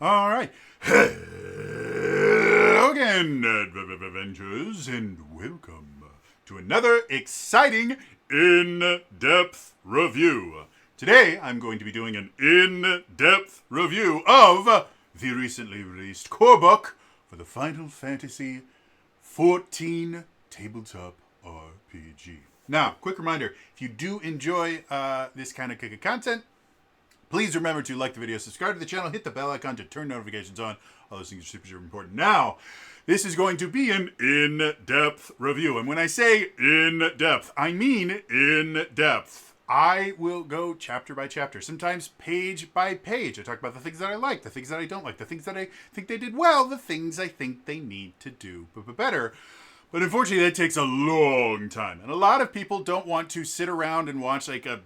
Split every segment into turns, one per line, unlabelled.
All right. Hello again, Avengers, and welcome to another exciting in-depth review. Today, I'm going to be doing an in-depth review of the recently released core book for the Final Fantasy XIV tabletop RPG. Now, quick reminder, if you do enjoy this kind of content, please remember to like the video, subscribe to the channel, hit the bell icon to turn notifications on. All those things are super important. Now, this is going to be an in-depth review. And when I say in-depth, I mean in-depth. I will go chapter by chapter, sometimes page by page. I talk about the things that I like, the things that I don't like, the things that I think they did well, the things I think they need to do better. But unfortunately, that takes a long time. And a lot of people don't want to sit around and watch like a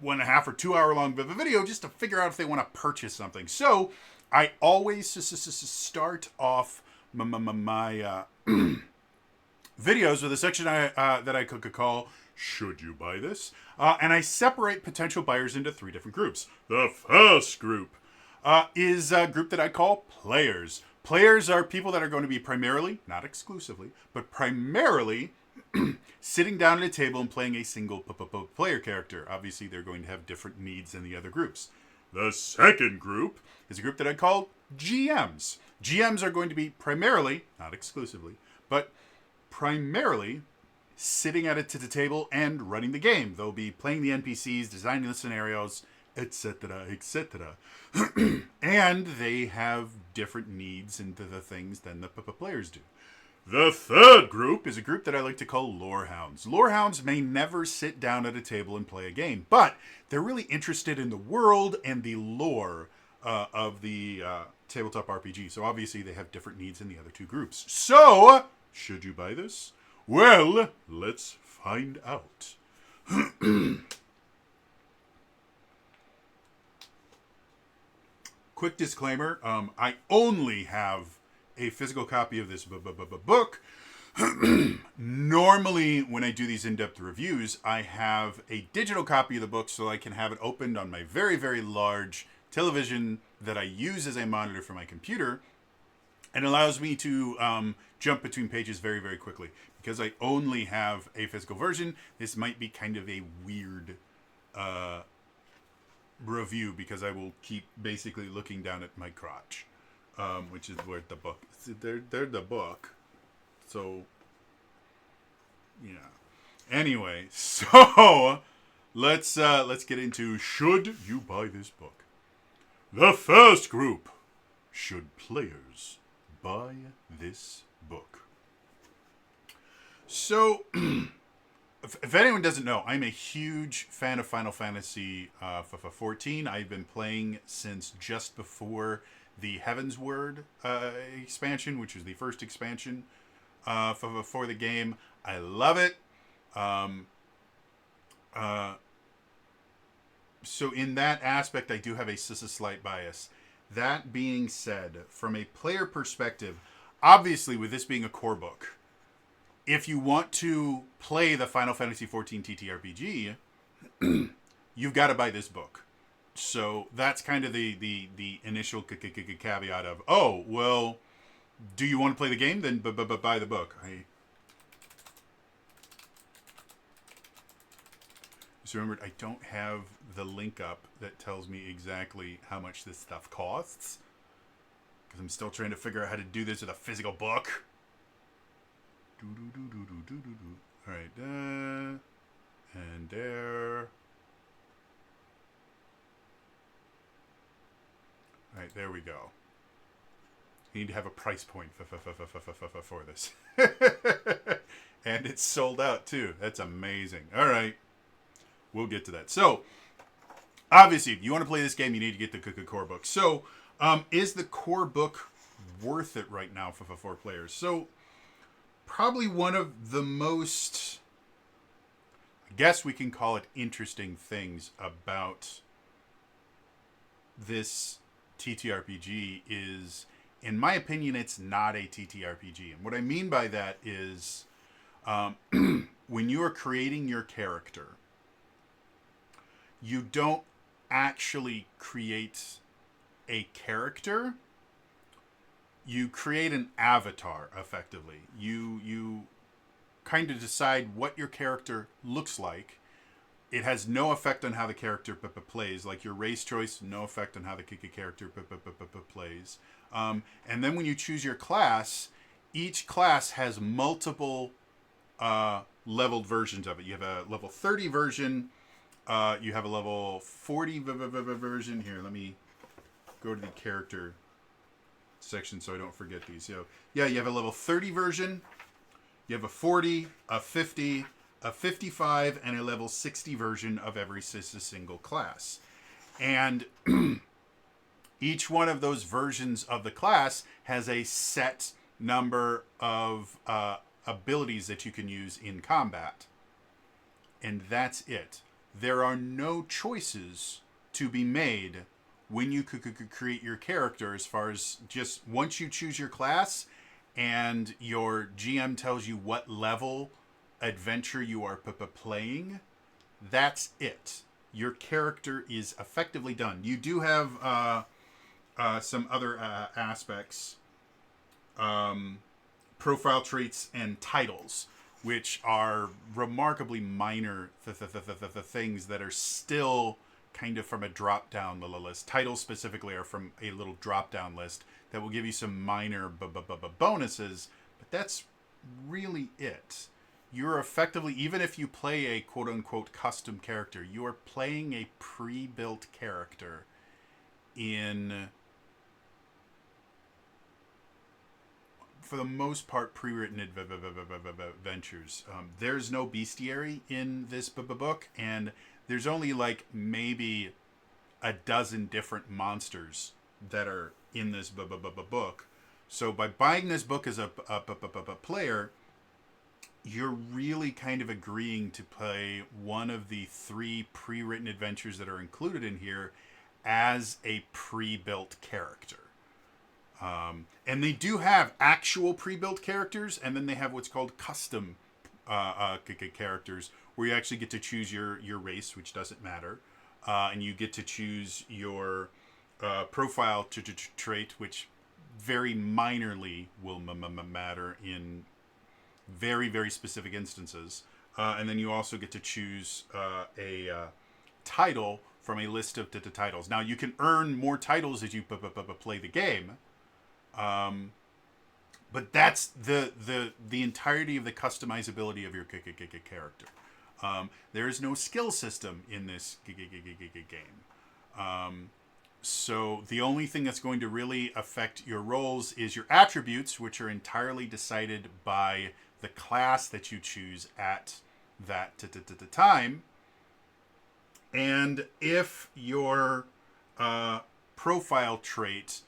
1.5 or 2 hour long video just to figure out if they want to purchase something. So I always start off my videos with a section that I could call "Should You Buy This?" And I separate potential buyers into 3 different groups. The first group is a group that I call players. Players are people that are going to be primarily, not exclusively, but primarily sitting down at a table and playing a single player character. Obviously, they're going to have different needs than the other groups. The second group is a group that I call GMs. GMs are going to be primarily, not exclusively, but primarily sitting at the table and running the game. They'll be playing the NPCs, designing the scenarios, etc., etc. And they have different needs into the things than the players do. The third group is a group that I like to call Lorehounds. Lorehounds may never sit down at a table and play a game, but they're really interested in the world and the lore of the tabletop RPG. So obviously they have different needs in the other 2 groups. So, should you buy this? Well, let's find out. Quick disclaimer, I only have a physical copy of this book. Normally, when I do these in-depth reviews, I have a digital copy of the book so I can have it opened on my very, very large television that I use as a monitor for my computer, and allows me to jump between pages very, very quickly. Because I only have a physical version, this might be kind of a weird review because I will keep basically looking down at my crotch. Which is where the book. They're the book, so yeah. Anyway, so let's get into should you buy this book. The first group: should players buy this book? So, if anyone doesn't know, I'm a huge fan of Final Fantasy XIV. I've been playing since just before the Heaven's Word expansion, which was the first expansion for the game. I love it. So in that aspect, I do have a slight bias. That being said, from a player perspective, obviously with this being a core book, if you want to play the Final Fantasy XIV TTRPG, you've got to buy this book. So that's kind of the initial caveat of, oh, well, do you want to play the game? Then buy the book. I just remembered I don't have the link up that tells me exactly how much this stuff costs. Because I'm still trying to figure out how to do this with a physical book. All right. And there. All right, there we go. You need to have a price point for this. And it's sold out, too. That's amazing. All right. We'll get to that. So, obviously, if you want to play this game, you need to get the core book. So, is the core book worth it right now for players? So, probably one of the most, I guess we can call it interesting things about this TTRPG is, in my opinion, it's not a TTRPG. And what I mean by that is when you are creating your character, you don't actually create a character. you create an avatar effectively. You kind of decide what your character looks like. It has no effect on how the character plays. Like your race choice, no effect on how the character plays. And then when you choose your class, each class has multiple leveled versions of it. You have a level 30 version. You have a level 40 version. Here, let me go to the character section so I don't forget these. So, yeah, you have a level 30 version. You have a 40, a 50, a 55, and a level 60 version of every single class. And each one of those versions of the class has a set number of abilities that you can use in combat. And that's it. There are no choices to be made when you could create your character, as far as just once you choose your class and your GM tells you what level adventure you are playing, that's it. Your character is effectively done. You do have some other aspects, profile traits and titles, which are remarkably minor things that are still kind of from a drop-down list. Titles specifically are from a little drop-down list that will give you some minor bonuses, but that's really it. You're effectively, even if you play a quote-unquote custom character, you are playing a pre-built character in, for the most part, pre-written adventures. There's no bestiary in this book, and there's only like maybe a dozen different monsters that are in this book. So by buying this book as a player, you're really kind of agreeing to play one of the 3 pre-written adventures that are included in here as a pre-built character. And they do have actual pre-built characters, and then they have what's called custom characters, where you actually get to choose your race, which doesn't matter, and you get to choose your profile trait, which very minorly will matter in very, very specific instances. And then you also get to choose a title from a list of titles. Now, you can earn more titles as you play the game, but that's the entirety of the customizability of your character. There is no skill system in this game. So the only thing that's going to really affect your rolls is your attributes, which are entirely decided by the class that you choose at that time. And if your profile trait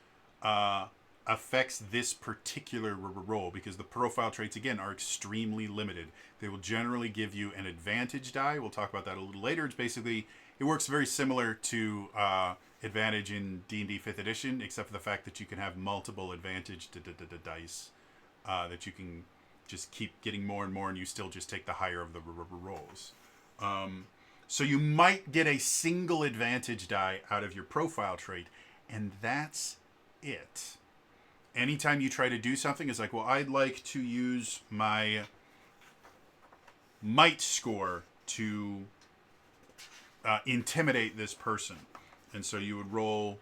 affects this particular roll, because the profile traits, again, are extremely limited. They will generally give you an advantage die. We'll talk about that a little later. It's basically, it works very similar to advantage in D&D 5th edition, except for the fact that you can have multiple advantage dice that you can just keep getting more and more, and you still just take the higher of the rolls. So you might get a single advantage die out of your profile trait, and that's it. Anytime you try to do something, it's like, well, I'd like to use my might score to intimidate this person. And so you would roll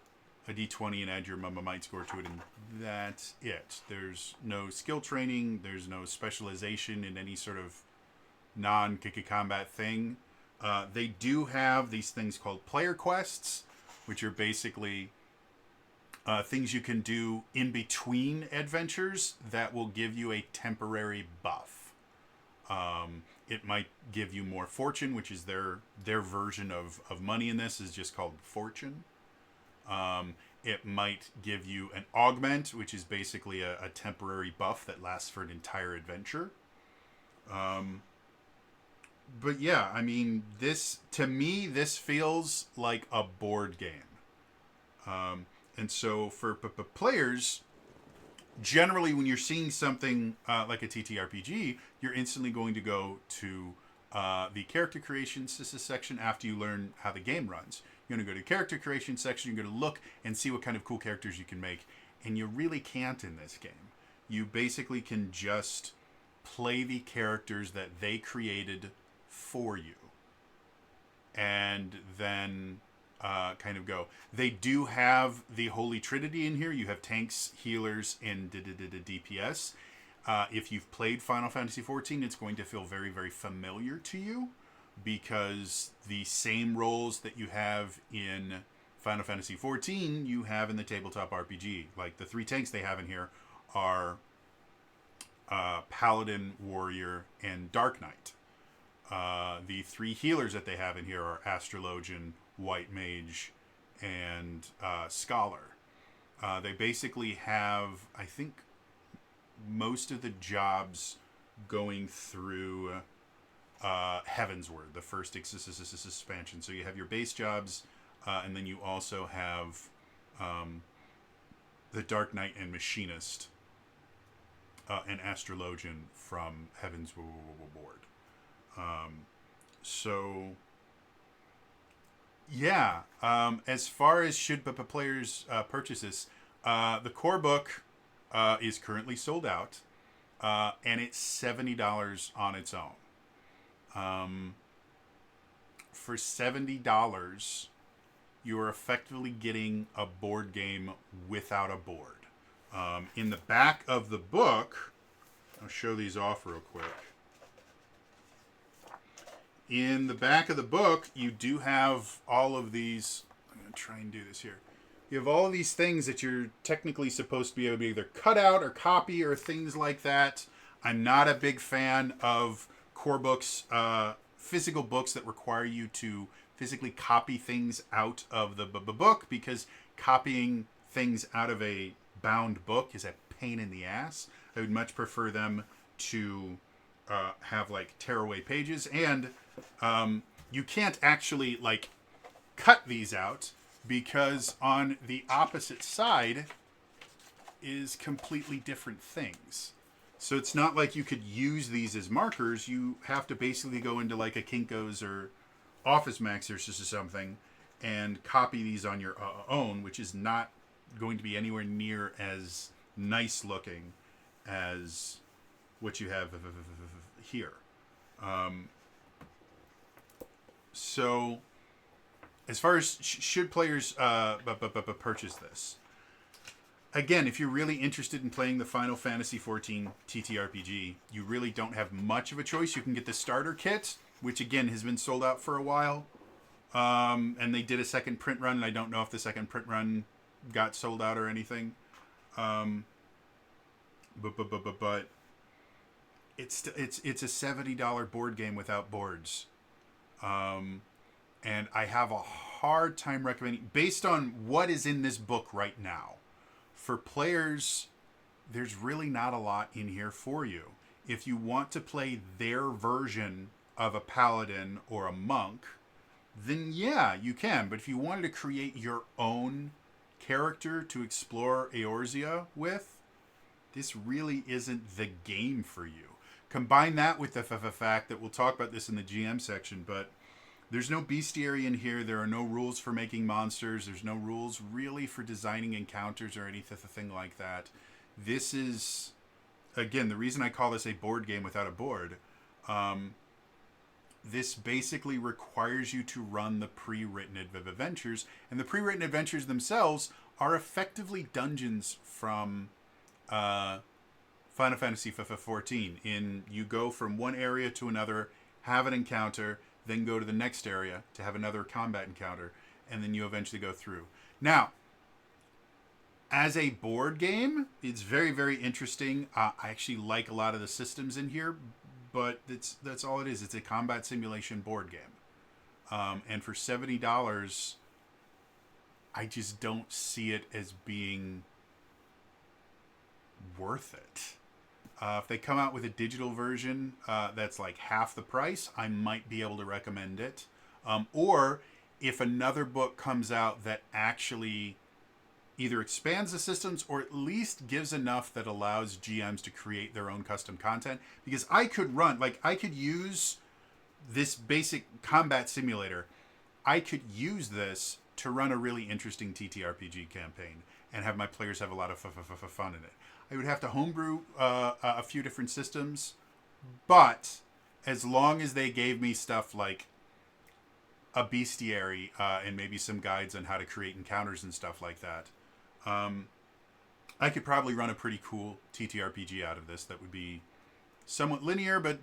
a d20 and add your might score to it, and that's it. There's no skill training. There's no specialization in any sort of non-combat thing. They do have these things called player quests, which are basically things you can do in between adventures that will give you a temporary buff. It might give you more fortune, which is their version of money in this, is just called fortune. It might give you an augment, which is basically a temporary buff that lasts for an entire adventure. But yeah, I mean, to me, this feels like a board game. And so for players, generally when you're seeing something like a TTRPG, you're instantly going to go to the character creation section after you learn how the game runs. You're going to go to character creation section, you're going to look and see what kind of cool characters you can make. and you really can't in this game. You basically can just play the characters that they created for you, and then kind of go. They do have the Holy Trinity in here. You have tanks, healers, and DPS. If you've played Final Fantasy XIV, it's going to feel very, very familiar to you, because the same roles that you have in Final Fantasy XIV, you have in the tabletop RPG. Like, the 3 tanks they have in here are Paladin, Warrior, and Dark Knight. The 3 healers that they have in here are Astrologian, White Mage, and Scholar. They basically have, I think, most of the jobs going through Heavensward, the first expansion. So you have your base jobs, and then you also have the Dark Knight and Machinist and Astrologian from Heavensward. So, yeah. As far as should players purchase this, the core book is currently sold out, and it's $70 on its own. For $70, you are effectively getting a board game without a board. In the back of the book, I'll show these off real quick. In the back of the book, you do have all of these. I'm going to try and do this here. You have all of these things that you're technically supposed to be able to either cut out or copy or things like that. I'm not a big fan of core books, physical books that require you to physically copy things out of the book, because copying things out of a bound book is a pain in the ass. I would much prefer them to have like tearaway pages, and you can't actually like cut these out, because on the opposite side is completely different things. So it's not like you could use these as markers. You have to basically go into like a Kinko's or Office Max or something and copy these on your own, which is not going to be anywhere near as nice looking as what you have here. So as far as should players purchase this, again, if you're really interested in playing the Final Fantasy XIV TTRPG, you really don't have much of a choice. You can get the starter kit, which again has been sold out for a while, and they did a second print run, and I don't know if the second print run got sold out or anything. But it's a $70 board game without boards. And I have a hard time recommending, based on what is in this book right now. For players, there's really not a lot in here for you. If you want to play their version of a paladin or a monk, then yeah, you can. But if you wanted to create your own character to explore Eorzea with, this really isn't the game for you. Combine that with the fact that we'll talk about this in the GM section, but there's no bestiary in here. There are no rules for making monsters. There's no rules really for designing encounters or anything like that. This is, again, the reason I call this a board game without a board. This basically requires you to run the pre-written adventures, and the pre-written adventures themselves are effectively dungeons from Final Fantasy XIV. You go from one area to another, have an encounter, then go to the next area to have another combat encounter, and then you eventually go through. Now, as a board game, it's very, very interesting. I actually like a lot of the systems in here, but that's all it is. It's a combat simulation board game. And for $70, I just don't see it as being worth it. If they come out with a digital version that's like half the price, I might be able to recommend it. Or if another book comes out that actually either expands the systems or at least gives enough that allows GMs to create their own custom content. Because I could use this basic combat simulator. I could use this to run a really interesting TTRPG campaign. and have my players have a lot of fun in it. I would have to homebrew a few different systems, but as long as they gave me stuff like a bestiary and maybe some guides on how to create encounters and stuff like that, I could probably run a pretty cool TTRPG out of this that would be somewhat linear, but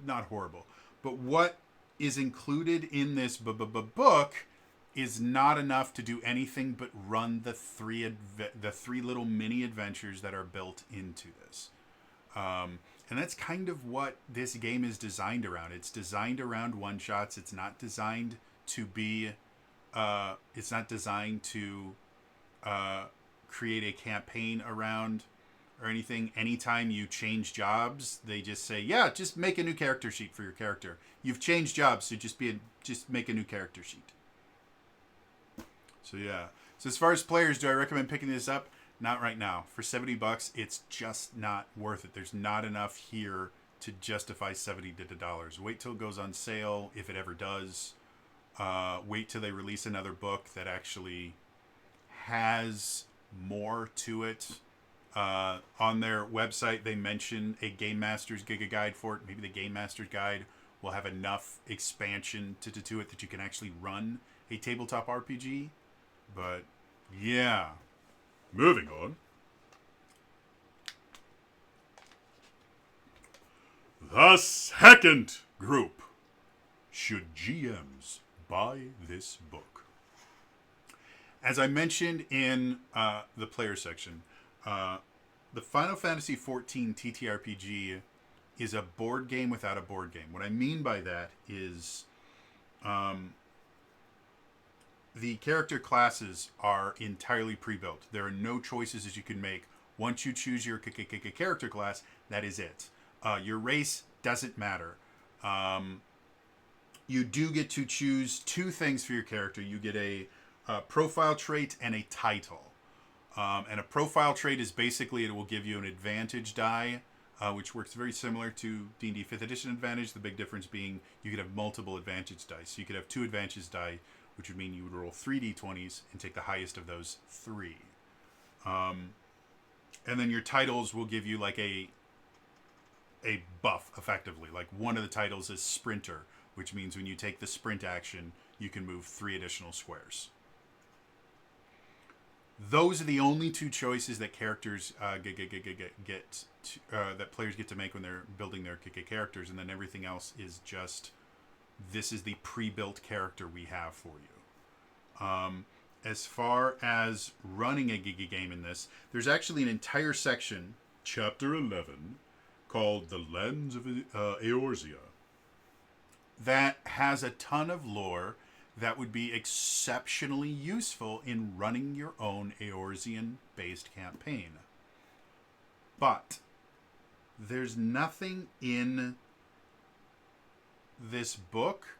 not horrible. But what is included in this book is not enough to do anything but run the three little mini adventures that are built into this. And that's kind of what this game is designed around. It's designed around one shots. It's not designed to be. It's not designed to create a campaign around or anything. Anytime you change jobs, they just say, "Yeah, just make a new character sheet for your character. You've changed jobs, so just make a new character sheet." So yeah. So as far as players, do I recommend picking this up? Not right now. For $70, it's just not worth it. There's not enough here to justify $70. Wait till it goes on sale, if it ever does. Wait till they release another book that actually has more to it. On their website, they mention a Game Master's Giga Guide for it. Maybe the Game Master's Guide will have enough expansion to it that you can actually run a tabletop RPG. But yeah. Moving on. The second group. Should GMs buy this book? As I mentioned in the player section, the Final Fantasy XIV TTRPG is a board game without a board game. What I mean by that is the character classes are entirely pre-built. There are no choices that you can make. Once you choose your character class, that is it. Your race doesn't matter. You do get to choose two things for your character. You get a profile trait and a title. And a profile trait is basically, it will give you an advantage die, which works very similar to D&D 5th edition advantage. The big difference being you could have multiple advantage dice. So you could have two advantage die, which would mean you would roll 3 d20s and take the highest of those 3. And then your titles will give you like a buff, effectively. Like one of the titles is Sprinter, which means when you take the sprint action, you can move 3 additional squares. Those are the only two choices that characters that players get to make when they're building their characters, and then everything else is just, this is the pre-built character we have for you. As far as running a game in this, there's actually an entire section, Chapter 11, called The Lands of Eorzea, that has a ton of lore that would be exceptionally useful in running your own Eorzean-based campaign. But there's nothing in this book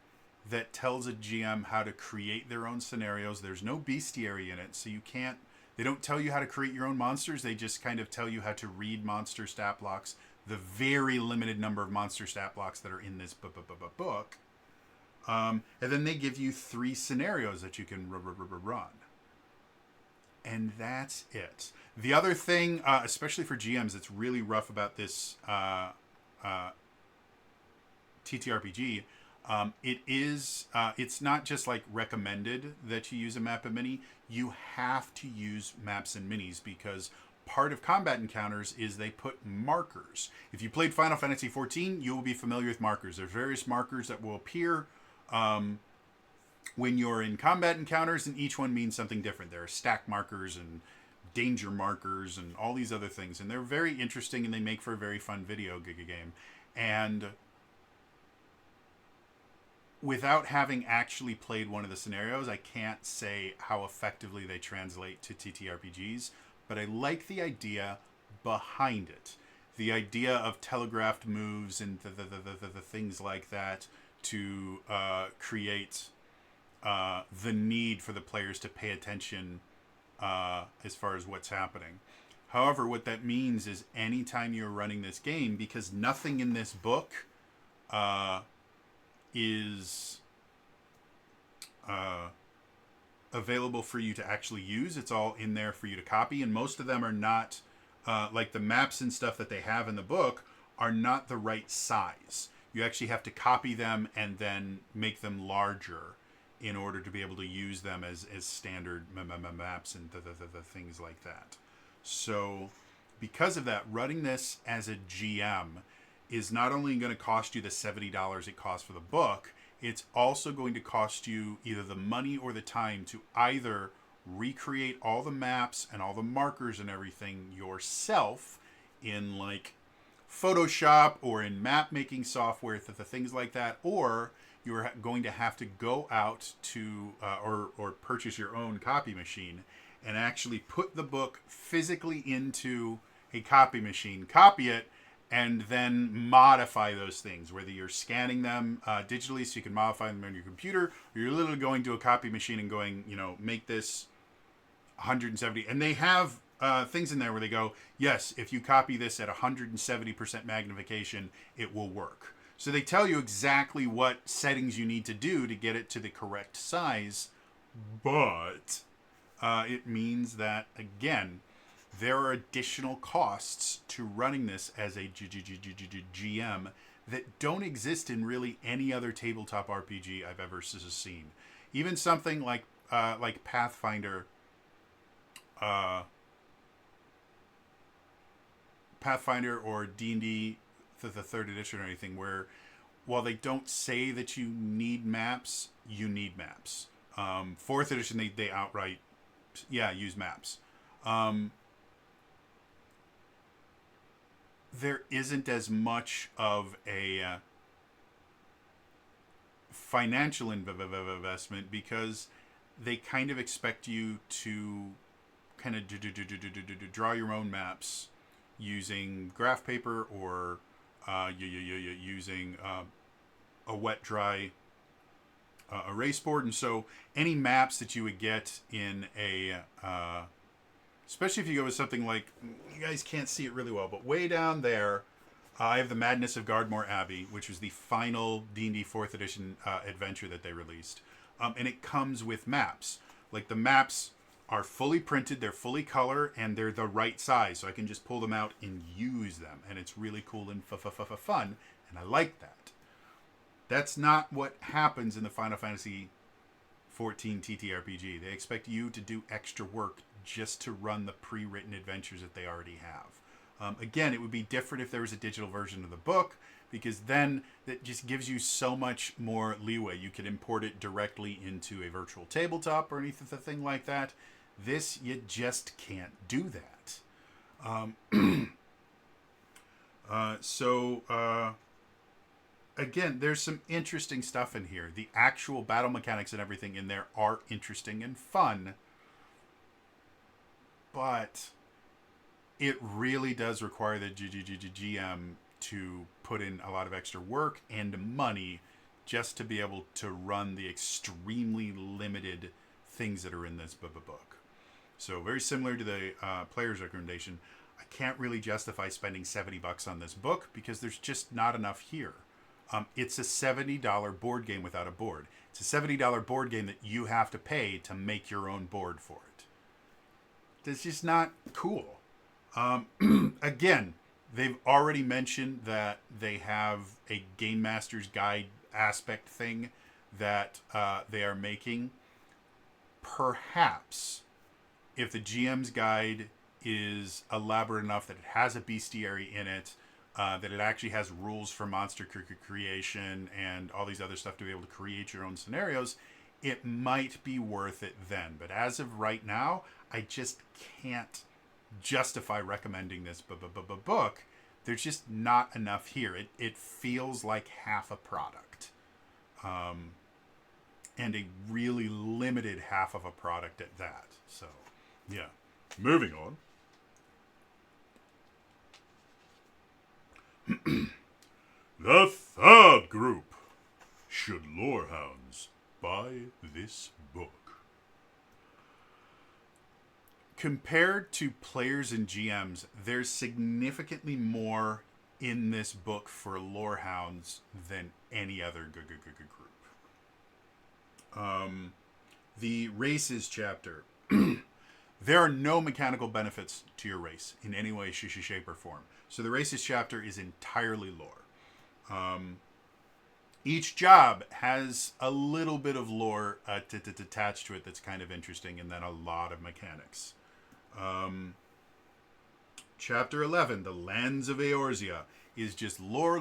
that tells a GM how to create their own scenarios. There's no bestiary in it, so you can't... They don't tell you how to create your own monsters. They just kind of tell you how to read monster stat blocks, the very limited number of monster stat blocks that are in this book. And then they give you 3 scenarios that you can run. And that's it. The other thing, especially for GMs, that's really rough about this TTRPG, it's not just like recommended that you use a map and mini. You have to use maps and minis because part of combat encounters is they put markers. If you played Final Fantasy XIV, you will be familiar with markers. There's various markers that will appear when you're in combat encounters, and each one means something different. There are stack markers and danger markers and all these other things, and they're very interesting, and they make for a very fun video game. And without having actually played one of the scenarios, I can't say how effectively they translate to TTRPGs, but I like the idea behind it. The idea of telegraphed moves and the things like that to create the need for the players to pay attention as far as what's happening. However, what that means is anytime you're running this game, because nothing in this book is available for you to actually use. It's all in there for you to copy, and most of them are not like the maps and stuff that they have in the book are not the right size. You actually have to copy them and then make them larger in order to be able to use them as standard maps and the things like that. So because of that, running this as a GM is not only going to cost you the $70 it costs for the book, it's also going to cost you either the money or the time to either recreate all the maps and all the markers and everything yourself in like Photoshop or in map making software, the things like that, or you're going to have to go out to or purchase your own copy machine and actually put the book physically into a copy machine, copy it, and then modify those things, whether you're scanning them digitally so you can modify them on your computer, or you're literally going to a copy machine and going, make this 170. And they have things in there where they go, yes, if you copy this at 170% magnification, it will work. So they tell you exactly what settings you need to do to get it to the correct size, but it means that, again, there are additional costs to running this as a GM that don't exist in really any other tabletop RPG I've ever seen. Even something like Pathfinder, or D&D, the third edition or anything, where while they don't say that you need maps, you need maps. Fourth edition, they outright, use maps. There isn't as much of a financial investment because they kind of expect you to kind of draw your own maps using graph paper or using a wet dry erase board. And so any maps that you would get in a especially if you go with something like, you guys can't see it really well, but way down there, I have the Madness of Gardmore Abbey, which was the final D&D 4th edition adventure that they released. And it comes with maps. Like, the maps are fully printed, they're fully color, and they're the right size. So I can just pull them out and use them. And it's really cool and fun. And I like that. That's not what happens in the Final Fantasy 14 TTRPG. They expect you to do extra work just to run the pre-written adventures that they already have. Again, it would be different if there was a digital version of the book, because then that just gives you so much more leeway. You could import it directly into a virtual tabletop or anything like that. This, you just can't do that. Again, there's some interesting stuff in here. The actual battle mechanics and everything in there are interesting and fun, but it really does require the GM to put in a lot of extra work and money just to be able to run the extremely limited things that are in this book. So very similar to the player's recommendation, I can't really justify spending $70 on this book because there's just not enough here. It's a $70 board game without a board. It's a $70 board game that you have to pay to make your own board for it. It's just not cool. Again, they've already mentioned that they have a Game Master's Guide aspect thing that they are making. Perhaps if the GM's Guide is elaborate enough that it has a bestiary in it, that it actually has rules for monster creation and all these other stuff to be able to create your own scenarios, it might be worth it then. But as of right now, I just can't justify recommending this book. There's just not enough here. It feels like half a product. And a really limited half of a product at that. So, yeah. Moving on. The third group. Should Lorehounds buy this book? Compared to players and GMs, there's significantly more in this book for Lorehounds than any other group. the races chapter. There are no mechanical benefits to your race in any way, shape, or form. So the races chapter is entirely lore. Each job has a little bit of lore attached to it that's kind of interesting, and then a lot of mechanics. Chapter 11, The Lands of Eorzea, is just lore.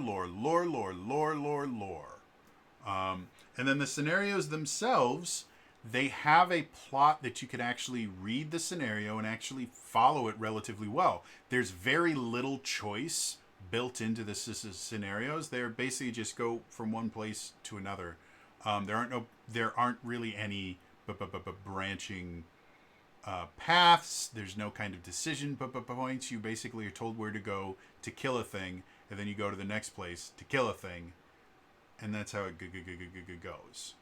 And then the scenarios themselves, they have a plot that you can actually read the scenario and actually follow it relatively well. There's very little choice built into the scenarios. They're basically just go from one place to another. There aren't really any branching paths. There's no kind of decision points. You basically are told where to go to kill a thing, and then you go to the next place to kill a thing, and that's how it goes.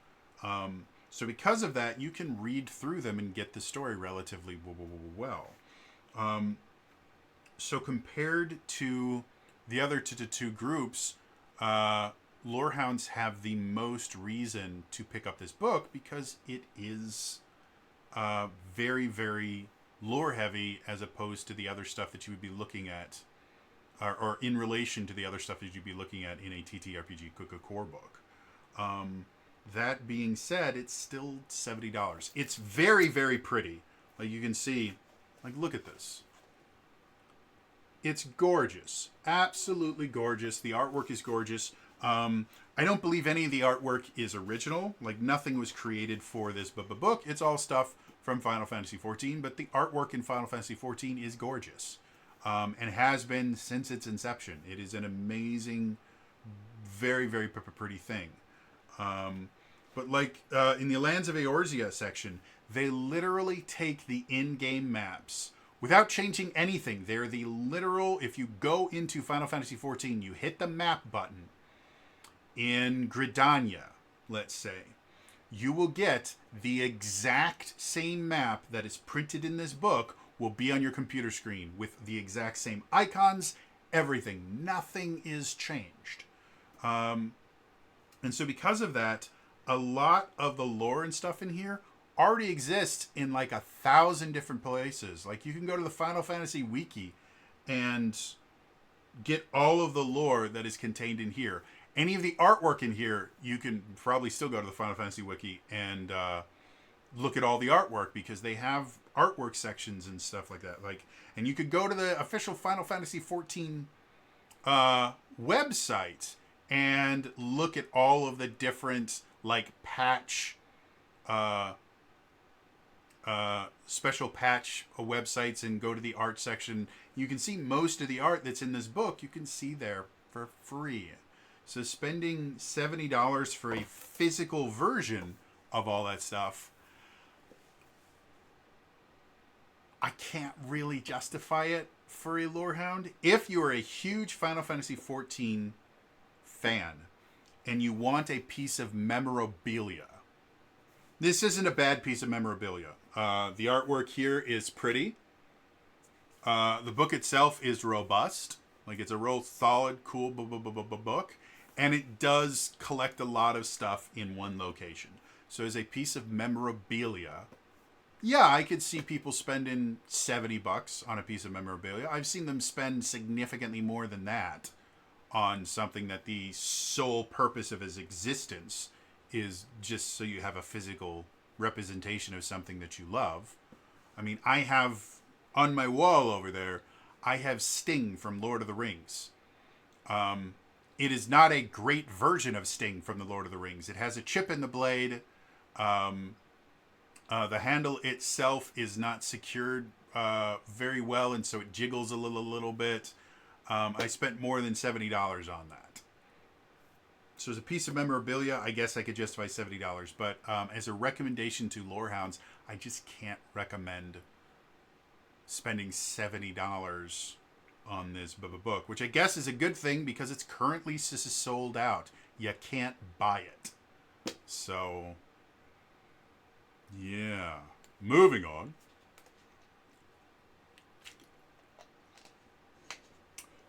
So because of that, you can read through them and get the story relatively well. So compared to the other two groups, Lorehounds have the most reason to pick up this book because it is very, very lore heavy as opposed to the other stuff that you would be looking at, or in relation to the other stuff that you'd be looking at in a TTRPG core book. That being said, it's still $70. It's very, very pretty. Like you can see, like look at this. It's gorgeous. Absolutely gorgeous. The artwork is gorgeous. I don't believe any of the artwork is original. Like nothing was created for this book. It's all stuff from Final Fantasy XIV, but the artwork in Final Fantasy XIV is gorgeous. And has been since its inception. It is an amazing, very, very pretty thing. But like in the Lands of Eorzea section, they literally take the in-game maps without changing anything. They're the literal, if you go into Final Fantasy XIV, you hit the map button in Gridania, let's say, you will get the exact same map that is printed in this book will be on your computer screen with the exact same icons, everything. Nothing is changed. And so because of that, a lot of the lore and stuff in here already exists in like 1,000 different places. Like you can go to the Final Fantasy wiki and get all of the lore that is contained in here. Any of the artwork in here, you can probably still go to the Final Fantasy wiki and look at all the artwork because they have artwork sections and stuff like that. Like, and you could go to the official Final Fantasy XIV website and look at all of the different like patch, special patch websites and go to the art section. You can see most of the art that's in this book. You can see there for free. So spending $70 for a physical version of all that stuff, I can't really justify it for a Lorehound. If you are a huge Final Fantasy XIV fan and you want a piece of memorabilia, this isn't a bad piece of memorabilia. The artwork here is pretty. The book itself is robust. Like it's a real solid, cool book. And it does collect a lot of stuff in one location. So as a piece of memorabilia, yeah, I could see people spending $70 on a piece of memorabilia. I've seen them spend significantly more than that on something that the sole purpose of its existence is just so you have a physical representation of something that you love. I mean, I have on my wall over there, I have Sting from Lord of the Rings. It is not a great version of Sting from the Lord of the Rings. It has a chip in the blade. The handle itself is not secured very well, and so it jiggles a little bit. I spent more than $70 on that. So as a piece of memorabilia, I guess I could justify $70. But as a recommendation to Lorehounds, I just can't recommend spending $70 on this book, which I guess is a good thing because it's currently sold out. You can't buy it. So, yeah. Moving on.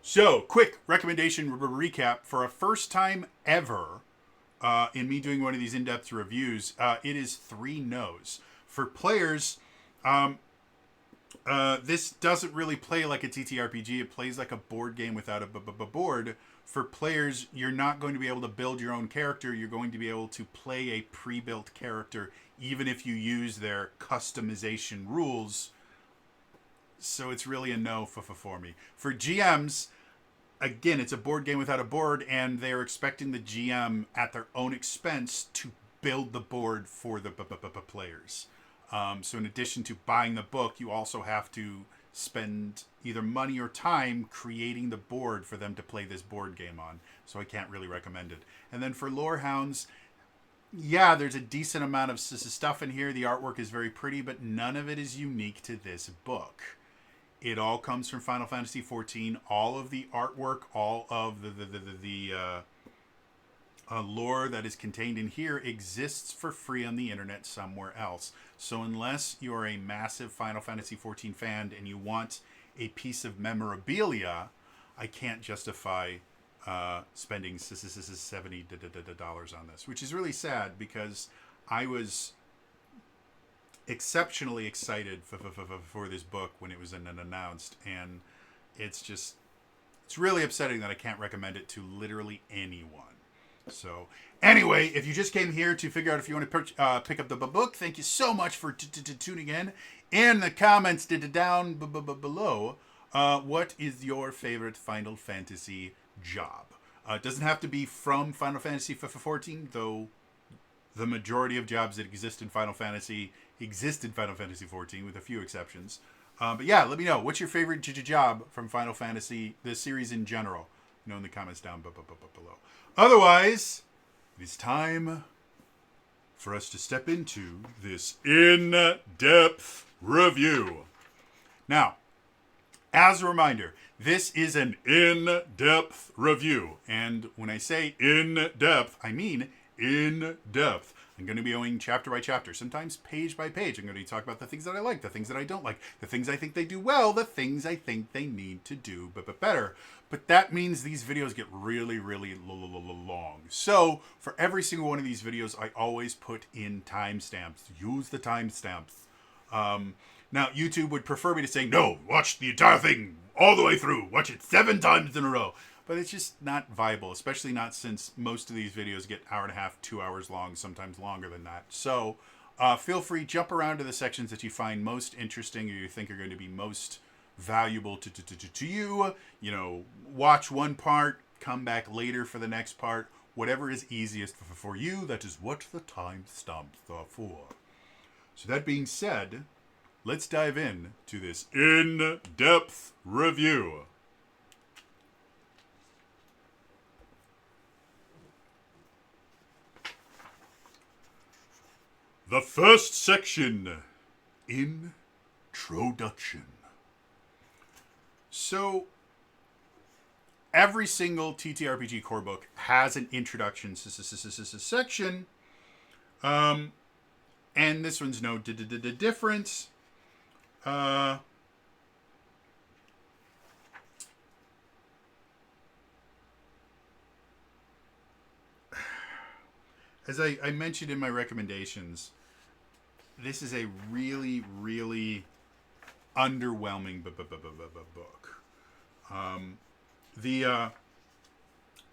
So, quick recommendation recap for a first time ever in me doing one of these in-depth reviews, it is 3 no's. For players, this doesn't really play like a TTRPG. It plays like a board game without a board. For players, you're not going to be able to build your own character. You're going to be able to play a pre-built character, even if you use their customization rules. So it's really a no for me. For GMs, again, it's a board game without a board, and they're expecting the GM at their own expense to build the board for the players. So in addition to buying the book, you also have to spend either money or time creating the board for them to play this board game on. So I can't really recommend it. And then for Lorehounds, yeah, there's a decent amount of stuff in here. The artwork is very pretty, but none of it is unique to this book. It all comes from Final Fantasy XIV. All of the artwork, all of the lore that is contained in here exists for free on the internet somewhere else. So unless you're a massive Final Fantasy XIV fan and you want a piece of memorabilia, I can't justify spending $70 on this, which is really sad because I was exceptionally excited for this book when it was announced, and it's really upsetting that I can't recommend it to literally anyone. So anyway, if you just came here to figure out if you want to pick up the book, thank you so much for tuning in. In the comments down below, what is your favorite Final Fantasy job? It doesn't have to be from Final Fantasy XIV, though the majority of jobs that exist in Final Fantasy exist in Final Fantasy XIV, with a few exceptions. But yeah, let me know. What's your favorite job from Final Fantasy, the series in general? In the comments down below. Otherwise, it is time for us to step into this in-depth review. Now, as a reminder, this is an in-depth review. And when I say in-depth, I mean in-depth. I'm going to be going chapter by chapter, sometimes page by page. I'm going to talk about the things that I like, the things that I don't like, the things I think they do well, the things I think they need to do but better. But that means these videos get really, really long. So for every single one of these videos, I always put in timestamps. Use the timestamps. Now, YouTube would prefer me to say, no, watch the entire thing all the way through. Watch it 7 times in a row. But it's just not viable, especially not since most of these videos get 1.5 hours, 2 hours long, sometimes longer than that. So feel free, jump around to the sections that you find most interesting or you think are going to be most valuable to you. Watch one part, come back later for the next part. Whatever is easiest for you, that is what the timestamps are for. So that being said, let's dive in to this in-depth review. The first section, Introduction. So, every single TTRPG core book has an introduction section, and this one's no different. As I mentioned in my recommendations, this is a really, really underwhelming book. The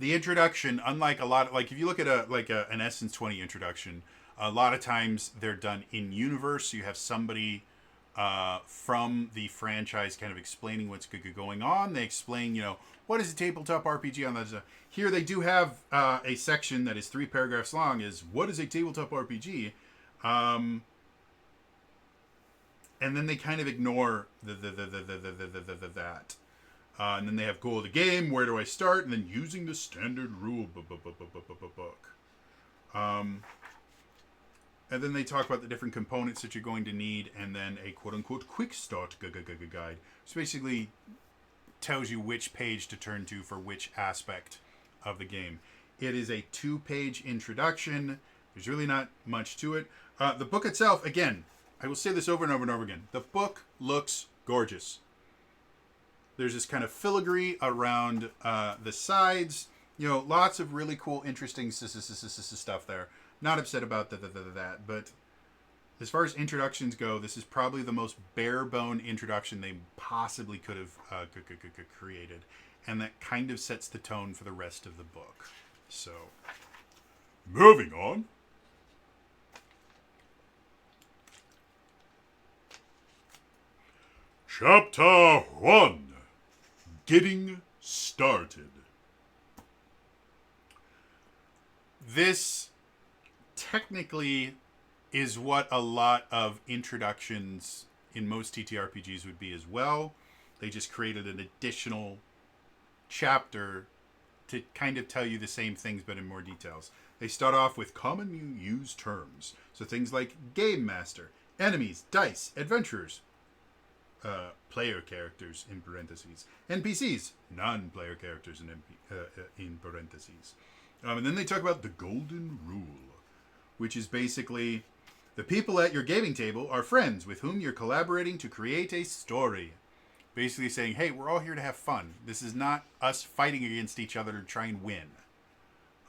introduction, unlike a lot, like if you look at an Essence 20 introduction, a lot of times they're done in universe. You have somebody from the franchise kind of explaining what's going on. They explain, what is a tabletop RPG on that. Here they do have a section that is 3 paragraphs long. Is what is a tabletop RPG? And then they kind of ignore that. And then they have goal of the game, where do I start, and then using the standard rule book. And then they talk about the different components that you're going to need, and then a quote-unquote quick start guide. Which basically tells you which page to turn to for which aspect of the game. It is a 2-page introduction. There's really not much to it. The book itself, again, I will say this over and over and over again. The book looks gorgeous. There's this kind of filigree around the sides. lots of really cool, interesting stuff there. Not upset about that, but as far as introductions go, this is probably the most bare bone introduction they possibly could have created, and that kind of sets the tone for the rest of the book. So, moving on. Chapter 1. Getting Started. This technically is what a lot of introductions in most TTRPGs would be as well. They just created an additional chapter to kind of tell you the same things but in more details. They start off with common used terms. So things like Game Master, enemies, dice, adventurers, player characters in parentheses, NPCs, non-player characters in parentheses. And then they talk about the Golden Rule, which is basically the people at your gaming table are friends with whom you're collaborating to create a story. Basically saying, hey, we're all here to have fun. This is not us fighting against each other to try and win.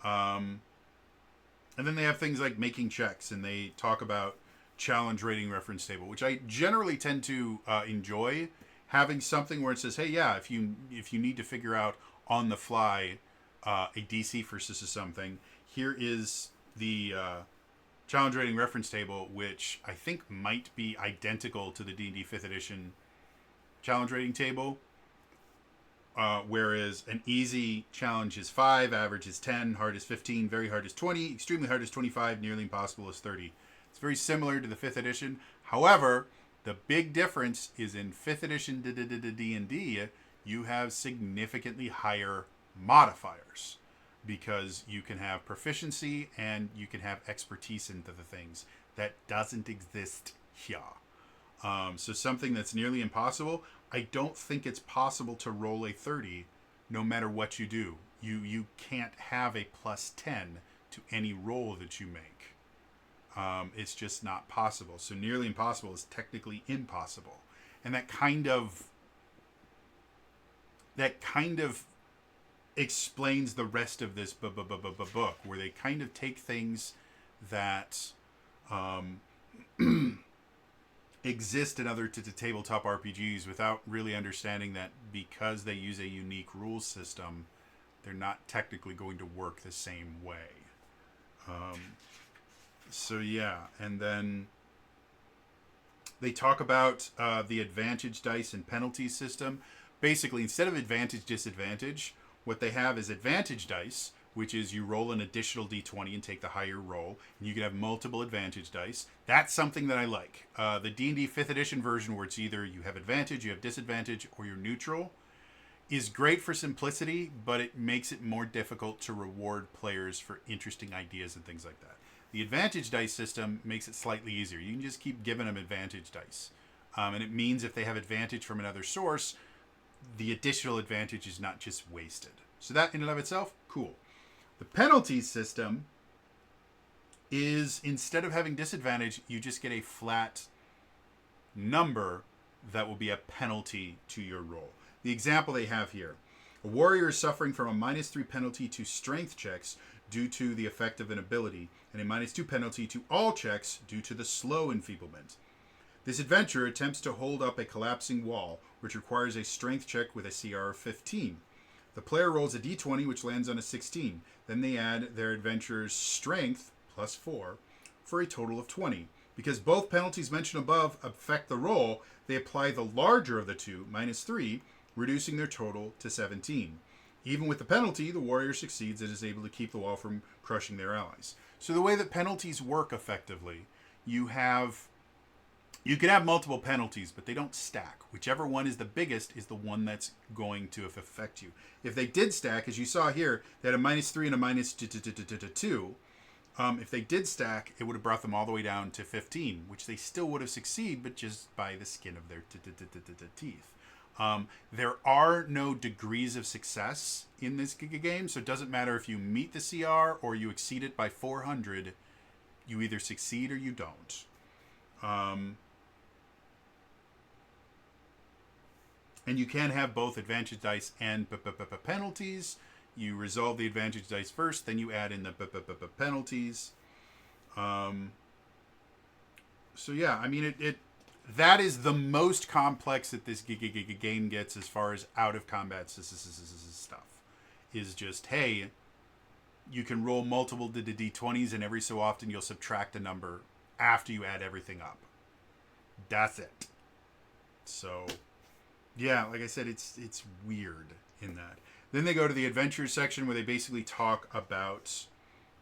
And then they have things like making checks, and they talk about challenge rating reference table, which I generally tend to enjoy. Having something where it says, hey, yeah, if you need to figure out on the fly a DC for something, here is the challenge rating reference table, which I think might be identical to the D&D 5th edition challenge rating table, whereas an easy challenge is 5, average is 10, hard is 15, very hard is 20, extremely hard is 25, nearly impossible is 30. It's very similar to the 5th edition. However, the big difference is in 5th edition D&D, you have significantly higher modifiers, because you can have proficiency and you can have expertise into the things that doesn't exist here. So something that's nearly impossible, I don't think it's possible to roll a 30 no matter what you do. You can't have a plus 10 to any roll that you make. It's just not possible. So nearly impossible is technically impossible. And that kind of explains the rest of this book, where they kind of take things that exist in other tabletop RPGs without really understanding that because they use a unique rules system, they're not technically going to work the same way. So yeah, and then they talk about the advantage dice and penalty system. Basically, instead of advantage, disadvantage, what they have is advantage dice, which is you roll an additional d20 and take the higher roll, and you can have multiple advantage dice. That's something that I like. The D&D 5th edition version, where it's either you have advantage, you have disadvantage, or you're neutral, is great for simplicity, but it makes it more difficult to reward players for interesting ideas and things like that. The advantage dice system makes it slightly easier. You can just keep giving them advantage dice. And it means if they have advantage from another source, the additional advantage is not just wasted. So that in and of itself, cool. The penalty system is, instead of having disadvantage, you just get a flat number that will be a penalty to your roll. The example they have here: a warrior is suffering from a -3 penalty to strength checks due to the effect of an ability, and a -2 penalty to all checks due to the slow enfeeblement. This adventurer attempts to hold up a collapsing wall, which requires a strength check with a CR of 15. The player rolls a d20, which lands on a 16. Then they add their adventurer's strength, +4, for a total of 20. Because both penalties mentioned above affect the roll, they apply the larger of the two, -3, reducing their total to 17. Even with the penalty, the warrior succeeds and is able to keep the wall from crushing their allies. So the way that penalties work effectively, you can have multiple penalties, but they don't stack. Whichever one is the biggest is the one that's going to affect you. If they did stack, as you saw here, they had a -3 and a -2. If they did stack, it would have brought them all the way down to 15, which they still would have succeeded, but just by the skin of their teeth. There are no degrees of success in this game, so it doesn't matter if you meet the CR or you exceed it by 400. You either succeed or you don't. And you can have both advantage dice and penalties. You resolve the advantage dice first, then you add in the penalties. So yeah, I mean it that is the most complex that this game gets as far as out of combat stuff. Is just, hey, you can roll multiple d20s, and every so often you'll subtract a number after you add everything up. That's it. So yeah, like I said, it's weird in that. Then they go to the adventures section where they basically talk about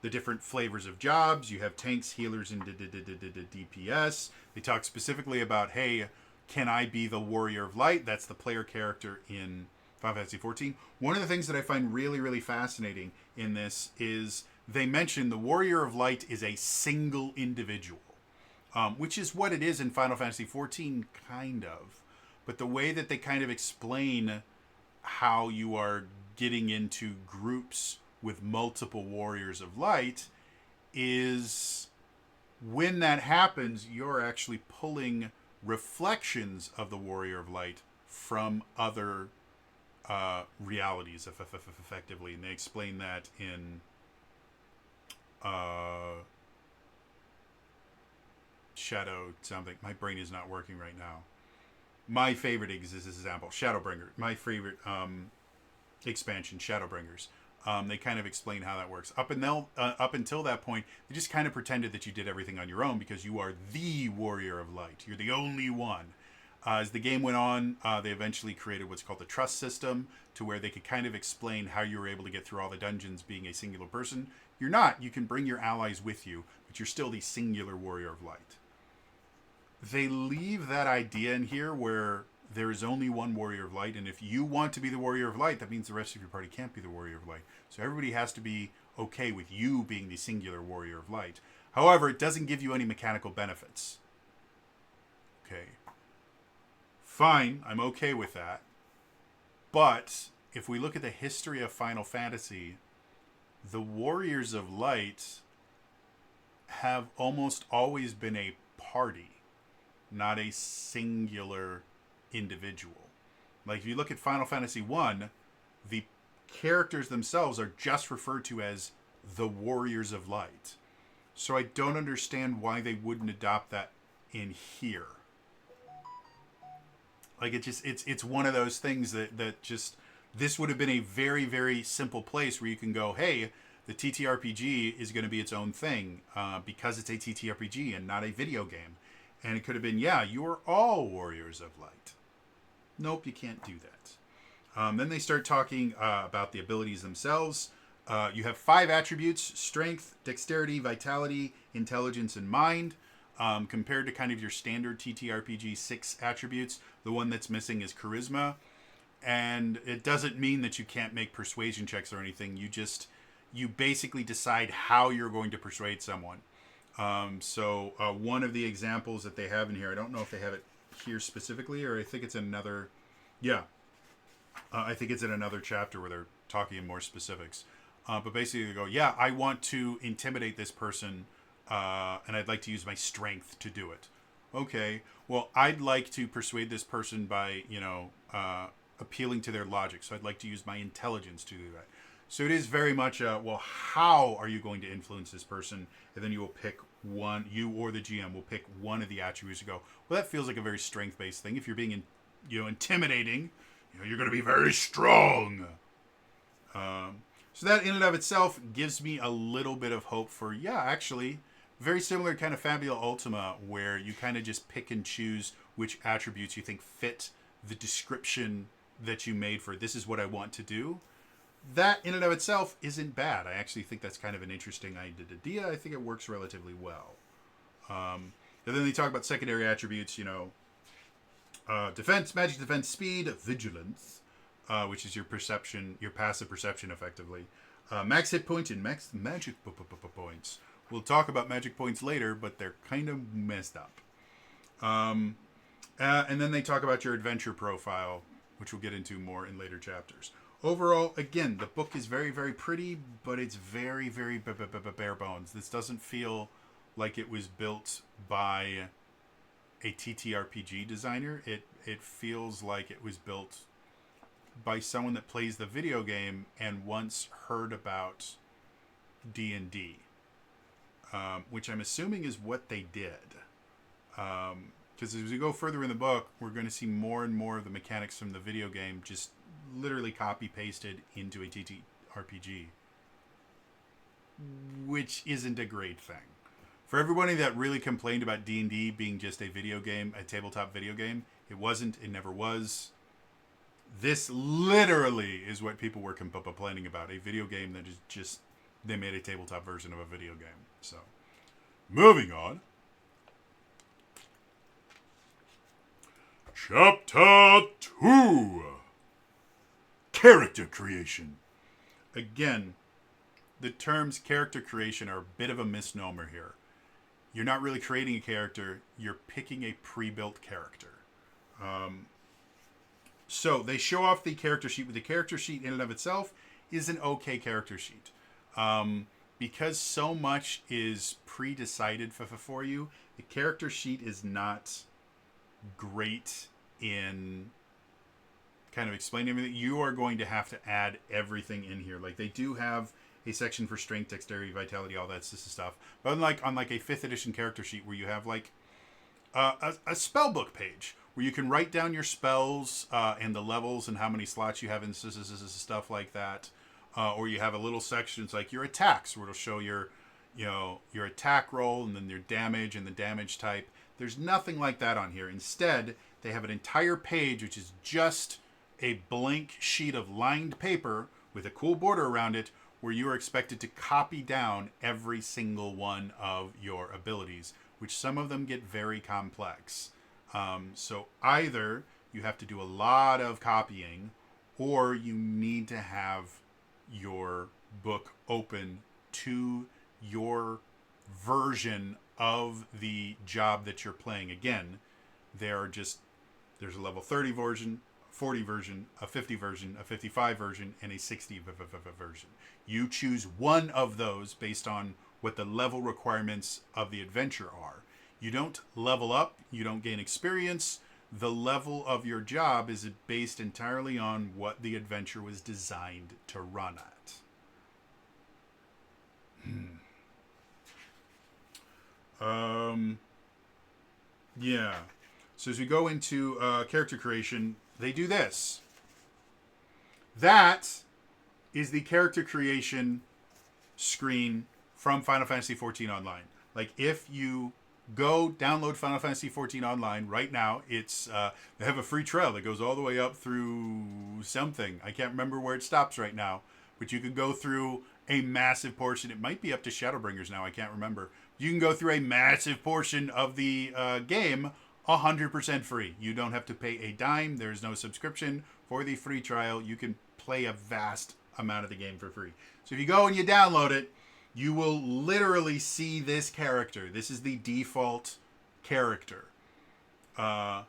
the different flavors of jobs. You have tanks, healers, and DPS. They talk specifically about, hey, can I be the Warrior of Light? That's the player character in Final Fantasy XIV. One of the things that I find really, really fascinating in this is they mention the Warrior of Light is a single individual, which is what it is in Final Fantasy XIV, kind of. But the way that they kind of explain how you are getting into groups with multiple Warriors of Light is when that happens, you're actually pulling reflections of the Warrior of Light from other realities, effectively. And they explain that in Shadow something. My brain is not working right now. My favorite is this example, Shadowbringer. My favorite expansion, Shadowbringers. They kind of explain how that works. Up until that point, they just kind of pretended that you did everything on your own because you are the Warrior of Light. You're the only one. As the game went on, they eventually created what's called the trust system, to where they could kind of explain how you were able to get through all the dungeons being a singular person. You're not. You can bring your allies with you, but you're still the singular Warrior of Light. They leave that idea in here where there is only one Warrior of Light, and if you want to be the Warrior of Light, that means the rest of your party can't be the Warrior of Light. So everybody has to be okay with you being the singular Warrior of Light. However, it doesn't give you any mechanical benefits. Okay. Fine, I'm okay with that. But if we look at the history of Final Fantasy, the Warriors of Light have almost always been a party, not a singular individual. Like if you look at Final Fantasy 1, the characters themselves are just referred to as the Warriors of Light. So I don't understand why they wouldn't adopt that in here. Like it's one of those things that just, this would have been a very, very simple place where you can go, hey, the TTRPG is going to be its own thing because it's a TTRPG and not a video game. And it could have been, yeah, you are all Warriors of Light. Nope, you can't do that. Then they start talking about the abilities themselves. You have 5 attributes: strength, dexterity, vitality, intelligence, and mind. Compared to kind of your standard TTRPG 6 attributes, the one that's missing is charisma. And it doesn't mean that you can't make persuasion checks or anything. You basically decide how you're going to persuade someone. So one of the examples that they have in here, I don't know if they have it here specifically, or I think it's another, I think it's in another chapter where they're talking in more specifics. But basically they go, yeah, I want to intimidate this person, and I'd like to use my strength to do it. Okay, well, I'd like to persuade this person by, appealing to their logic. So I'd like to use my intelligence to do that. So it is very much, well, how are you going to influence this person? And then you will pick one, you or the GM will pick one of the attributes to go, well, that feels like a very strength-based thing. If you're being, intimidating, you're going to be very strong. So that in and of itself gives me a little bit of hope for, actually, very similar kind of Fabula Ultima, where you kind of just pick and choose which attributes you think fit the description that you made for, this is what I want to do. That in and of itself isn't bad. I actually think that's kind of an interesting idea. I think it works relatively well. And then they talk about secondary attributes, defense, magic defense, speed, vigilance, which is your perception, your passive perception, effectively. Max hit point and max magic points. We'll talk about magic points later, but they're kind of messed up. And then they talk about your adventure profile, which we'll get into more in later chapters. Overall, again, the book is very, very pretty, but it's very, very bare bones. This doesn't feel like it was built by a TTRPG designer. It feels like it was built by someone that plays the video game and once heard about D&D, which I'm assuming is what they did. Because as we go further in the book, we're going to see more and more of the mechanics from the video game just literally copy-pasted into a TTRPG, which isn't a great thing. For everybody that really complained about D&D being just a video game, a tabletop video game, it wasn't, it never was. This literally is what people were complaining about, a video game that is just, they made a tabletop version of a video game. So, moving on. Chapter 2. Character creation. Again, the terms character creation are a bit of a misnomer here. You're not really creating a character, you're picking a pre-built character. So they show off the character sheet, but the character sheet in and of itself is an okay character sheet. Because so much is pre-decided for you, the character sheet is not great in kind of explaining everything. You are going to have to add everything in here. Like, they do have a section for strength, dexterity, vitality, all that stuff. But unlike on like a 5th edition character sheet where you have like a spell book page where you can write down your spells and the levels and how many slots you have and stuff like that. Or you have a little section, it's like your attacks, where it'll show your attack roll and then your damage and the damage type. There's nothing like that on here. Instead, they have an entire page which is just a blank sheet of lined paper with a cool border around it, where you are expected to copy down every single one of your abilities, which some of them get very complex. So either you have to do a lot of copying, or you need to have your book open to your version of the job that you're playing. Again, there's a level 30 version, 40 version, a 50 version, a 55 version, and a 60 version. You choose one of those based on what the level requirements of the adventure are. You don't level up, you don't gain experience. The level of your job is based entirely on what the adventure was designed to run at. Yeah. So as we go into character creation, they do this. That is the character creation screen from Final Fantasy XIV Online. Like, if you go download Final Fantasy XIV Online right now, it's they have a free trial that goes all the way up through something. I can't remember where it stops right now, but you can go through a massive portion. It might be up to Shadowbringers now. I can't remember. You can go through a massive portion of the game 100% free. You don't have to pay a dime. There's no subscription for the free trial. You can play a vast amount of the game for free. So if you go and you download it, you will literally see this character. This is the default character. And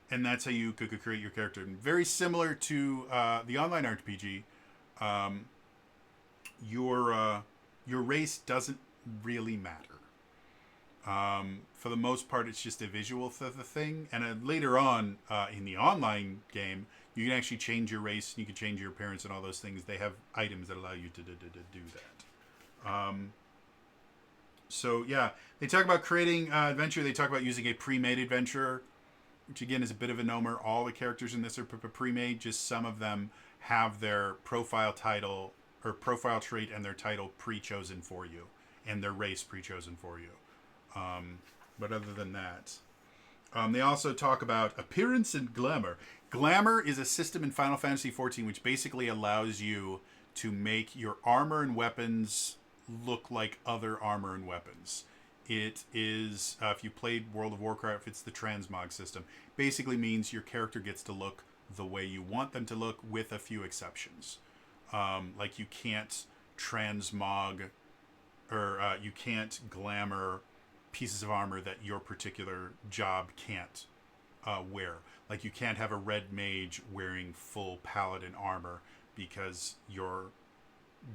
that's how you could create your character. And very similar to the online RPG, your race doesn't really matter. For the most part, it's just a visual thing. And later on in the online game, you can actually change your race. You can change your appearance and all those things. They have items that allow you to do that. So yeah, they talk about creating adventure. They talk about using a pre-made adventure, which again is a bit of a nomer. All the characters in this are pre-made. Just some of them have their profile title or profile trait and their title pre-chosen for you, and their race pre-chosen for you. But other than that, they also talk about appearance and glamour. Glamour is a system in Final Fantasy XIV which basically allows you to make your armor and weapons look like other armor and weapons. It is, if you played World of Warcraft, it's the transmog system. Basically means your character gets to look the way you want them to look, with a few exceptions. Like you can't transmog, or you can't glamour pieces of armor that your particular job can't wear. Like you can't have a red mage wearing full paladin armor because your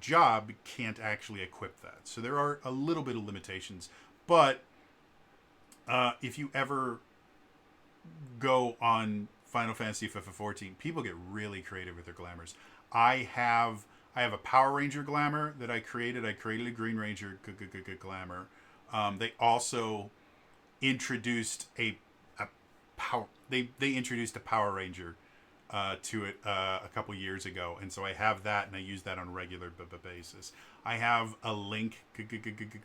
job can't actually equip that. So there are a little bit of limitations. But if you ever go on Final Fantasy 14, people get really creative with their glamours. I have a Power Ranger glamour that I created. I created a Green Ranger glamour. They also introduced a power. They introduced a Power Ranger to it a couple years ago, and so I have that, and I use that on a regular basis. I have a Link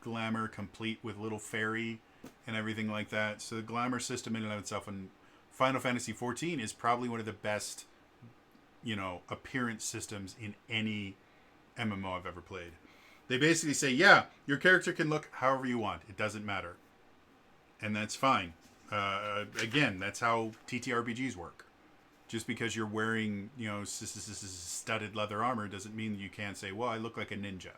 glamour complete with little fairy and everything like that. So the glamour system in and of itself in Final Fantasy 14 is probably one of the best, appearance systems in any MMO I've ever played. They basically say, yeah, your character can look however you want. It doesn't matter. And that's fine. Again, that's how TTRPGs work. Just because you're wearing, studded leather armor doesn't mean you can't say, well, I look like a ninja.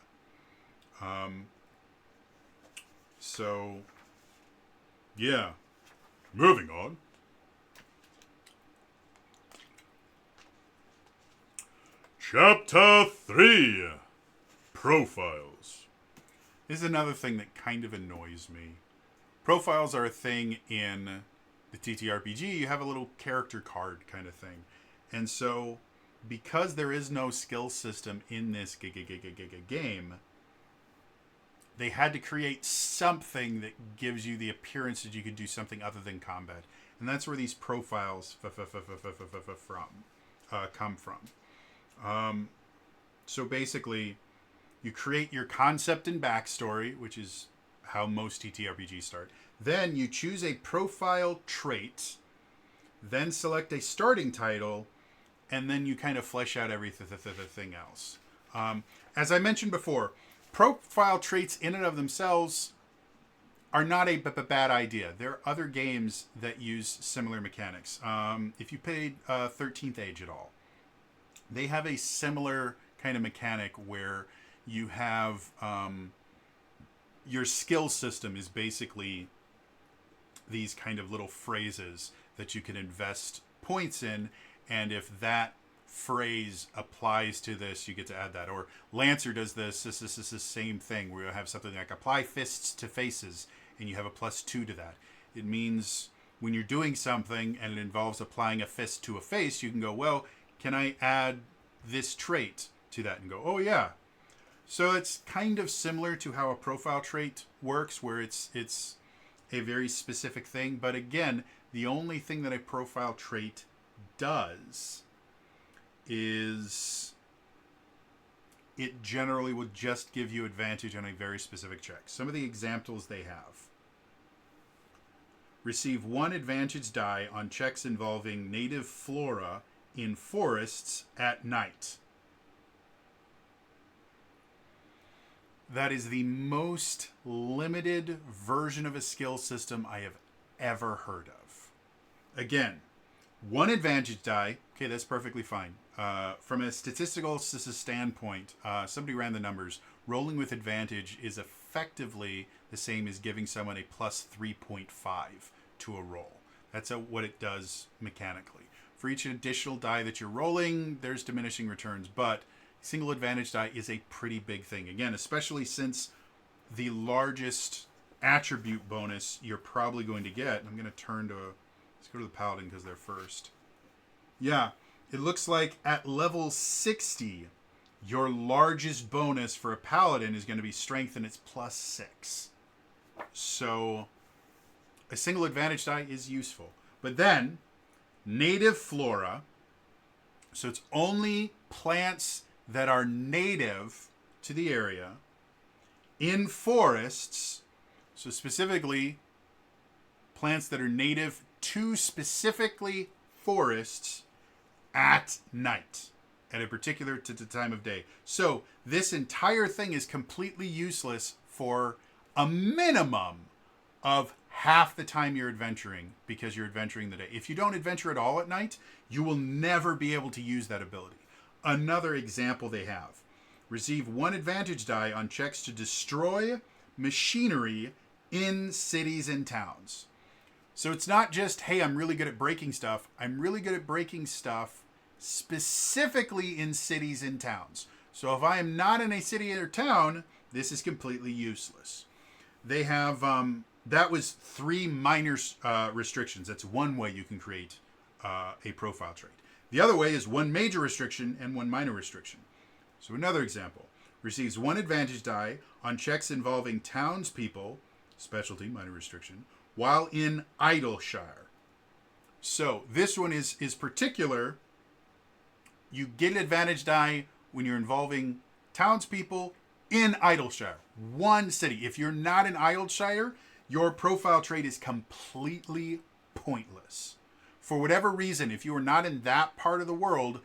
So, yeah. Moving on. Chapter 3. Profiles. This is another thing that kind of annoys me. Profiles are a thing in the TTRPG. You have a little character card kind of thing. And so, because there is no skill system in this game, they had to create something that gives you the appearance that you could do something other than combat. And that's where these profiles come from. So basically, you create your concept and backstory, which is how most TTRPGs start. Then you choose a profile trait, then select a starting title, and then you kind of flesh out everything else. As I mentioned before, profile traits in and of themselves are not a bad idea. There are other games that use similar mechanics. If you played 13th Age at all, they have a similar kind of mechanic where you have your skill system is basically these kind of little phrases that you can invest points in, and if that phrase applies to this, you get to add that. Or Lancer does this. This is the same thing where you have something like apply fists to faces, and you have a +2 to that. It means when you're doing something and it involves applying a fist to a face, you can go, well, can I add this trait to that? And go, oh yeah. So it's kind of similar to how a profile trait works, where it's a very specific thing. But again, the only thing that a profile trait does is it generally will just give you advantage on a very specific check. Some of the examples they have: receive 1 advantage die on checks involving native flora in forests at night. That is the most limited version of a skill system I have ever heard of. Again, 1 advantage die. Okay, that's perfectly fine. From a statistical standpoint, somebody ran the numbers. Rolling with advantage is effectively the same as giving someone a +3.5 to a roll. That's what it does mechanically. For each additional die that you're rolling, there's diminishing returns, but single advantage die is a pretty big thing. Again, especially since the largest attribute bonus you're probably going to get. I'm going to turn to let's go to the Paladin because they're first. Yeah, it looks like at level 60, your largest bonus for a Paladin is going to be Strength, and it's +6. So a single advantage die is useful. But then, native flora. So it's only plants that are native to the area in forests. So specifically, plants that are native to specifically forests at night, at a particular time of day. So this entire thing is completely useless for a minimum of half the time you're adventuring, because you're adventuring the day. If you don't adventure at all at night, you will never be able to use that ability. Another example they have: receive 1 advantage die on checks to destroy machinery in cities and towns. So it's not just, hey, I'm really good at breaking stuff. I'm really good at breaking stuff specifically in cities and towns. So if I am not in a city or town, this is completely useless. They have, that was 3 minor restrictions. That's one way you can create a profile trait. The other way is one major restriction and one minor restriction. So another example. Receives 1 advantage die on checks involving townspeople, specialty, minor restriction, while in Idleshire. So this one is particular. You get an advantage die when you're involving townspeople in Idleshire. One city. If you're not in Idleshire, your profile trait is completely pointless. For whatever reason, if you are not in that part of the world,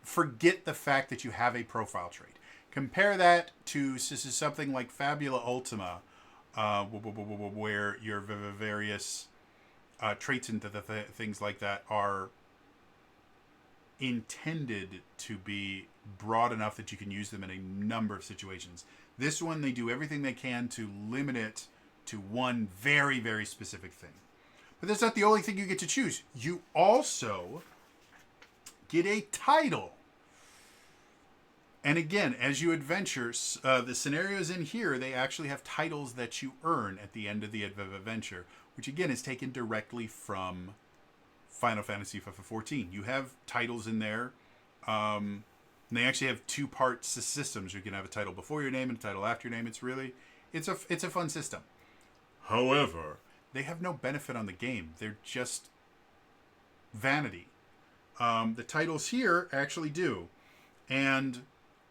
forget the fact that you have a profile trait. Compare that to something like Fabula Ultima, where your various traits and things like that are intended to be broad enough that you can use them in a number of situations. This one, they do everything they can to limit it to one very, very specific thing. But that's not the only thing you get to choose. You also get a title. And again, as you adventure, the scenarios in here, they actually have titles that you earn at the end of the adventure, which again is taken directly from Final Fantasy XIV. You have titles in there. And they actually have 2-part systems. You can have a title before your name and a title after your name. It's a fun system. However, they have no benefit on the game. They're just vanity. The titles here actually do. And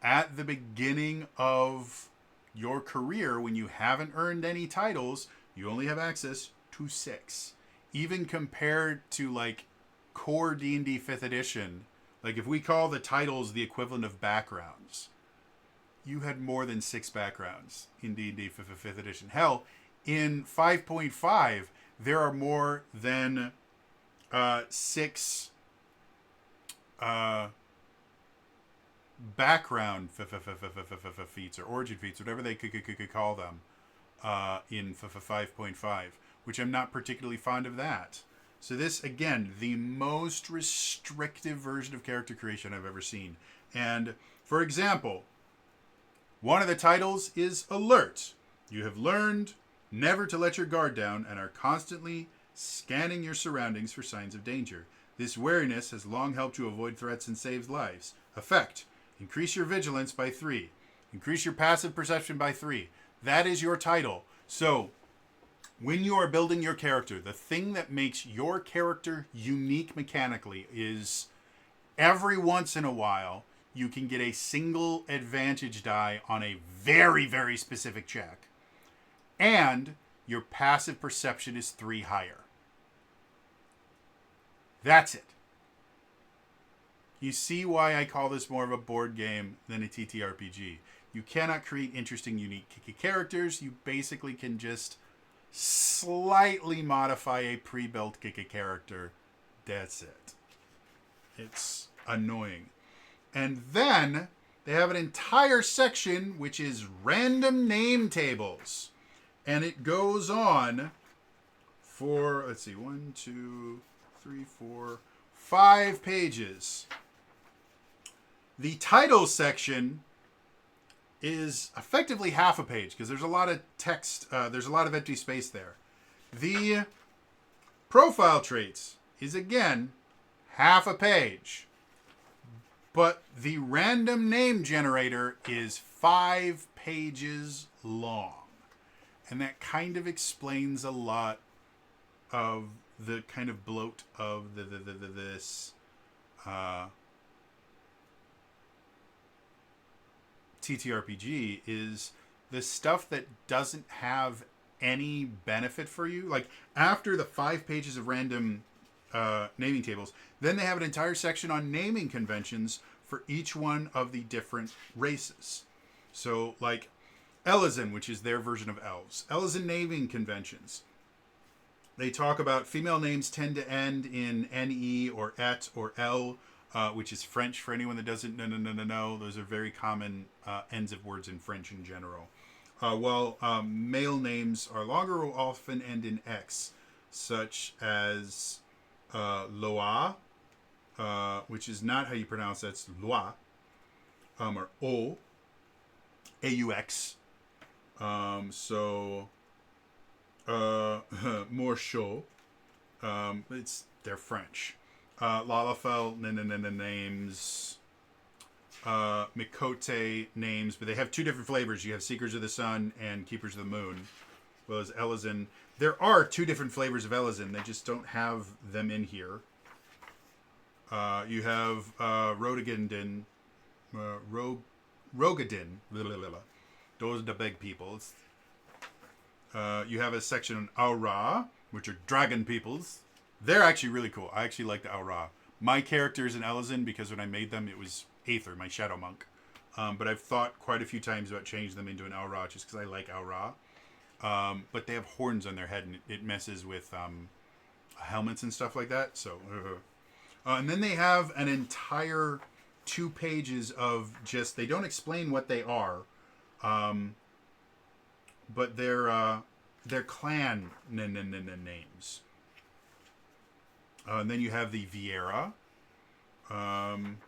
at the beginning of your career, when you haven't earned any titles, you only have access to 6. Even compared to like core D&D 5th edition, like if we call the titles the equivalent of backgrounds, you had more than 6 backgrounds in D&D 5th edition. Hell, in 5.5, there are more than 6 background feats or origin feats, whatever they could call them, in 5.5, which I'm not particularly fond of that. So this, again, the most restrictive version of character creation I've ever seen. And, for example, one of the titles is Alert. You have learned never to let your guard down and are constantly scanning your surroundings for signs of danger. This wariness has long helped you avoid threats and save lives. Effect: increase your vigilance by 3. Increase your passive perception by 3. That is your title. So, when you are building your character, the thing that makes your character unique mechanically is every once in a while, you can get a single advantage die on a very, very specific check. And your passive perception is 3 higher. That's it. You see why I call this more of a board game than a TTRPG. You cannot create interesting, unique characters. You basically can just slightly modify a pre-built character. That's it. It's annoying. And then they have an entire section which is random name tables. And it goes on for, let's see, 1, 2, 3, 4, 5 pages. The title section is effectively half a page because there's a lot of text. There's a lot of empty space there. The profile traits is, again, half a page. But the random name generator is 5 pages long. And that kind of explains a lot of the kind of bloat of this TTRPG is the stuff that doesn't have any benefit for you. Like, after the 5 pages of random naming tables, then they have an entire section on naming conventions for each one of the different races. So, like, Elezen, which is their version of elves. Elezen naming conventions. They talk about female names tend to end in NE or ET or L, which is French for anyone that doesn't know. Those are very common ends of words in French in general. While male names are longer, will often end in X, such as Loa, which is not how you pronounce that. It's Loa, or O, AUX. More show. They're French. Lalafell names, Mikote names, but they have two different flavors. You have Seekers of the Sun and Keepers of the Moon, as well as Elizin. There are two different flavors of Elizin. They just don't have them in here. You have Rogadin. Rogadin. Those are the big peoples. You have a section on Aura, which are dragon peoples. They're actually really cool. I actually like the Aura. My character is an Elizin because when I made them, it was Aether, my Shadow Monk. But I've thought quite a few times about changing them into an Aura just because I like Aura. But they have horns on their head, and it messes with helmets and stuff like that. So, and then they have an entire 2 pages of just, they don't explain what they are, but they're clan names. And then you have the Viera, and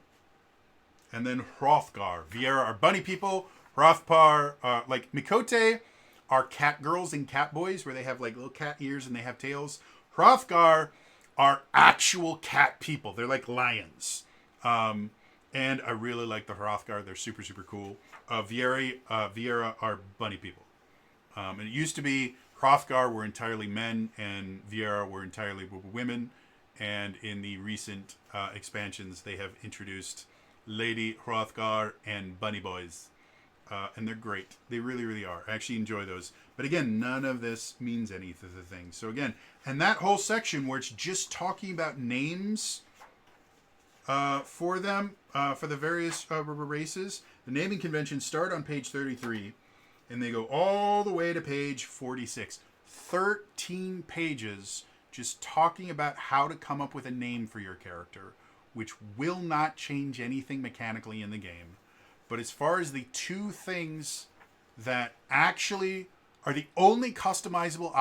then Hrothgar. Viera are bunny people. Hrothgar, like Mikote, are cat girls and cat boys, where they have like little cat ears and they have tails. Hrothgar are actual cat people. They're like lions. And I really like the Hrothgar. They're super, super cool. Viera are bunny people. And it used to be Hrothgar were entirely men and Viera were entirely women. And in the recent expansions, they have introduced Lady Hrothgar and Bunny Boys. And they're great. They really, really are. I actually enjoy those. But again, none of this means anything. So again, and that whole section where it's just talking about names for them, for the various races, the naming conventions start on page 33, and they go all the way to page 46. 13 pages just talking about how to come up with a name for your character, which will not change anything mechanically in the game. But as far as the 2 things that actually are the only customizable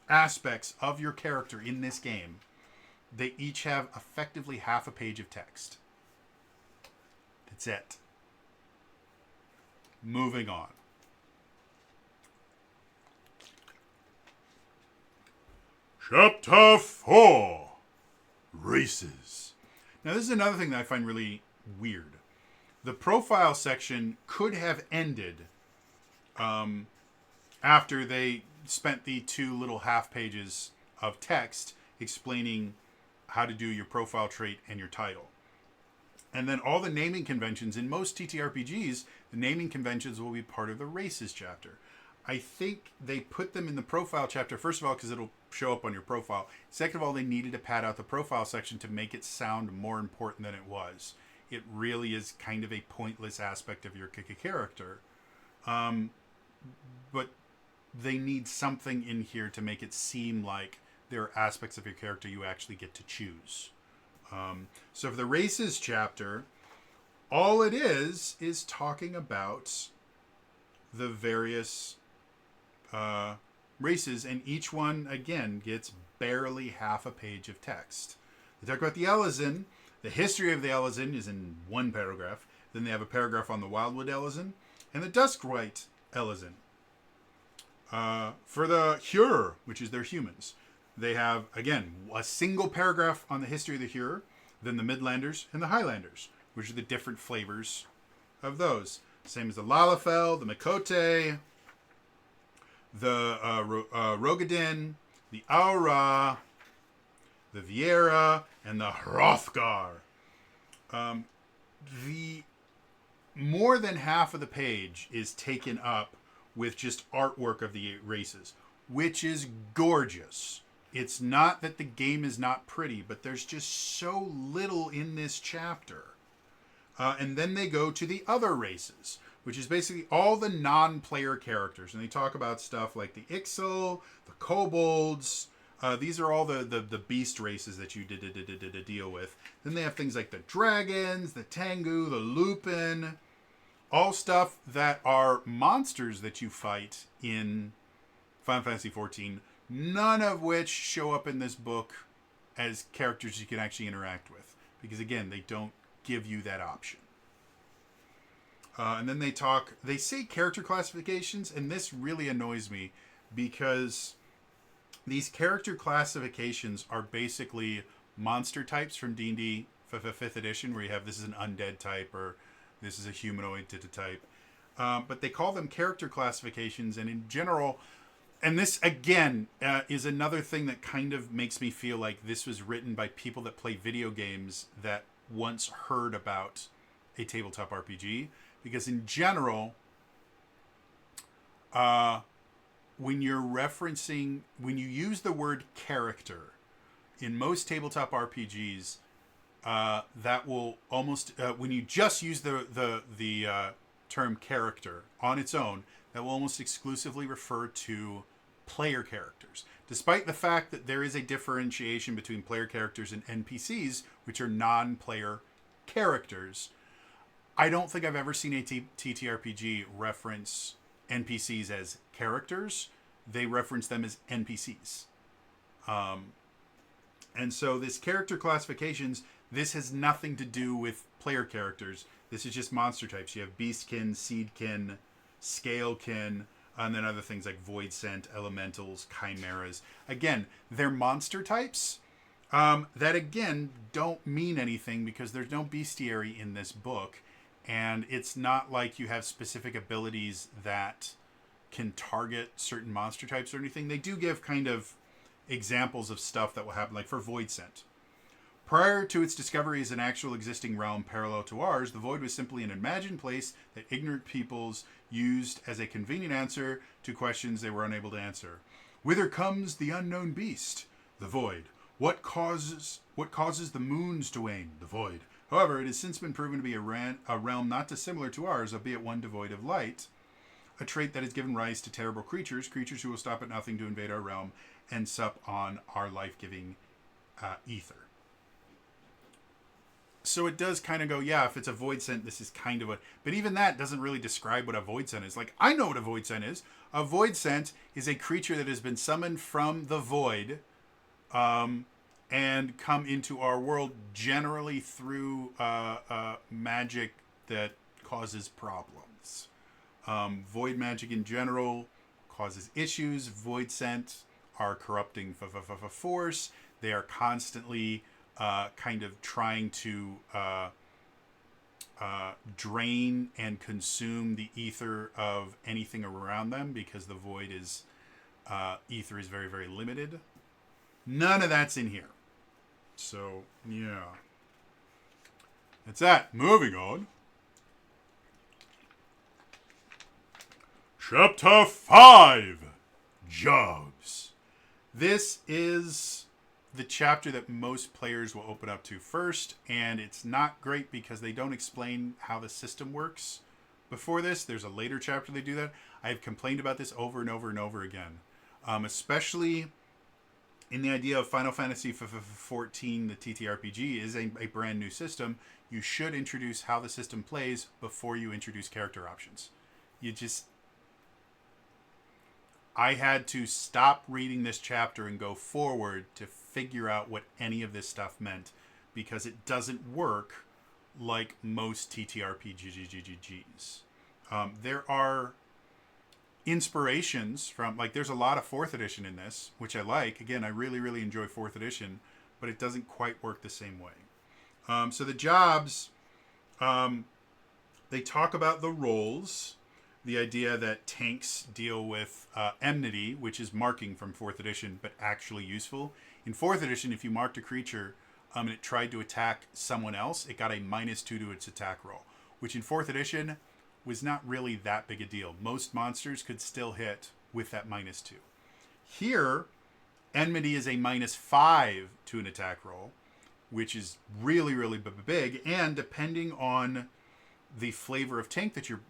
aspects of your character in this game, they each have effectively half a page of text. That's it. Moving on. Chapter 4. Races. Now this is another thing that I find really weird. The profile section could have ended after they spent the 2 little half pages of text explaining how to do your profile trait and your title. And then all the naming conventions, in most TTRPGs, the naming conventions will be part of the races chapter. I think they put them in the profile chapter, first of all, because it'll show up on your profile. Second of all, they needed to pad out the profile section to make it sound more important than it was. It really is kind of a pointless aspect of your character. But they need something in here to make it seem like there are aspects of your character you actually get to choose. So for the races chapter, all it is talking about the various races, and each one, again, gets barely half a page of text. They talk about the Elizin. The history of the Elizin is in 1 paragraph. Then they have a paragraph on the Wildwood Elizin and the Duskwhite Elizin. For the Hure, which is their humans, they have, again, a single paragraph on the history of the Hure, then the Midlanders and the Highlanders, which are the different flavors of those. Same as the Lalafell, the Mikote, the Rogadin, the Aura, the Viera, and the Hrothgar. The more than half of the page is taken up with just artwork of the races, which is gorgeous. It's not that the game is not pretty, but there's just so little in this chapter. And then they go to the other races, which is basically all the non-player characters. And they talk about stuff like the Ixal, the Kobolds. These are all the beast races that you did deal with. Then they have things like the dragons, the Tengu, the Lupin. All stuff that are monsters that you fight in Final Fantasy XIV. None of which show up in this book as characters you can actually interact with. Because again, they don't give you that option. And then they say character classifications, and this really annoys me because these character classifications are basically monster types from D&D 5th edition, where you have this is an undead type or this is a humanoid type. But they call them character classifications, and in general, and this again is another thing that kind of makes me feel like this was written by people that play video games that once heard about a tabletop RPG, because in general, when you use the word character in most tabletop RPGs, that will almost when you just use the term character on its own, that will almost exclusively refer to player characters, despite the fact that there is a differentiation between player characters and NPCs, which are non-player characters. I don't think I've ever seen a TTRPG reference NPCs as characters. They reference them as NPCs. And so this character classifications, this has nothing to do with player characters. This is just monster types. You have beastkin, seedkin, scalekin, and then other things like void scent, elementals, chimeras. Again, they're monster types that, again, don't mean anything because there's no bestiary in this book. And it's not like you have specific abilities that can target certain monster types or anything. They do give kind of examples of stuff that will happen, like for void scent. Prior to its discovery as an actual existing realm parallel to ours, the void was simply an imagined place that ignorant peoples used as a convenient answer to questions they were unable to answer. Whither comes the unknown beast? The void. What causes the moons to wane? The void. However, it has since been proven to be a realm not dissimilar to ours, albeit one devoid of light, a trait that has given rise to terrible creatures who will stop at nothing to invade our realm and sup on our life-giving ether. So it does kind of go, yeah, if it's a void scent, this is kind of a... But even that doesn't really describe what a void scent is. Like, I know what a void scent is. A void scent is a creature that has been summoned from the void and come into our world generally through magic that causes problems. Void magic in general causes issues. Void scent are corrupting force. They are constantly... kind of trying to drain and consume the ether of anything around them because the void is ether is very, very limited. None of that's in here. So, yeah. That's that. Moving on. Chapter 5. Jobs. This is... the chapter that most players will open up to first, and it's not great because they don't explain how the system works before this. There's a later chapter they do that. I've complained about this over and over and over again, especially in the idea of Final Fantasy XIV, the TTRPG is a brand new system. You should introduce how the system plays before you introduce character options. I had to stop reading this chapter and go forward to figure out what any of this stuff meant, because it doesn't work like most TTRPGs. There are inspirations from, like, there's a lot of 4th edition in this, which I like. Again, I really, really enjoy 4th edition, but it doesn't quite work the same way. So the jobs, they talk about the roles. The idea that tanks deal with enmity, which is marking from 4th edition, but actually useful. In 4th edition, if you marked a creature and it tried to attack someone else, it got a -2 to its attack roll, which in 4th edition was not really that big a deal. Most monsters could still hit with that -2. Here, enmity is a -5 to an attack roll, which is really, really big, and depending on the flavor of tank that you're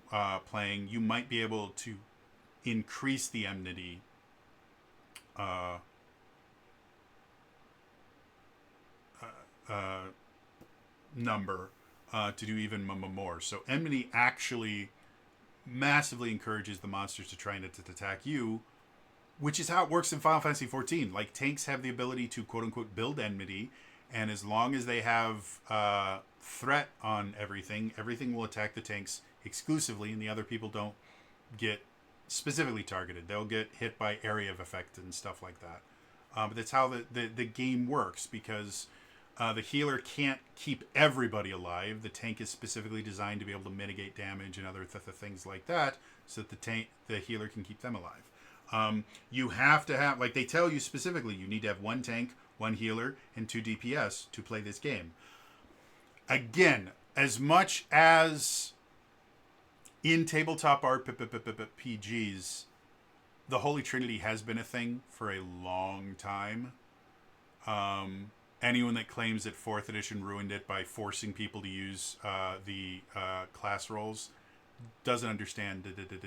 playing, you might be able to increase the enmity number to do even more. So enmity actually massively encourages the monsters to try and attack you, which is how it works in Final Fantasy XIV. Like, tanks have the ability to quote-unquote build enmity, and as long as they have threat on everything will attack the tanks exclusively, and the other people don't get specifically targeted. They'll get hit by area of effect and stuff like that. But that's how the game works, because The healer can't keep everybody alive. The tank is specifically designed to be able to mitigate damage and other things like that, so that the healer can keep them alive. You have to have, like they tell you specifically, you need to have one tank, one healer, and 2 DPS to play this game. Again, as much as in tabletop RPGs, the Holy Trinity has been a thing for a long time. Anyone that claims that 4th edition ruined it by forcing people to use the class roles doesn't understand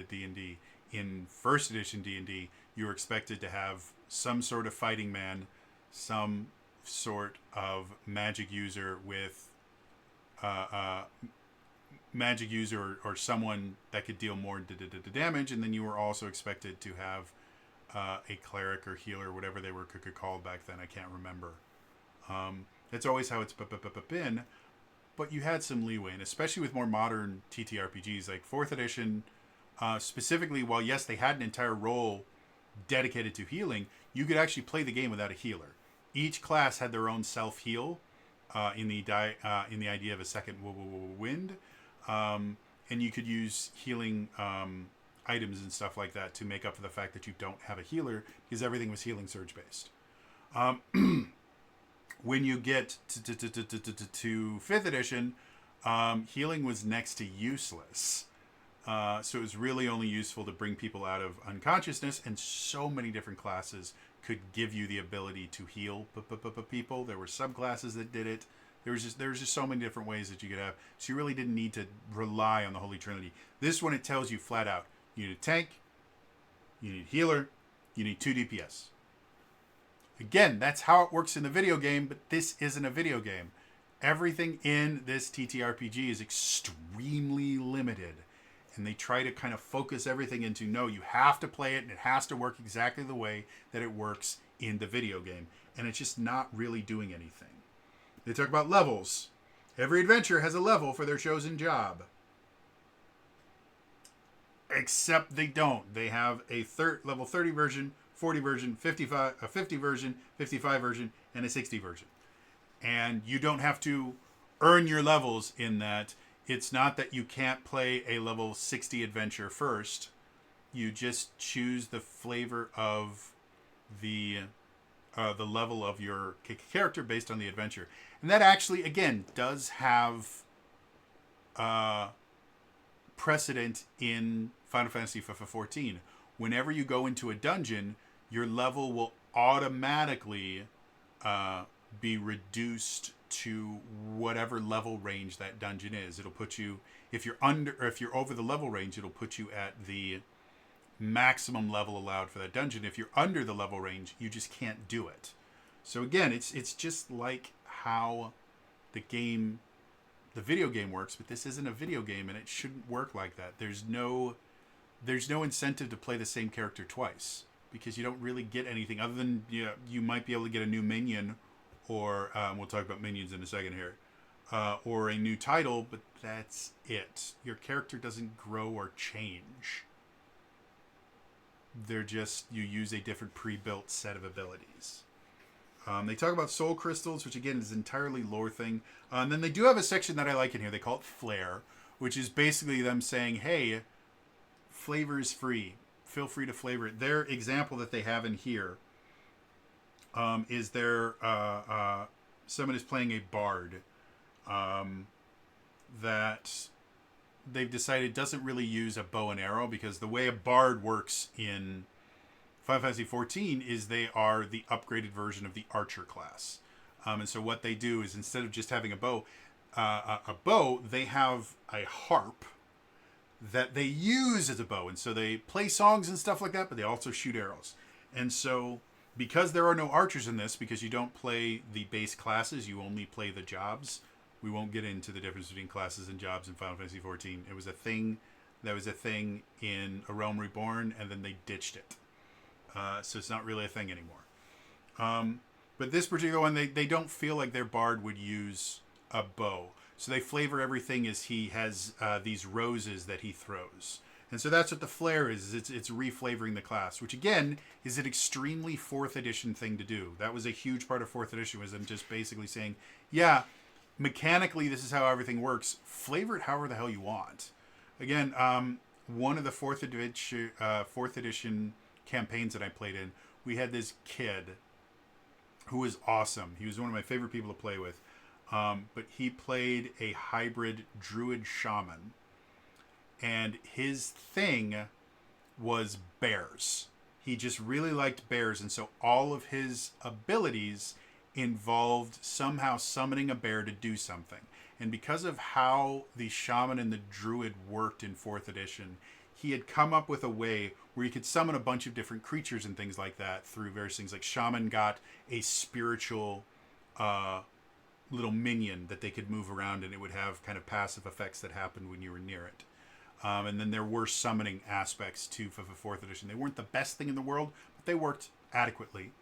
D&D. In 1st edition D&D, you were expected to have some sort of fighting man, some sort of magic user with magic user or someone that could deal more damage, and then you were also expected to have a cleric or healer, whatever they were called back then. I can't remember. That's always how it's been, but you had some leeway, and especially with more modern TTRPGs like 4th edition, specifically, while yes, they had an entire role dedicated to healing, you could actually play the game without a healer. Each class had their own self-heal in the idea of a second wind, and you could use healing items and stuff like that to make up for the fact that you don't have a healer, because everything was healing surge based. When you get to 5th edition, healing was next to useless. So it was really only useful to bring people out of unconsciousness, and so many different classes could give you the ability to heal people. There were subclasses that did it. There was just so many different ways that you could have. So you really didn't need to rely on the Holy Trinity. This one, it tells you flat out, you need a tank, you need a healer, you need 2 DPS. Again, that's how it works in the video game, but this isn't a video game. Everything in this TTRPG is extremely limited, and they try to kind of focus everything into, no, you have to play it, and it has to work exactly the way that it works in the video game, and it's just not really doing anything. They talk about levels. Every adventure has a level for their chosen job. Except they don't. They have a level 30 version, 40 version, 55, a 50 version, 55 version, and a 60 version. And you don't have to earn your levels in that. It's not that you can't play a level 60 adventure first. You just choose the flavor of the level of your character based on the adventure. And that actually, again, does have precedent in Final Fantasy XIV. Whenever you go into a dungeon, your level will automatically be reduced to whatever level range that dungeon is. It'll put you, if you're over the level range, it'll put you at the maximum level allowed for that dungeon. If you're under the level range, you just can't do it. So again, it's just like how the video game works, but this isn't a video game, and it shouldn't work like that. There's no incentive to play the same character twice, because you don't really get anything other than, you might be able to get a new minion, or we'll talk about minions in a second here, or a new title, but that's it. Your character doesn't grow or change. They're just, you use a different pre-built set of abilities. They talk about soul crystals, which again is an entirely lore thing. And then they do have a section that I like in here. They call it flair, which is basically them saying, hey, flavor is free. Feel free to flavor it. Their example that they have in here is someone is playing a bard that they've decided doesn't really use a bow and arrow, because the way a bard works in Final Fantasy XIV is they are the upgraded version of the archer class. And so what they do is, instead of just having a bow, they have a harp that they use as a bow. And so they play songs and stuff like that, but they also shoot arrows. And so because there are no archers in this, because you don't play the base classes, you only play the jobs. We won't get into the difference between classes and jobs in Final Fantasy XIV. It was a thing that was a thing in A Realm Reborn, and then they ditched it. So it's not really a thing anymore. But this particular one, they don't feel like their bard would use a bow. So they flavor everything as he has these roses that he throws. And so that's what the Flare is. It's reflavoring the class, which again is an extremely 4th edition thing to do. That was a huge part of 4th edition, was them just basically saying, yeah, mechanically this is how everything works. Flavor it however the hell you want. Again, one of the 4th edition campaigns that I played in, we had this kid who was awesome. He was one of my favorite people to play with. But he played a hybrid druid shaman. And his thing was bears. He just really liked bears. And so all of his abilities involved somehow summoning a bear to do something. And because of how the shaman and the druid worked in 4th edition, he had come up with a way where you could summon a bunch of different creatures and things like that through various things. Like shaman got a spiritual little minion that they could move around, and it would have kind of passive effects that happened when you were near it. And then there were summoning aspects to 4th edition. They weren't the best thing in the world, but they worked adequately.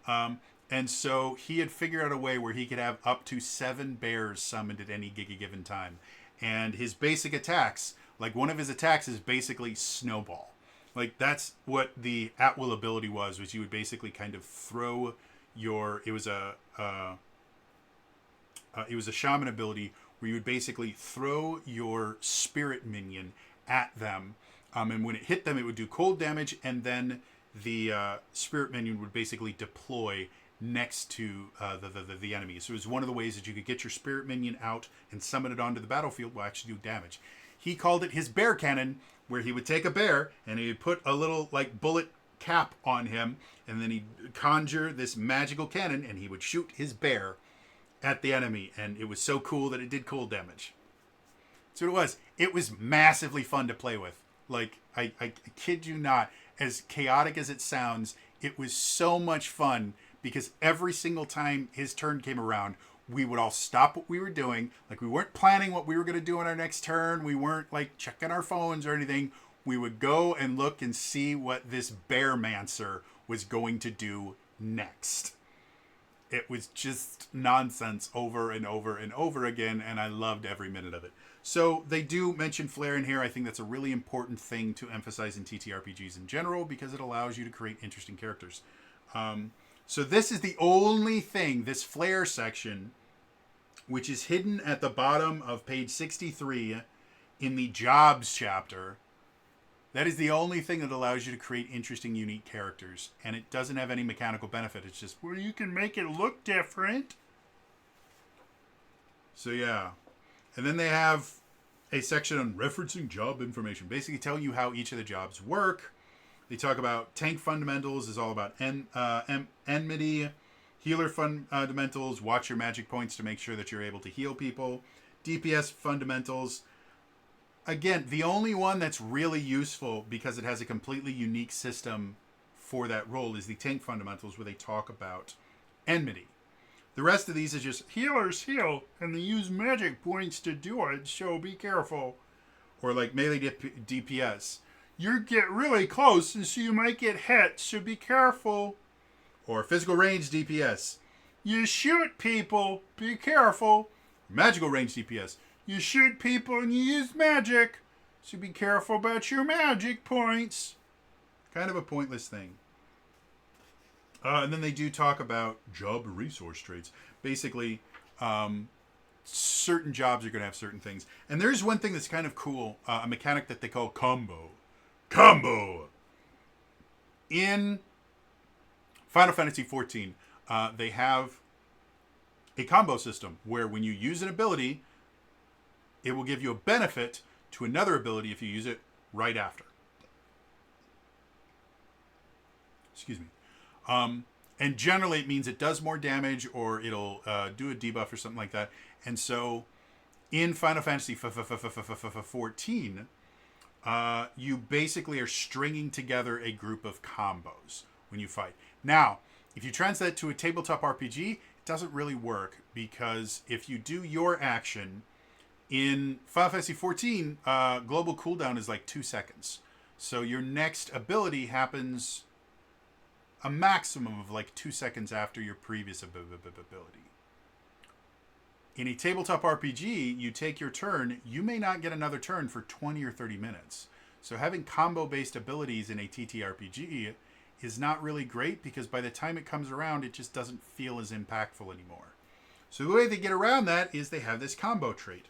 And so he had figured out a way where he could have up to 7 bears summoned at any given time. And his basic attacks, like one of his attacks is basically snowball. Like that's what the at-will ability was you would basically kind of throw your, it was a shaman ability where you would basically throw your spirit minion at them. And when it hit them, it would do cold damage. And then the spirit minion would basically deploy next to the enemy. So it was one of the ways that you could get your spirit minion out and summon it onto the battlefield while actually do damage. He called it his bear cannon, where he would take a bear and he would put a little like bullet cap on him. And then he'd conjure this magical cannon and he would shoot his bear at the enemy, and it was so cool that it did cold damage. So it was. It was massively fun to play with. Like, I kid you not, as chaotic as it sounds, it was so much fun because every single time his turn came around, we would all stop what we were doing. Like, we weren't planning what we were going to do on our next turn. We weren't, like, checking our phones or anything. We would go and look and see what this Bearmancer was going to do next. It was just nonsense over and over and over again, and I loved every minute of it. So they do mention flair in here. I think that's a really important thing to emphasize in TTRPGs in general because it allows you to create interesting characters. So this is the only thing, this flair section, which is hidden at the bottom of page 63 in the jobs chapter. That is the only thing that allows you to create interesting, unique characters. And it doesn't have any mechanical benefit. It's just, well, you can make it look different. So, yeah. And then they have a section on referencing job information. Basically telling you how each of the jobs work. They talk about tank fundamentals is all about enmity. Healer fundamentals, watch your magic points to make sure that you're able to heal people. DPS fundamentals. Again, the only one that's really useful because it has a completely unique system for that role is the tank fundamentals where they talk about enmity. The rest of these is just healers heal and they use magic points to do it, so be careful. Or like melee DPS. You get really close and so you might get hit, so be careful. Or physical range DPS. You shoot people, be careful. Magical range DPS. You shoot people and you use magic, so be careful about your magic points. Kind of a pointless thing. And then they do talk about job resource traits. Basically, certain jobs are going to have certain things. And there's one thing that's kind of cool, a mechanic that they call combo. Combo! In Final Fantasy XIV, they have a combo system where when you use an ability, it will give you a benefit to another ability if you use it right after. Excuse me. And generally it means it does more damage or it'll do a debuff or something like that. And so in Final Fantasy XIV, you basically are stringing together a group of combos when you fight. Now, if you translate to a tabletop RPG, it doesn't really work because if you do your action in Final Fantasy XIV, global cooldown is like 2 seconds. So your next ability happens a maximum of like 2 seconds after your previous ability. In a tabletop RPG, you take your turn, you may not get another turn for 20 or 30 minutes. So having combo-based abilities in a TTRPG is not really great because by the time it comes around, it just doesn't feel as impactful anymore. So the way they get around that is they have this combo trait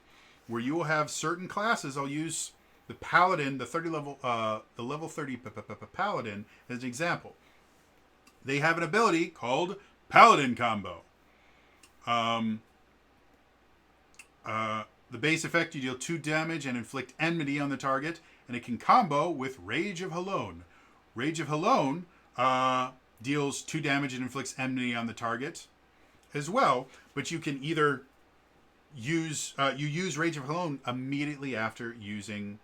where you will have certain classes. I'll use the Paladin, the level 30 Paladin as an example. They have an ability called Paladin Combo. The base effect, you deal 2 damage and inflict enmity on the target, and it can combo with Rage of Halone. Rage of Halone deals 2 damage and inflicts enmity on the target as well, but you can either use Rage of Halone immediately after using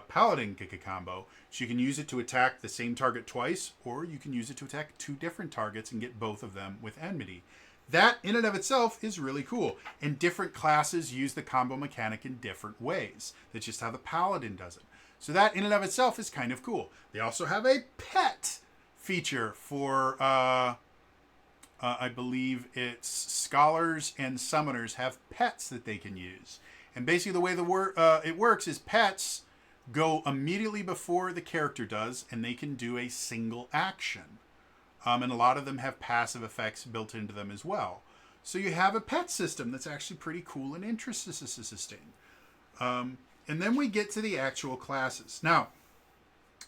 Paladin combo. So you can use it to attack the same target twice, or you can use it to attack 2 different targets and get both of them with enmity. That, in and of itself, is really cool. And different classes use the combo mechanic in different ways. That's just how the Paladin does it. So that, in and of itself, is kind of cool. They also have a pet feature for, I believe it's scholars and summoners have pets that they can use. And basically the way it works is pets go immediately before the character does, and they can do a single action. And a lot of them have passive effects built into them as well. So you have a pet system that's actually pretty cool and interesting. And then we get to the actual classes. Now,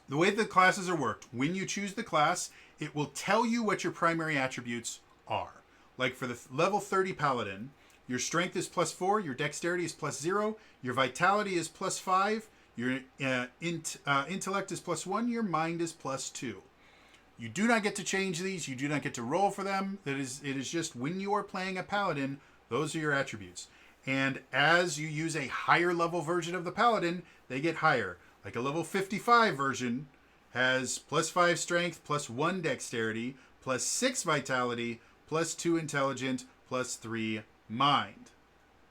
the way the classes are worked, when you choose the class, it will tell you what your primary attributes are. Like for the level 30 Paladin, your strength is +4, your dexterity is +0, your vitality is +5, your intellect is +1, your mind is +2. You do not get to change these. You do not get to roll for them. It is just when you are playing a Paladin, those are your attributes. And as you use a higher level version of the Paladin, they get higher. Like a level 55 version has +5 strength, +1 dexterity, +6 vitality, +2 intelligent, +3 mind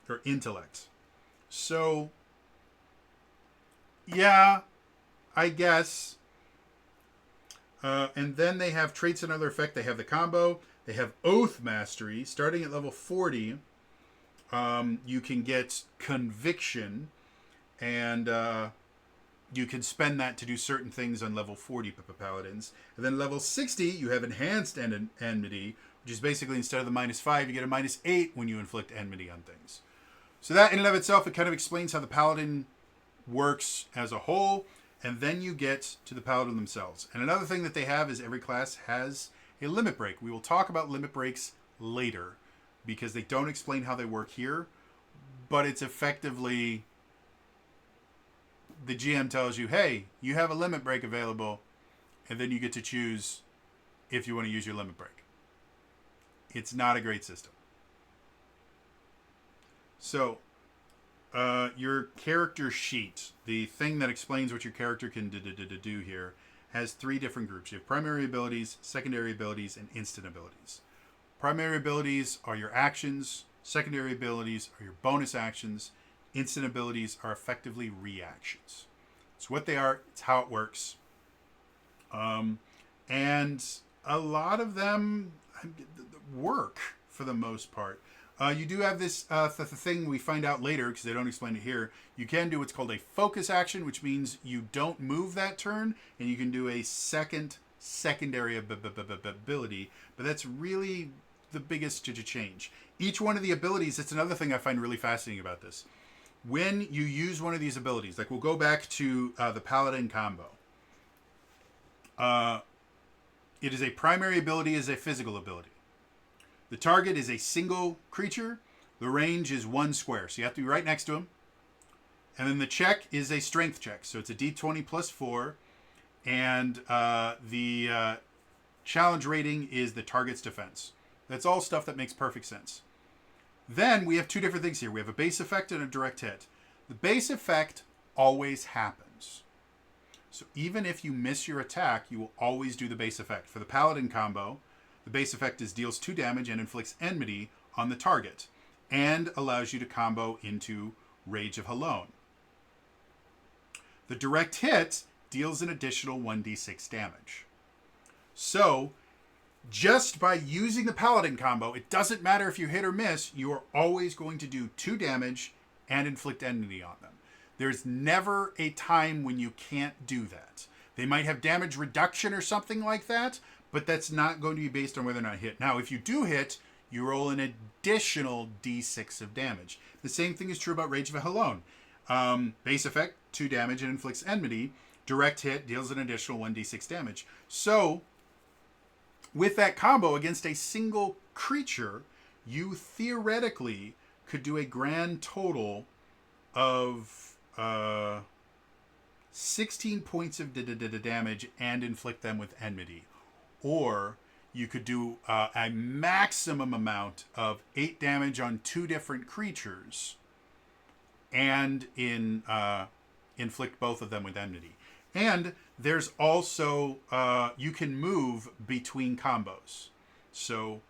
or intellect. So, yeah, I guess. And then they have traits and other effect. They have the combo. They have Oath Mastery. Starting at level 40, you can get Conviction, and you can spend that to do certain things on level 40 Paladins. And then level 60, you have Enhanced Enmity, which is basically instead of the -5, you get a -8 when you inflict enmity on things. So that in and of itself, it kind of explains how the Paladin works as a whole. And then you get to the Paladin themselves. And another thing that they have is every class has a limit break. We will talk about limit breaks later because they don't explain how they work here. But it's effectively the GM tells you, hey, you have a limit break available. And then you get to choose if you want to use your limit break. It's not a great system. So your character sheet, the thing that explains what your character can do here, has 3 different groups. You have primary abilities, secondary abilities, and instant abilities. Primary abilities are your actions. Secondary abilities are your bonus actions. Instant abilities are effectively reactions. It's what they are. It's how it works. And a lot of them work for the most part. You do have this thing we find out later because they don't explain it here. You can do what's called a focus action, which means you don't move that turn, and you can do a secondary ability. But that's really the biggest change. Each one of the abilities, that's another thing I find really fascinating about this. When you use one of these abilities, like we'll go back to the Paladin combo. It is a primary ability, is a physical ability. The target is a single creature. The range is 1 square. So you have to be right next to him. And then the check is a strength check. So it's a d20 +4. And the challenge rating is the target's defense. That's all stuff that makes perfect sense. Then we have 2 different things here. We have a base effect and a direct hit. The base effect always happens. So even if you miss your attack, you will always do the base effect. For the Paladin combo, the base effect is deals 2 damage and inflicts enmity on the target and allows you to combo into Rage of Halone. The direct hit deals an additional 1d6 damage. So just by using the Paladin combo, it doesn't matter if you hit or miss, you are always going to do 2 damage and inflict enmity on them. There's never a time when you can't do that. They might have damage reduction or something like that, but that's not going to be based on whether or not hit. Now, if you do hit, you roll an additional d6 of damage. The same thing is true about Rage of Halone. Base effect, 2 damage and inflicts enmity. Direct hit deals an additional 1d6 damage. So, with that combo against a single creature, you theoretically could do a grand total of 16 points of damage and inflict them with enmity. Or you could do a maximum amount of 8 damage on 2 different creatures and inflict both of them with enmity. And there's also, you can move between combos. So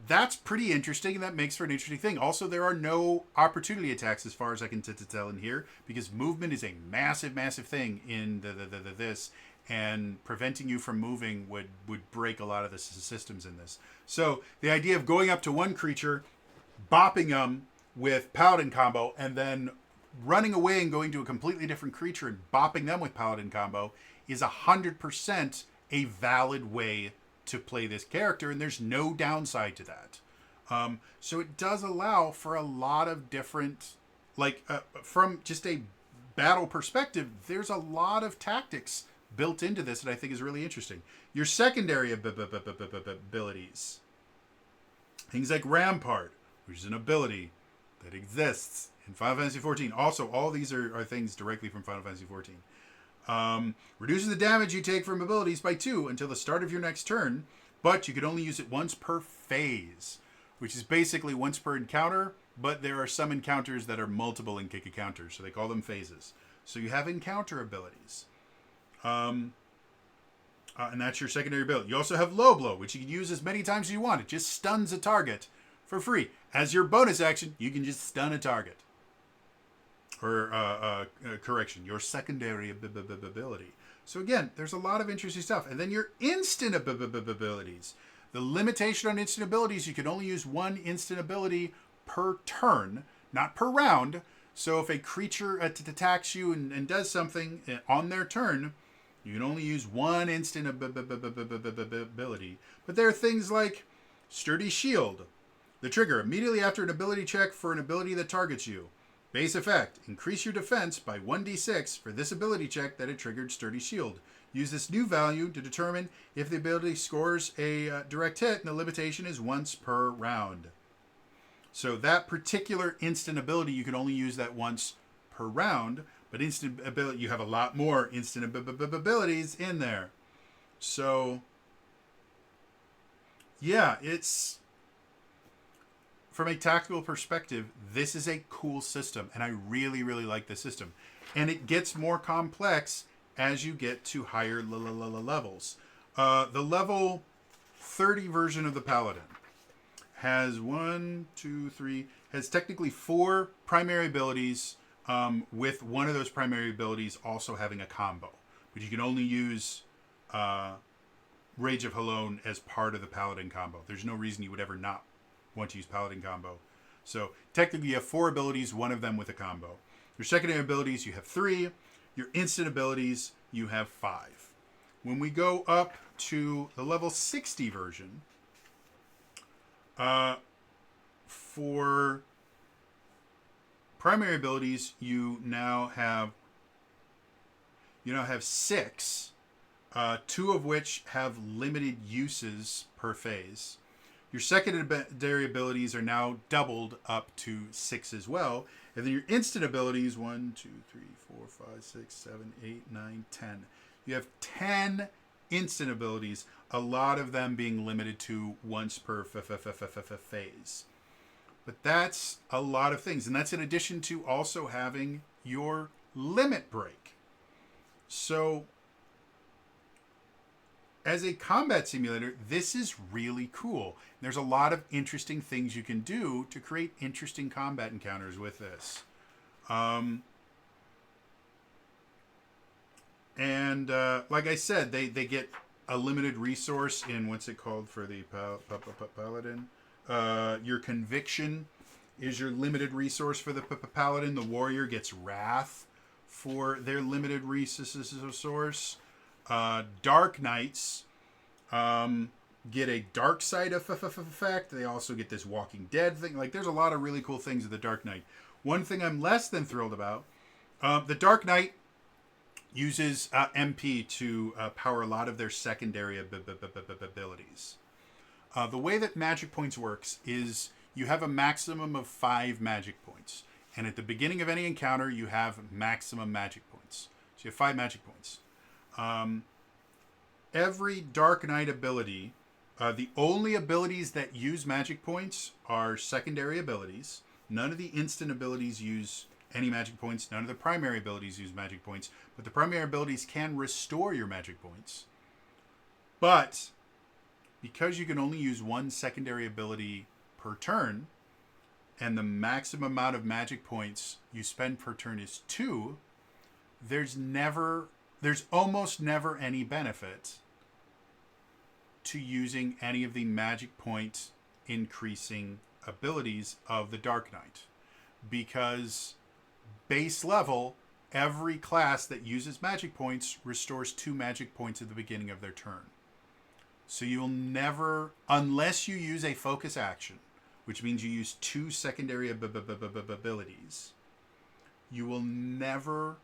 that's pretty interesting, and that makes for an interesting thing. Also, there are no opportunity attacks as far as I can tell in here, because movement is a massive, massive thing in this, and preventing you from moving would break a lot of the systems in this. So the idea of going up to one creature, bopping them with Paladin combo, and then running away and going to a completely different creature and bopping them with Paladin combo is 100% a valid way to play this character, and there's no downside to that. So it does allow for a lot of different, from just a battle perspective, there's a lot of tactics built into this that I think is really interesting. Your secondary abilities, things like Rampart, which is an ability that exists in Final Fantasy XIV. Also, all these are things directly from Final Fantasy XIV. Reduces the damage you take from abilities by 2 until the start of your next turn, but you can only use it once per phase, which is basically once per encounter, but there are some encounters that are multiple encounters, so they call them phases. So you have encounter abilities. And that's your secondary ability. You also have Low Blow, which you can use as many times as you want. It just stuns a target for free. As your bonus action, you can just stun a target. Or, correction, your secondary ability. So again, there's a lot of interesting stuff. And then your instant abilities. The limitation on instant abilities, you can only use one instant ability per turn, not per round. So if a creature attacks you and does something on their turn, you can only use one instant ability. But there are things like Sturdy Shield. The trigger immediately after an ability check for an ability that targets you. Base effect. Increase your defense by 1d6 for this ability check that had triggered Sturdy Shield. Use this new value to determine if the ability scores a direct hit, and the limitation is once per round. So that particular instant ability, you can only use that once per round. But instant ability, you have a lot more instant abilities in there. So, yeah, it's, from a tactical perspective, this is a cool system, and I really, really like the system. And it gets more complex as you get to higher levels. The level 30 version of the Paladin has has technically 4 primary abilities, with one of those primary abilities also having a combo. But you can only use Rage of Halone as part of the Paladin combo. There's no reason you would ever not want to use Paladin combo. So technically you have 4 abilities, one of them with a combo. Your secondary abilities, you have 3. Your instant abilities, you have 5. When we go up to the level 60 version, for primary abilities, you now have 6, 2 of which have limited uses per phase. Your secondary abilities are now doubled up to 6 as well. And then your instant abilities, 1, 2, 3, 4, 5, 6, 7, 8, 9, 10. You have 10 instant abilities, a lot of them being limited to once per phase. But that's a lot of things. And that's in addition to also having your limit break. So, as a combat simulator, this is really cool. There's a lot of interesting things you can do to create interesting combat encounters with this. And like I said, they get a limited resource in what's it called for the Paladin? Your Conviction is your limited resource for the Paladin. The Warrior gets Wrath. for their limited resource. Dark Knights get a dark side effect. They also get this Walking Dead thing. Like, there's a lot of really cool things with the Dark Knight. One thing I'm less than thrilled about, the Dark Knight uses MP to power a lot of their secondary abilities. The way that magic points works is you have a maximum of 5 magic points. And at the beginning of any encounter, you have maximum magic points. So you have 5 magic points. Every Dark Knight ability, the only abilities that use magic points are secondary abilities. None of the instant abilities use any magic points. None of the primary abilities use magic points. But the primary abilities can restore your magic points. But because you can only use 1 secondary ability per turn, and the maximum amount of magic points you spend per turn is 2, there's almost never any benefit to using any of the magic point increasing abilities of the Dark Knight. Because base level, every class that uses magic points restores 2 magic points at the beginning of their turn. So you'll never, unless you use a focus action, which means you use 2 secondary abilities, you will never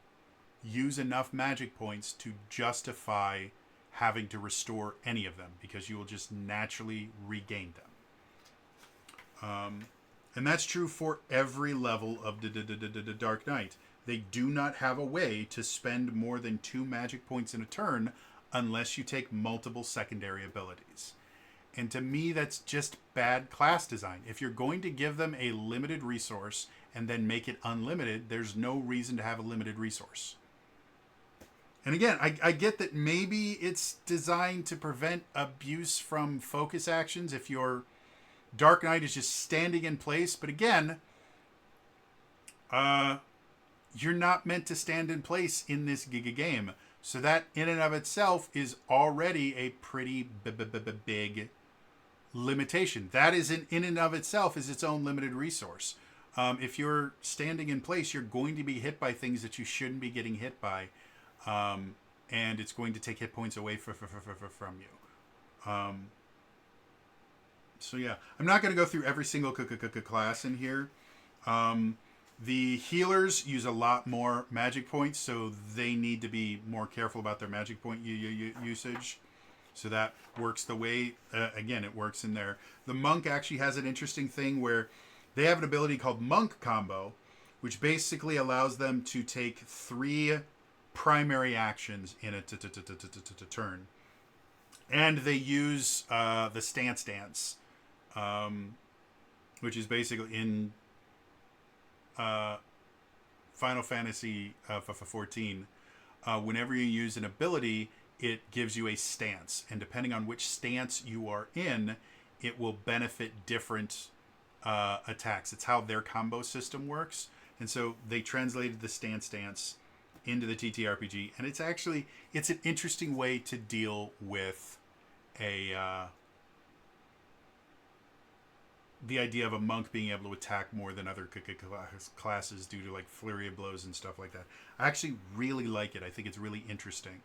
use enough magic points to justify having to restore any of them, because you will just naturally regain them. And that's true for every level of the Dark Knight. They do not have a way to spend more than 2 magic points in a turn unless you take multiple secondary abilities. And to me, that's just bad class design. If you're going to give them a limited resource and then make it unlimited, there's no reason to have a limited resource. And again, I get that maybe it's designed to prevent abuse from focus actions if your Dark Knight is just standing in place. But again, you're not meant to stand in place in this game. So that in and of itself is already a pretty big limitation. That is in and of itself is its own limited resource. If you're standing in place, you're going to be hit by things that you shouldn't be getting hit by. And it's going to take hit points away from you. So yeah, I'm not going to go through every single class in here. The healers use a lot more magic points, so they need to be more careful about their magic point usage. So that works the way, again, it works in there. The monk actually has an interesting thing where they have an ability called Monk Combo, which basically allows them to take 3 primary actions in a turn. And they use the Stance Dance, which is basically in Final Fantasy 14. Whenever you use an ability, it gives you a stance. And depending on which stance you are in, it will benefit different attacks. It's how their combo system works. And so they translated the Stance Dance into the TTRPG. And it's an interesting way to deal with the idea of a monk being able to attack more than other classes due to like flurry of blows and stuff like that. I actually really like it. I think it's really interesting.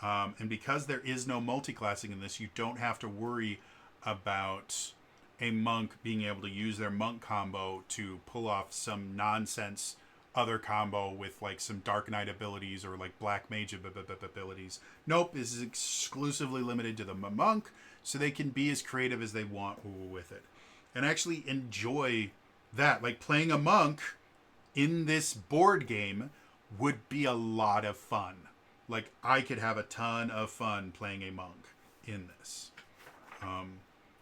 And because there is no multi-classing in this, you don't have to worry about a monk being able to use their monk combo to pull off some nonsense other combo with like some Dark Knight abilities or like Black Mage abilities. Nope, this is exclusively limited to the monk, so they can be as creative as they want with it. And actually enjoy that. Like playing a monk in this board game would be a lot of fun. Like I could have a ton of fun playing a monk in this.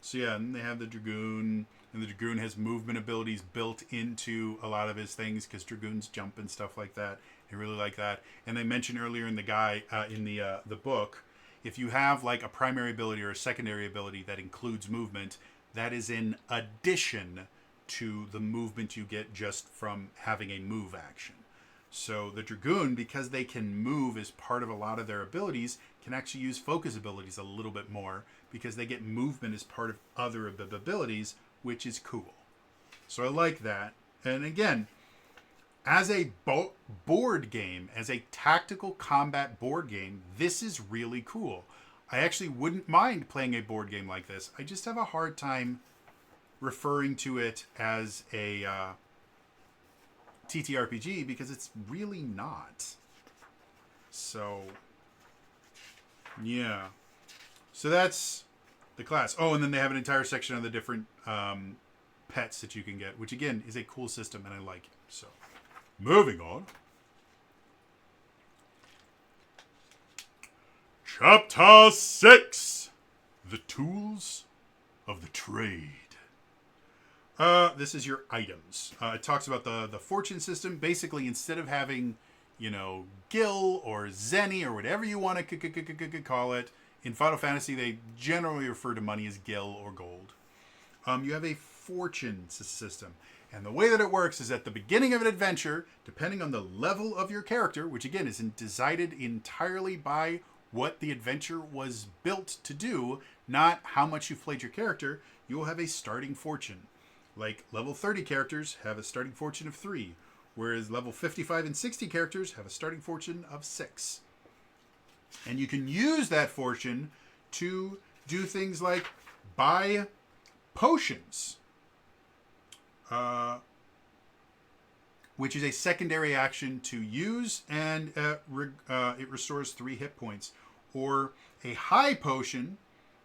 So yeah, and they have the Dragoon, and the Dragoon has movement abilities built into a lot of his things because Dragoons jump and stuff like that. I really like that. And they mentioned earlier in the book, if you have like a primary ability or a secondary ability that includes movement, that is in addition to the movement you get just from having a move action. So the Dragoon, because they can move as part of a lot of their abilities, can actually use focus abilities a little bit more because they get movement as part of other abilities, which is cool. So I like that. And again, as a board game, as a tactical combat board game, this is really cool. I actually wouldn't mind playing a board game like this. I just have a hard time referring to it as a TTRPG because it's really not. So, yeah. So that's the class. Oh, and then they have an entire section on the different pets that you can get, which again is a cool system, and I like it. So, moving on. Chapter 6. The Tools of the Trade. This is your items. It talks about the fortune system. Basically, instead of having, gil or zenny or whatever you want to call it, in Final Fantasy, they generally refer to money as gil or gold. You have a fortune system. And the way that it works is at the beginning of an adventure, depending on the level of your character, which again is decided entirely by what the adventure was built to do, not how much you've played your character, you will have a starting fortune. Like level 30 characters have a starting fortune of 3, whereas level 55 and 60 characters have a starting fortune of 6. And you can use that fortune to do things like buy potions, which is a secondary action to use, and it restores 3 hit points. Or a high potion,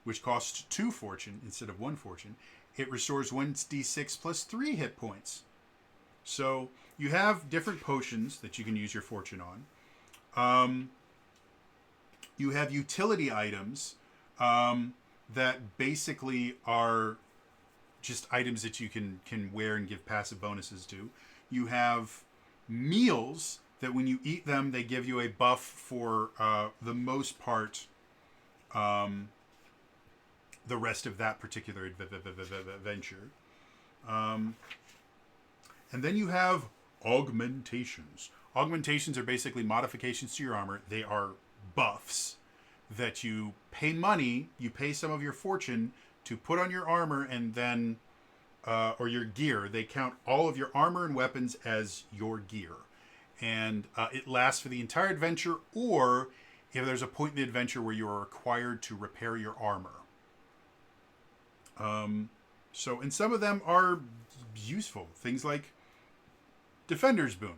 which costs 2 fortune instead of 1 fortune. It restores 1d6 plus 3 hit points. So you have different potions that you can use your fortune on. You have utility items that basically are just items that you can wear and give passive bonuses to. You have meals that when you eat them, they give you a buff for the most part the rest of that particular adventure. And then you have augmentations. Augmentations are basically modifications to your armor. They are buffs that you pay money, you pay some of your fortune to put on your armor, and then or your gear. They count all of your armor and weapons as your gear. And it lasts for the entire adventure, or if there's a point in the adventure where you are required to repair your armor. And some of them are useful. Things like Defender's Boon.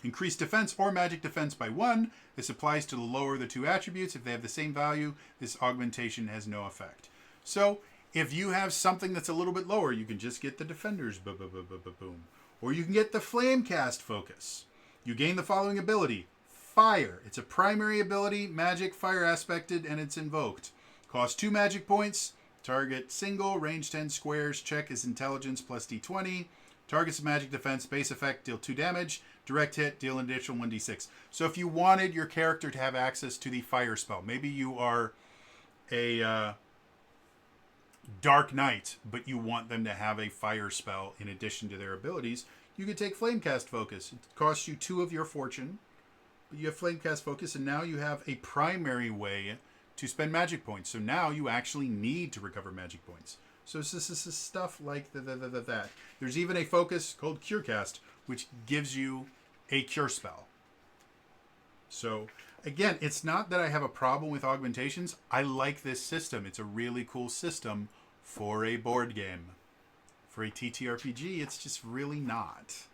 Increase defense or magic defense by 1. This applies to the lower of the 2 attributes. If they have the same value, this augmentation has no effect. So, if you have something that's a little bit lower, you can just get the Defender's Boon. Or you can get the Flamecast Focus. You gain the following ability. Fire. It's a primary ability, magic, fire aspected, and it's invoked. Costs 2 magic points. Target single, range 10 squares. Check is intelligence plus d20. Targets magic defense, base effect, deal 2 damage. Direct hit, deal an additional 1d6. So if you wanted your character to have access to the fire spell, maybe you are a Dark Knight, but you want them to have a fire spell in addition to their abilities, you could take Flamecast Focus. It costs you 2 of your fortune, but you have Flamecast Focus, and now you have a primary way to spend magic points. So now you actually need to recover magic points. So this is stuff like that. There's even a focus called Curecast, which gives you a cure spell. So again, it's not that I have a problem with augmentations. I like this system. It's a really cool system for a board game. For a TTRPG, it's just really not.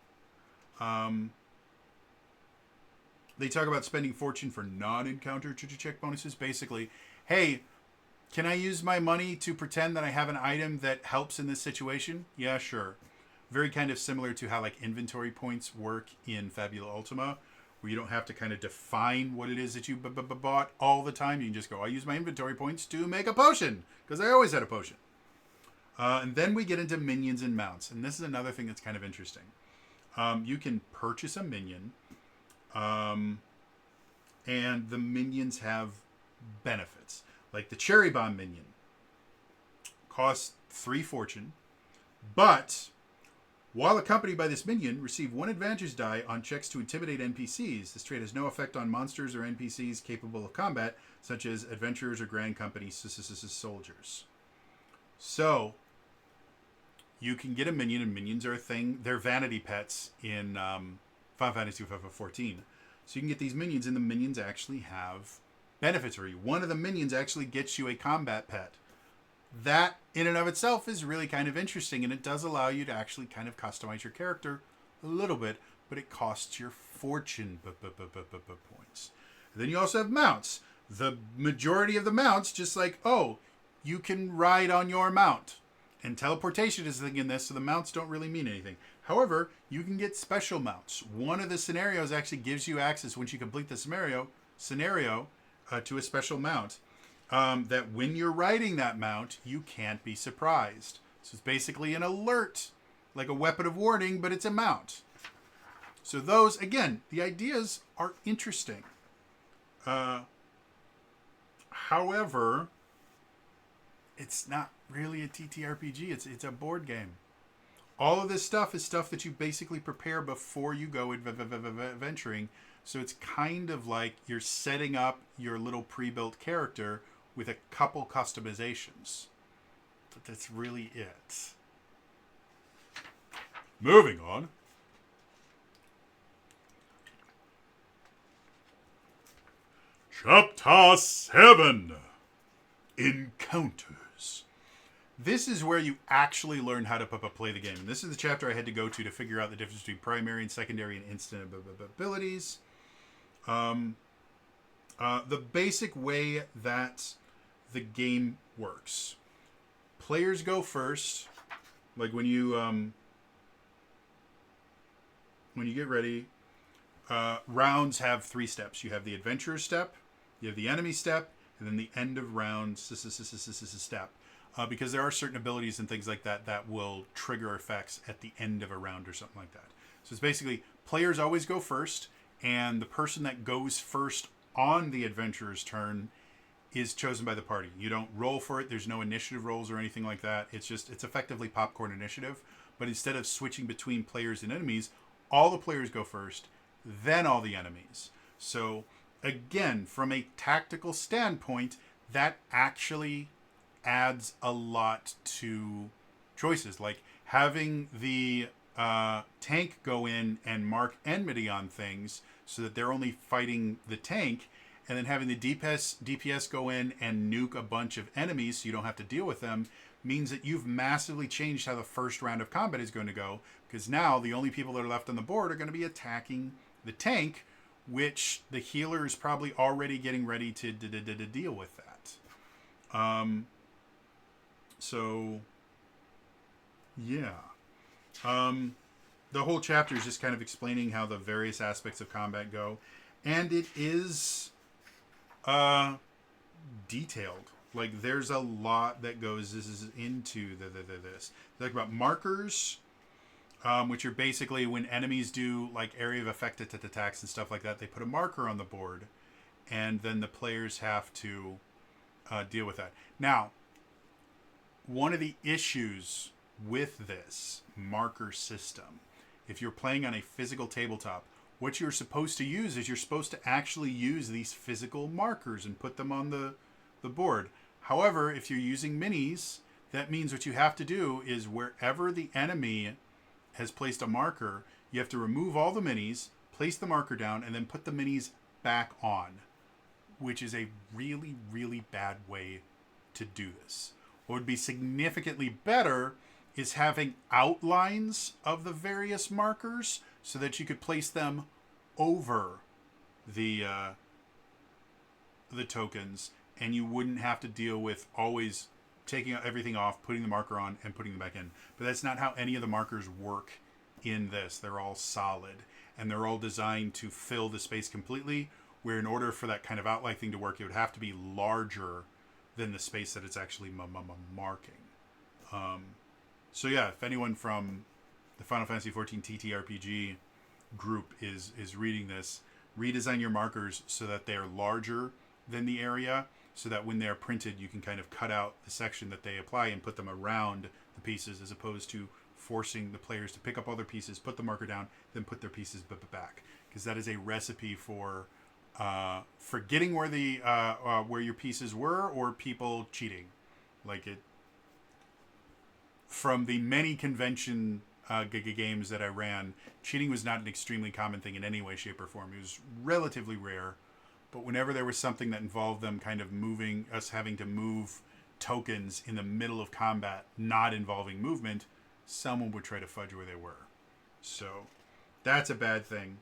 They talk about spending fortune for non-encounter check bonuses. Basically, hey, can I use my money to pretend that I have an item that helps in this situation? Yeah, sure. Very kind of similar to how like inventory points work in Fabula Ultima, where you don't have to kind of define what it is that you bought all the time. You can just go, I use my inventory points to make a potion, because I always had a potion. And then we get into minions and mounts. And this is another thing that's kind of interesting. You can purchase a minion, and the minions have benefits. Like the Cherry Bomb minion costs 3 fortune, but while accompanied by this minion, receive 1 advantage die on checks to intimidate NPCs. This trait has no effect on monsters or NPCs capable of combat, such as adventurers or Grand Company soldiers. So, you can get a minion, and minions are a thing. They're vanity pets in Final Fantasy 14. So you can get these minions, and the minions actually have benefits for you. One of the minions actually gets you a combat pet. That, in and of itself, is really kind of interesting, and it does allow you to actually kind of customize your character a little bit, but it costs your fortune points. And then you also have mounts. The majority of the mounts, just like, you can ride on your mount. And teleportation is a thing in this, so the mounts don't really mean anything. However, you can get special mounts. One of the scenarios actually gives you access, once you complete the scenario to a special mount. That when you're riding that mount, you can't be surprised. So it's basically an alert, like a weapon of warning, but it's a mount. So those, again, the ideas are interesting. However, it's not really a TTRPG. It's a board game. All of this stuff is stuff that you basically prepare before you go adventuring. So it's kind of like you're setting up your little pre-built character with a couple customizations. But that's really it. Moving on. Chapter 7. Encounters. This is where you actually learn how to play the game. And this is the chapter I had to go to figure out the difference between primary and secondary and instant abilities. The basic way that the game works. Players go first. Like when you get ready, rounds have 3 steps. You have the adventurer step, you have the enemy step, and then the end of round step. Because there are certain abilities and things like that that will trigger effects at the end of a round or something like that. So it's basically players always go first, and the person that goes first on the adventurer's turn is chosen by the party. You don't roll for it. There's no initiative rolls or anything like that. It's effectively popcorn initiative. But instead of switching between players and enemies, all the players go first, then all the enemies. So again, from a tactical standpoint, that actually adds a lot to choices. Like having the tank go in and mark enmity on things so that they're only fighting the tank, and then having the DPS go in and nuke a bunch of enemies so you don't have to deal with them, means that you've massively changed how the first round of combat is going to go, because now the only people that are left on the board are going to be attacking the tank, which the healer is probably already getting ready to deal with that. So, yeah. The whole chapter is just kind of explaining how the various aspects of combat go. And it is detailed. Like, there's a lot that goes into this. Talk about markers, which are basically when enemies do, like, area of effect attacks and stuff like that, they put a marker on the board, and then the players have to deal with that. Now, one of the issues with this marker system, if you're playing on a physical tabletop, what you're supposed to use is you're supposed to actually use these physical markers and put them on the board. However, if you're using minis, that means what you have to do is wherever the enemy has placed a marker, you have to remove all the minis, place the marker down, and then put the minis back on, which is a really, really bad way to do this. What would be significantly better is having outlines of the various markers so that you could place them over the tokens, and you wouldn't have to deal with always taking everything off, putting the marker on, and putting them back in. But that's not how any of the markers work in this. They're all solid, and they're all designed to fill the space completely, where in order for that kind of outline thing to work, it would have to be larger than the space that it's actually marking. So yeah, if anyone from the Final Fantasy 14 TTRPG group is reading this, redesign your markers so that they're larger than the area, so that when they're printed, you can kind of cut out the section that they apply and put them around the pieces, as opposed to forcing the players to pick up all their pieces, put the marker down, then put their pieces back. Because that is a recipe for forgetting where your pieces were, or people cheating. Like it. from the many convention games that I ran, cheating was not an extremely common thing in any way, shape, or form. It was relatively rare. But whenever there was something that involved them kind of moving, us having to move tokens in the middle of combat, not involving movement, someone would try to fudge where they were. So that's a bad thing.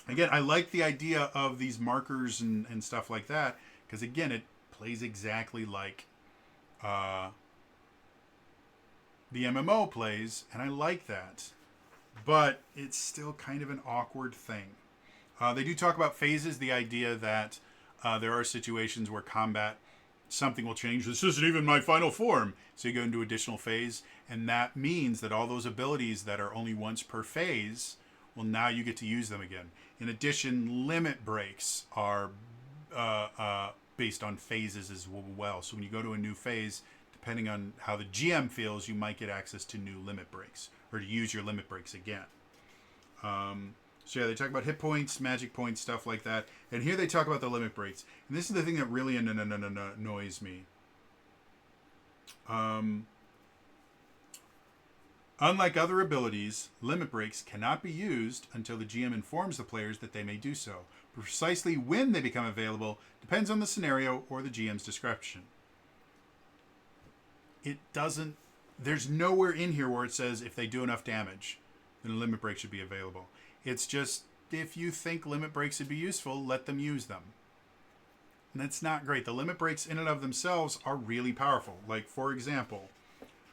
Again, I like the idea of these markers and stuff like that, because again, it plays exactly like the MMO plays, and I like that. But it's still kind of an awkward thing. They do talk about phases, the idea that there are situations where combat, something will change. This isn't even my final form. So you go into additional phase, and that means that all those abilities that are only once per phase, well, now you get to use them again. In addition, limit breaks are based on phases as well. So when you go to a new phase, depending on how the GM feels, you might get access to new limit breaks, or to use your limit breaks again. So yeah, they talk about hit points, magic points, stuff like that. And here they talk about the limit breaks. And this is the thing that really annoys me. Unlike other abilities, limit breaks cannot be used until the GM informs the players that they may do so. Precisely when they become available depends on the scenario or the GM's discretion. It doesn't... There's nowhere in here where it says if they do enough damage, then a limit break should be available. It's just, if you think limit breaks would be useful, let them use them. And that's not great. The limit breaks in and of themselves are really powerful. Like, for example,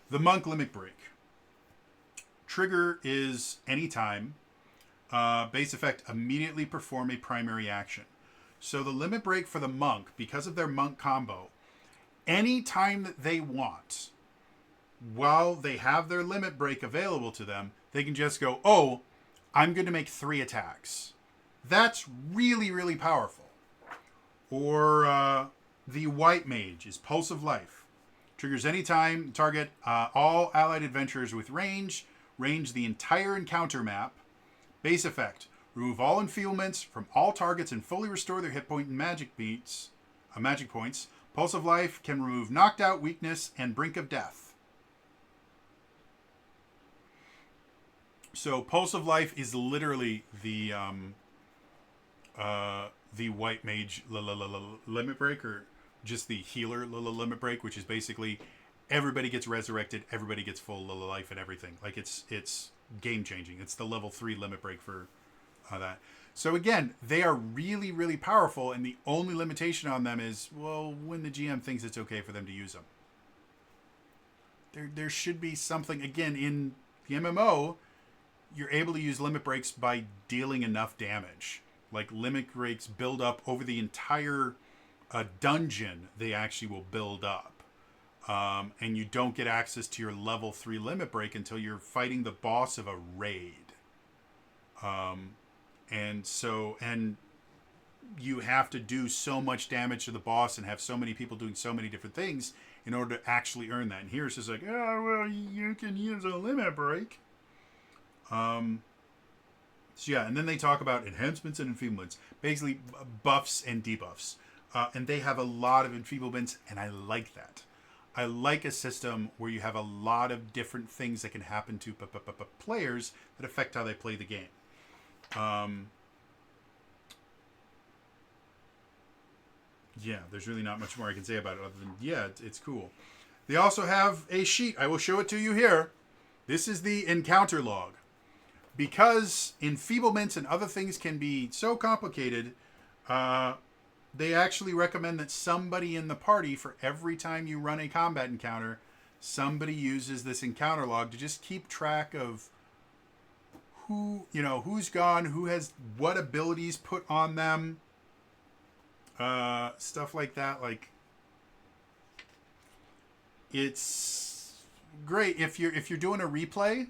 the monk limit break. Trigger is anytime. Base effect, immediately perform a primary action. So the limit break for the monk, because of their monk combo, anytime that they want, while they have their limit break available to them, they can just go, oh, I'm going to make 3 attacks. That's really, really powerful. Or the white mage is Pulse of Life. Triggers anytime, target all allied adventurers with range the entire encounter map. Base effect, remove all enfeeblements from all targets and fully restore their hit point and magic points. Pulse of Life can remove knocked out, weakness, and brink of death. So Pulse of Life is literally the white mage limit break, or just the healer limit break, which is basically everybody gets resurrected, everybody gets full life and everything. Like it's game changing. It's the level 3 limit break for that. So again, they are really, really powerful, and the only limitation on them is, well, when the GM thinks it's okay for them to use them. There should be something, again, in the MMO, you're able to use limit breaks by dealing enough damage. Like, limit breaks build up over the entire dungeon, they actually will build up. And you don't get access to your level 3 limit break until you're fighting the boss of a raid. And you have to do so much damage to the boss and have so many people doing so many different things in order to actually earn that. And here it's just like, oh, well, you can use a limit break. So yeah, and then they talk about enhancements and enfeeblements, basically buffs and debuffs. And they have a lot of enfeeblements, and I like that. I like a system where you have a lot of different things that can happen to players that affect how they play the game. Yeah, there's really not much more I can say about it other than, yeah, it's cool. They also have a sheet. I will show it to you here. This is the encounter log. Because enfeeblements and other things can be so complicated, they actually recommend that somebody in the party, for every time you run a combat encounter, somebody uses this encounter log to just keep track of who's gone, who has what abilities put on them, stuff like that. Like, it's great if you're doing a replay,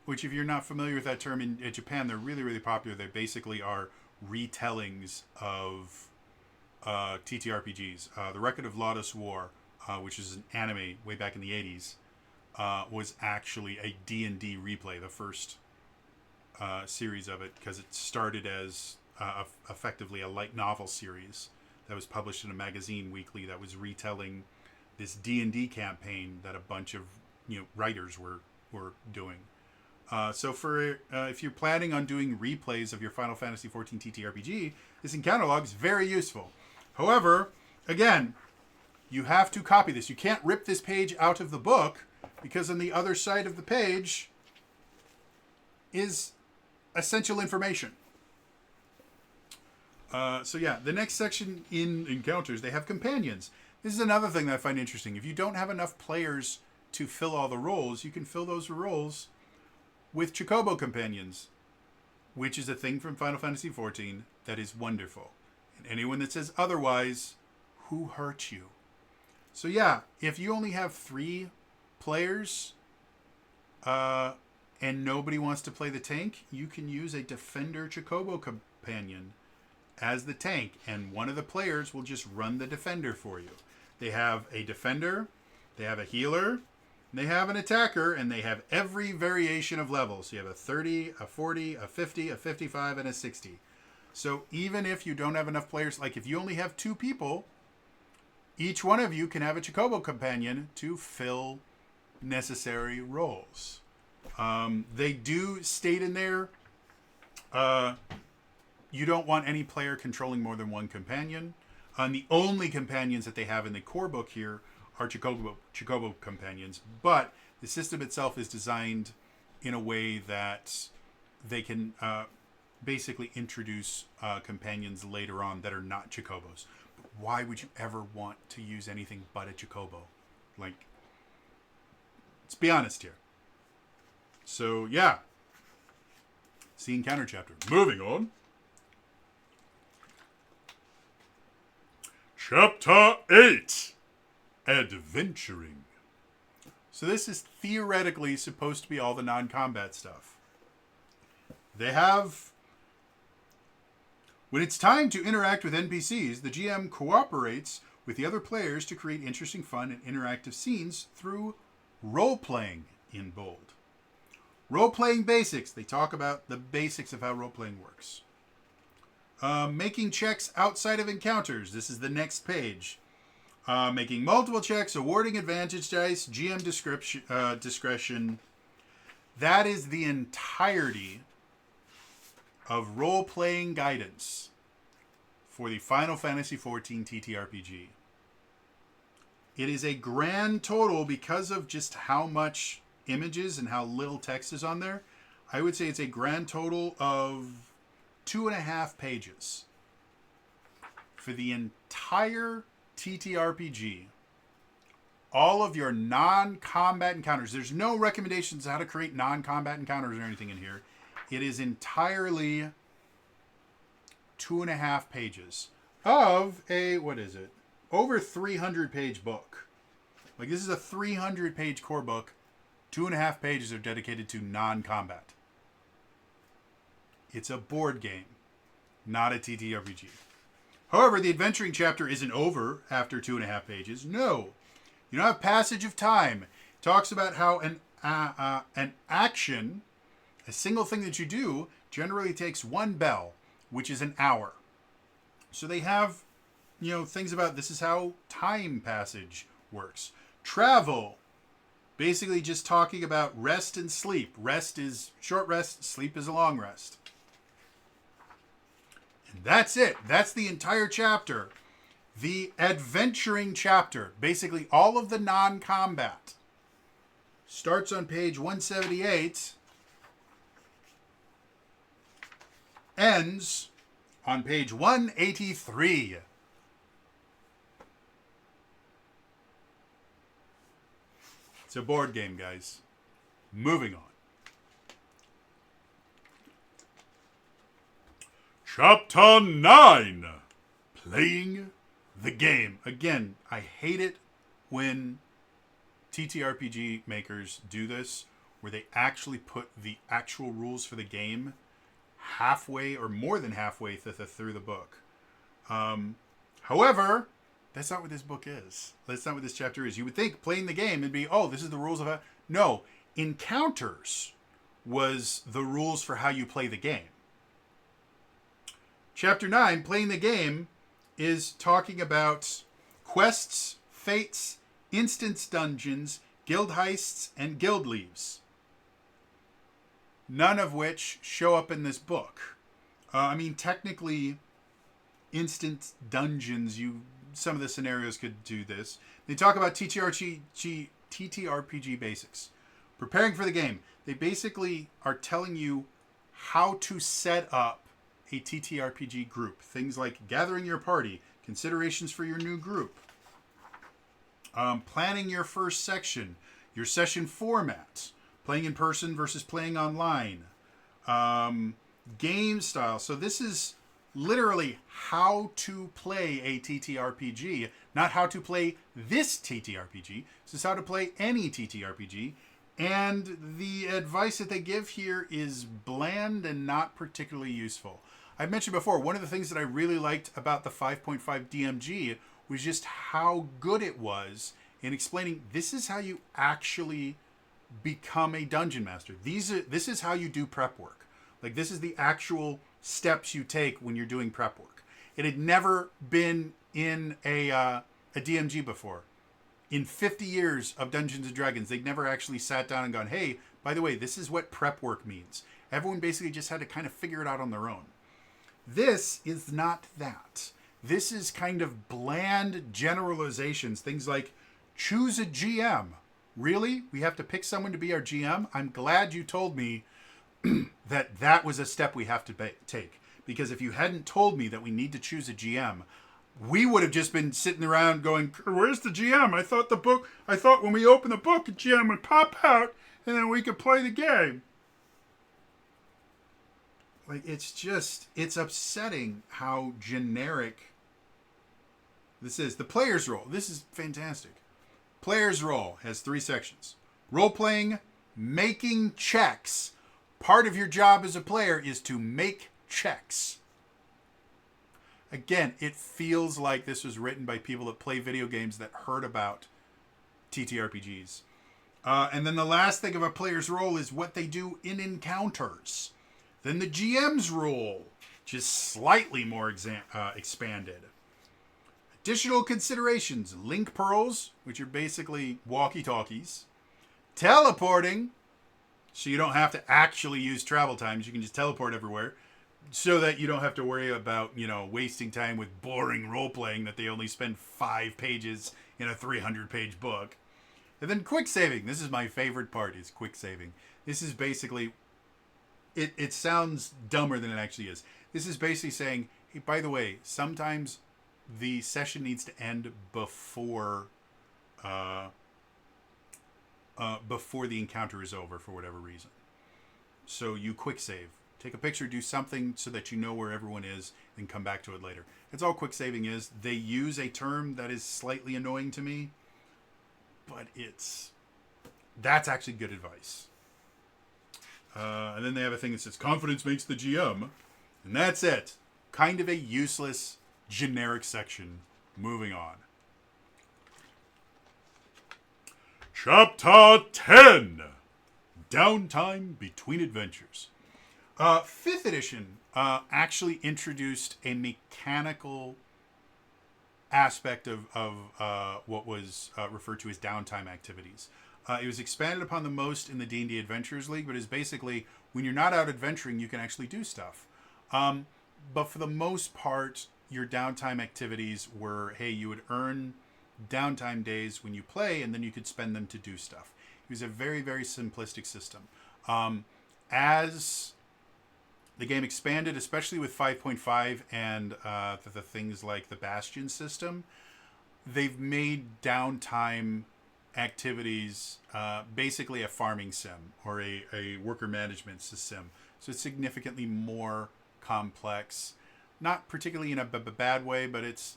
which, if you're not familiar with that term, in Japan, they're really, really popular. They basically are retellings of TTRPGs. The Record of Lotus War, which is an anime way back in the 80s, was actually a D&D replay, the first series of it, because it started as effectively a light novel series that was published in a magazine weekly that was retelling this D&D campaign that a bunch of writers were doing. So for if you're planning on doing replays of your Final Fantasy XIV TTRPG, this encounter log is very useful. However, again, you have to copy this. You can't rip this page out of the book, because on the other side of the page is essential information. So yeah, the next section in encounters, they have companions. This is another thing that I find interesting. If you don't have enough players to fill all the roles, you can fill those roles with Chocobo companions, which is a thing from Final Fantasy XIV that is wonderful. And anyone that says otherwise, who hurt you? So yeah, if you only have 3 players, and nobody wants to play the tank, you can use a Defender Chocobo companion as the tank, and one of the players will just run the Defender for you. They have a Defender, they have a healer, they have an attacker, and they have every variation of levels. So you have a 30, a 40, a 50, a 55, and a 60. So even if you don't have enough players, like if you only have 2 people, each one of you can have a Chocobo companion to fill necessary roles. They do state in there, you don't want any player controlling more than 1 companion. The only companions that they have in the core book here are Chocobo companions, but the system itself is designed in a way that they can basically introduce companions later on that are not Chocobos. But why would you ever want to use anything but a Chocobo? Like, let's be honest here. So yeah, see encounter chapter. Moving on. Chapter 8. Adventuring. So this is theoretically supposed to be all the non-combat stuff. They have... When it's time to interact with NPCs, the GM cooperates with the other players to create interesting, fun, and interactive scenes through role-playing in bold. Role-playing basics. They talk about the basics of how role-playing works. Making checks outside of encounters. This is the next page. Making multiple checks, awarding advantage dice, GM discretion. That is the entirety of role-playing guidance for the Final Fantasy XIV TTRPG. It is a grand total because of just how much images and how little text is on there. I would say it's a grand total of 2.5 pages for the entire TTRPG. All of your non-combat encounters. There's no recommendations on how to create non-combat encounters or anything in here. It is entirely 2.5 pages of a, what is it? Over 300 page book. Like, this is a 300 page core book. 2.5 pages are dedicated to non-combat. It's a board game, not a TTRPG. However, the adventuring chapter isn't over after 2.5 pages. No. You don't have passage of time. It talks about how an action, a single thing that you do, generally takes 1 bell, which is an hour. So they have, things about this is how time passage works. Travel, basically just talking about rest and sleep. Rest is short rest, sleep is a long rest. And that's it. That's the entire chapter. The adventuring chapter, basically all of the non-combat, starts on page 178, ends on page 183. It's a board game, guys. Moving on. Chapter 9. Playing the game. Again, I hate it when TTRPG makers do this, where they actually put the actual rules for the game halfway or more than halfway through the book. However, that's not what this book is. That's not what this chapter is. You would think playing the game would be, oh, this is the rules of it. No, encounters was the rules for how you play the game. Chapter 9, playing the game, is talking about quests, fates, instance dungeons, guild heists, and guild leaves. None of which show up in this book. Technically, instance dungeons, some of the scenarios could do this. They talk about TTRPG basics. Preparing for the game. They basically are telling you how to set up a TTRPG group. Things like gathering your party, considerations for your new group, planning your first section, your session format, playing in person versus playing online, game style. So this is literally how to play a TTRPG, not how to play this TTRPG. This is how to play any TTRPG. And the advice that they give here is bland and not particularly useful. I mentioned before, one of the things that I really liked about the 5.5 DMG was just how good it was in explaining this is how you actually become a dungeon master. This is how you do prep work. Like, this is the actual steps you take when you're doing prep work. It had never been in a DMG before. In 50 years of Dungeons and Dragons, they'd never actually sat down and gone, hey, by the way, this is what prep work means. Everyone basically just had to kind of figure it out on their own. This is not that. This is kind of bland generalizations. Things like, choose a GM. Really? We have to pick someone to be our GM? I'm glad you told me that was a step we have to take. Because if you hadn't told me that we need to choose a GM, we would have just been sitting around going, where's the GM? I thought when we open the book, a GM would pop out and then we could play the game. Like, it's upsetting how generic this is. The player's role. This is fantastic. Player's role has 3 sections. Role-playing, making checks. Part of your job as a player is to make checks. Again, it feels like this was written by people that play video games that heard about TTRPGs. And then the last thing of a player's role is what they do in encounters. Then the GM's role, just slightly more expanded. Additional considerations, link pearls, which are basically walkie-talkies. Teleporting, so you don't have to actually use travel times. You can just teleport everywhere so that you don't have to worry about, wasting time with boring role-playing that they only spend 5 pages in a 300-page book. And then quick saving. This is my favorite part, is quick saving. This is basically, it sounds dumber than it actually is. This is basically saying, hey, by the way, sometimes the session needs to end before the encounter is over for whatever reason. So you quick save. Take a picture, do something so that you know where everyone is, and come back to it later. That's all quick saving is. They use a term that is slightly annoying to me, but that's actually good advice. And then they have a thing that says, confidence makes the GM. And that's it. Kind of a useless, generic section. Moving on. Chapter 10. Downtime between adventures. 5th edition actually introduced a mechanical aspect of what was referred to as downtime activities. It was expanded upon the most in the D&D Adventurers League, but is basically, when you're not out adventuring, you can actually do stuff. But for the most part, your downtime activities were, hey, you would earn downtime days when you play, and then you could spend them to do stuff. It was a very, very simplistic system. As the game expanded, especially with 5.5 and the things like the Bastion system, they've made downtime activities basically a farming sim or a worker management sim. So it's significantly more complex. Not particularly in a bad way, but it's,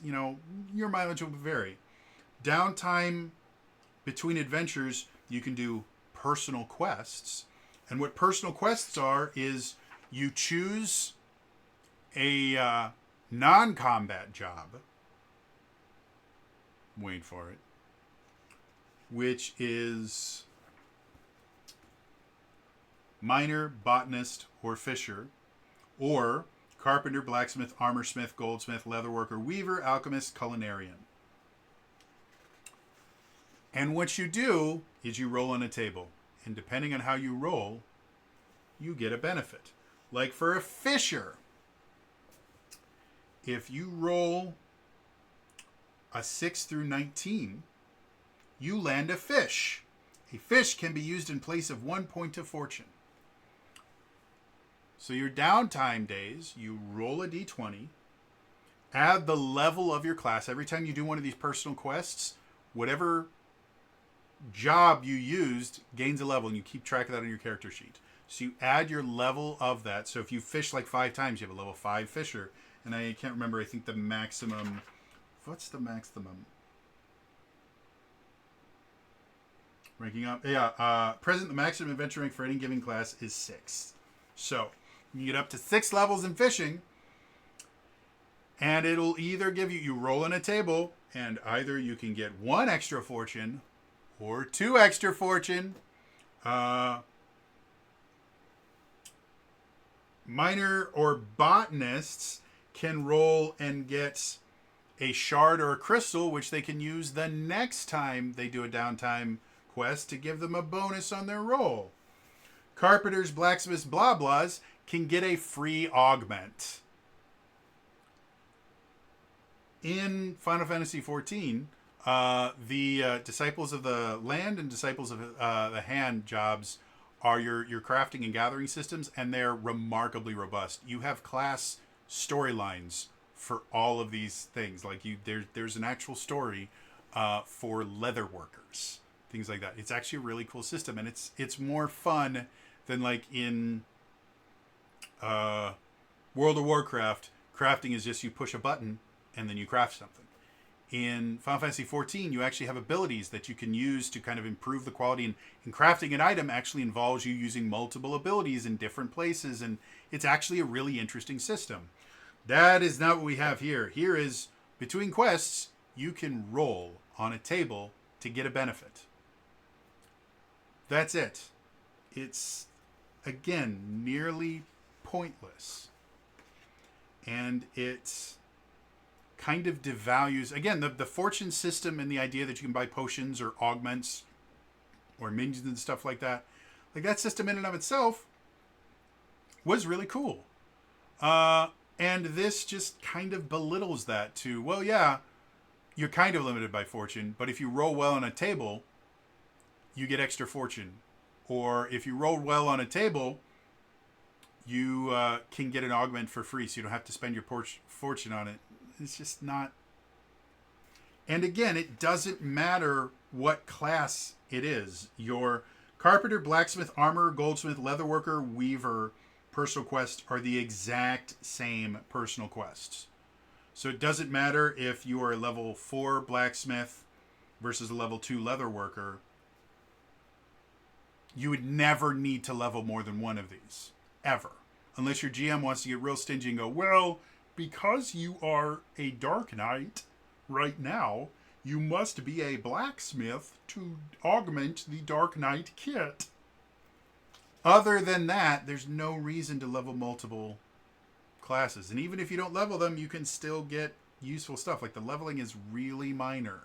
your mileage will vary. Downtime between adventures, you can do personal quests. And what personal quests are is you choose a non-combat job. Wait for it. Which is miner, botanist, or fisher, or carpenter, blacksmith, armorsmith, goldsmith, leatherworker, weaver, alchemist, culinarian. And what you do is you roll on a table. And depending on how you roll, you get a benefit. Like for a fisher, if you roll a 6 through 19, you land a fish. A fish can be used in place of 1 point of fortune. So your downtime days, you roll a d20, add the level of your class. Every time you do one of these personal quests, whatever job you used gains a level, and you keep track of that on your character sheet. So you add your level of that. So if you fish like 5 times, you have a level 5 fisher. And I can't remember, I think the maximum... What's the maximum? Ranking up. Yeah, present the maximum adventure rank for any given class is 6. So you get up to 6 levels in fishing, and it'll either give you roll on a table, and either you can get 1 extra fortune or 2 extra fortune. Miner or botanists can roll and get a shard or a crystal, which they can use the next time they do a downtime quest to give them a bonus on their roll. Carpenters, blacksmiths, blah blahs can get a free augment. In Final Fantasy XIV, the Disciples of the Land and Disciples of the Hand jobs are your crafting and gathering systems, and they're remarkably robust. You have class storylines for all of these things. Like there's an actual story for leather workers, things like that. It's actually a really cool system, and it's more fun than like in World of Warcraft. Crafting is just you push a button and then you craft something. In Final Fantasy XIV, you actually have abilities that you can use to kind of improve the quality. And crafting an item actually involves you using multiple abilities in different places, and it's actually a really interesting system. That is not what we have here. Here is, between quests, you can roll on a table to get a benefit. That's it. It's, again, nearly pointless. And it's kind of devalues, again, the fortune system and the idea that you can buy potions or augments or minions and stuff like that. Like, that system in and of itself was really cool. And this just kind of belittles that to, well, yeah, you're kind of limited by fortune, but if you roll well on a table, you get extra fortune. Or if you roll well on a table, you can get an augment for free, so you don't have to spend your fortune on it. It's just not... And again, it doesn't matter what class it is. Your carpenter, blacksmith, armorer, goldsmith, leatherworker, weaver personal quests are the exact same personal quests. So it doesn't matter if you are a level 4 blacksmith versus a level 2 leatherworker. You would never need to level more than one of these. Ever. Unless your GM wants to get real stingy and go, well, because you are a Dark Knight right now, you must be a blacksmith to augment the Dark Knight kit. Other than that, there's no reason to level multiple classes. And even if you don't level them, you can still get useful stuff. Like, the leveling is really minor.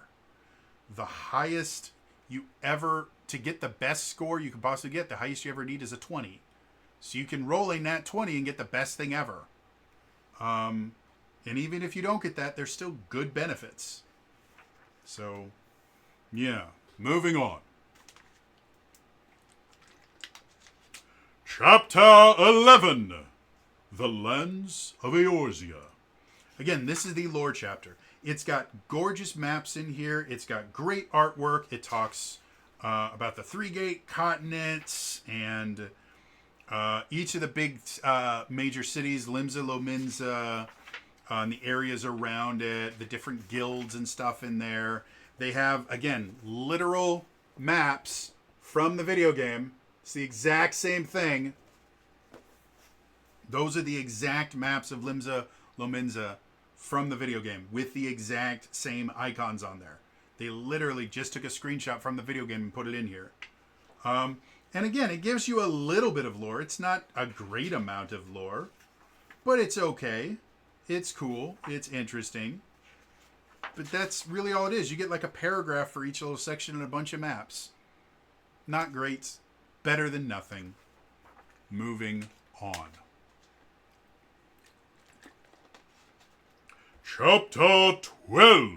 The highest you ever, to get the best score you can possibly get, the highest you ever need is a 20. So you can roll a nat 20 and get the best thing ever. And even if you don't get that, there's still good benefits. So, yeah. Moving on. Chapter 11. The Lens of Eorzea. Again, this is the lore chapter. It's got gorgeous maps in here. It's got great artwork. It talks about the 3-gate continents and each of the big major cities, Limsa, Lominsa, and the areas around it, the different guilds and stuff in there. They have, again, literal maps from the video game. It's the exact same thing. Those are the exact maps of Limsa, Lominsa from the video game with the exact same icons on there. They literally just took a screenshot from the video game and put it in here. And again, it gives you a little bit of lore. It's not a great amount of lore, but it's okay. It's cool. It's interesting. But that's really all it is. You get like a paragraph for each little section and a bunch of maps. Not great. Better than nothing. Moving on. Chapter 12.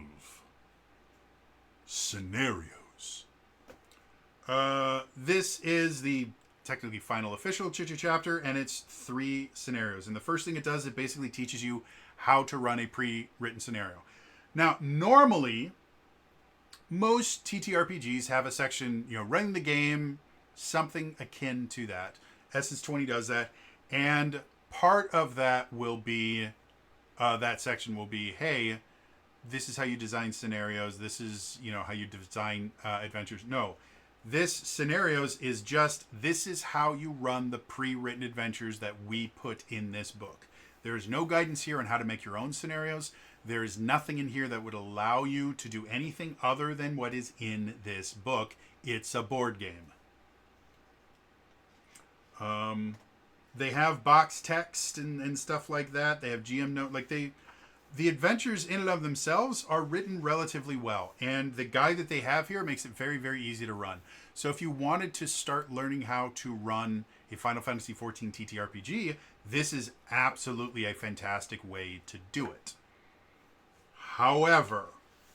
Scenarios. This is the technically final official chapter, and it's 3 scenarios. And the first thing it does, it basically teaches you how to run a pre-written scenario. Now, normally, most TTRPGs have a section, running the game, something akin to that. Essence 20 does that, and part of that will be, that section will be, hey, this is how you design scenarios. This is, how you design adventures. No, this scenarios is just, this is how you run the pre-written adventures that we put in this book. There is no guidance here on how to make your own scenarios. There is nothing in here that would allow you to do anything other than what is in this book. It's a board game. They have box text and stuff like that. They have GM note. The adventures in and of themselves are written relatively well. And the guide that they have here makes it very, very easy to run. So if you wanted to start learning how to run a Final Fantasy XIV TTRPG, this is absolutely a fantastic way to do it. However,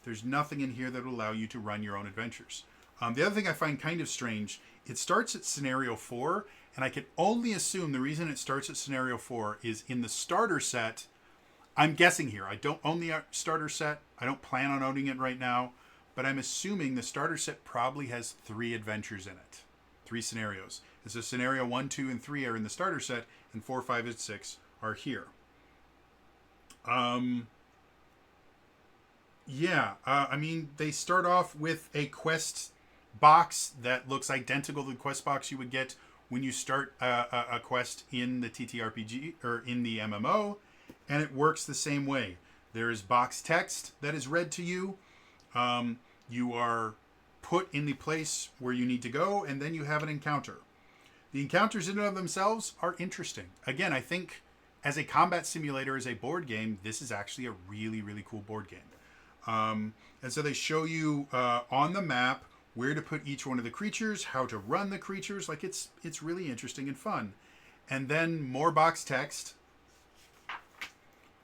there's nothing in here that will allow you to run your own adventures. The other thing I find kind of strange, it starts at Scenario 4, and I can only assume the reason it starts at Scenario 4 is in the starter set. I'm guessing here. I don't own the starter set. I don't plan on owning it right now, but I'm assuming the starter set probably has 3 adventures in it. 3 scenarios. And so Scenario 1, 2, and 3 are in the starter set, and 4, 5, and 6 are here. They start off with a quest box that looks identical to the quest box you would get when you start a quest in the TTRPG or in the MMO, and it works the same way. There is box text that is read to you. You are put in the place where you need to go, and then you have an encounter. The encounters in and of themselves are interesting. Again, I think as a combat simulator, as a board game, this is actually a really, really cool board game. And so they show you on the map where to put each one of the creatures, how to run the creatures. It's really interesting and fun. And then more box text.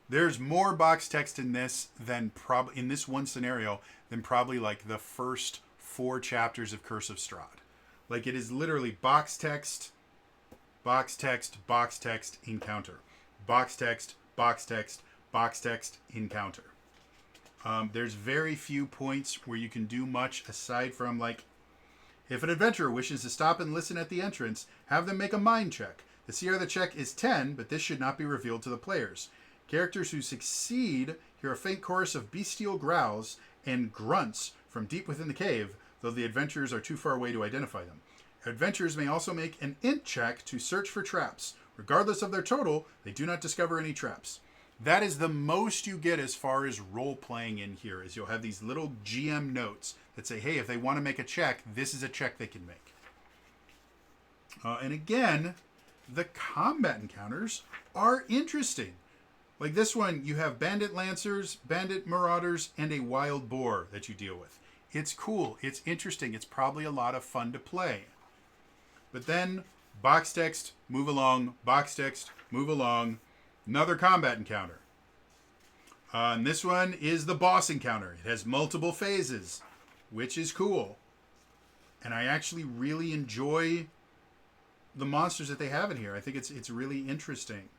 There's more box text in this than in this one scenario than probably like the first 4 chapters of Curse of Strahd. Like, it is literally box text, box text, box text, encounter. Box text, box text, box text, encounter. There's very few points where you can do much aside from, like, if an adventurer wishes to stop and listen at the entrance, have them make a mind check. The CR of the check is 10, but this should not be revealed to the players. Characters who succeed hear a faint chorus of bestial growls and grunts from deep within the cave, though the adventurers are too far away to identify them. Adventurers may also make an int check to search for traps. Regardless of their total, they do not discover any traps. That is the most you get as far as role-playing in here, is you'll have these little GM notes that say, hey, if they want to make a check, this is a check they can make. And again, the combat encounters are interesting. Like this one, you have bandit lancers, bandit marauders, and a wild boar that you deal with. It's cool. It's interesting. It's probably a lot of fun to play. But then, box text, move along, box text, move along. Another combat encounter. And this one is the boss encounter. It has multiple phases, which is cool. And I actually really enjoy the monsters that they have in here. I think it's really interesting.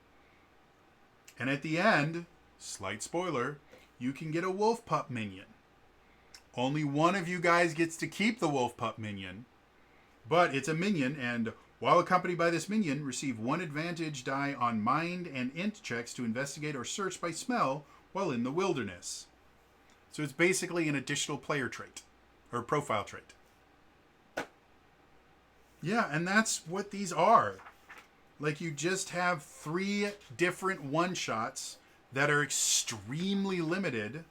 And at the end, slight spoiler, you can get a wolf pup minion. Only one of you guys gets to keep the wolf pup minion, but it's a minion, and while accompanied by this minion, receive 1 advantage die on mind and int checks to investigate or search by smell while in the wilderness. So it's basically an additional player trait, or profile trait. Yeah, and that's what these are. Like, you just have 3 different one-shots that are extremely limited.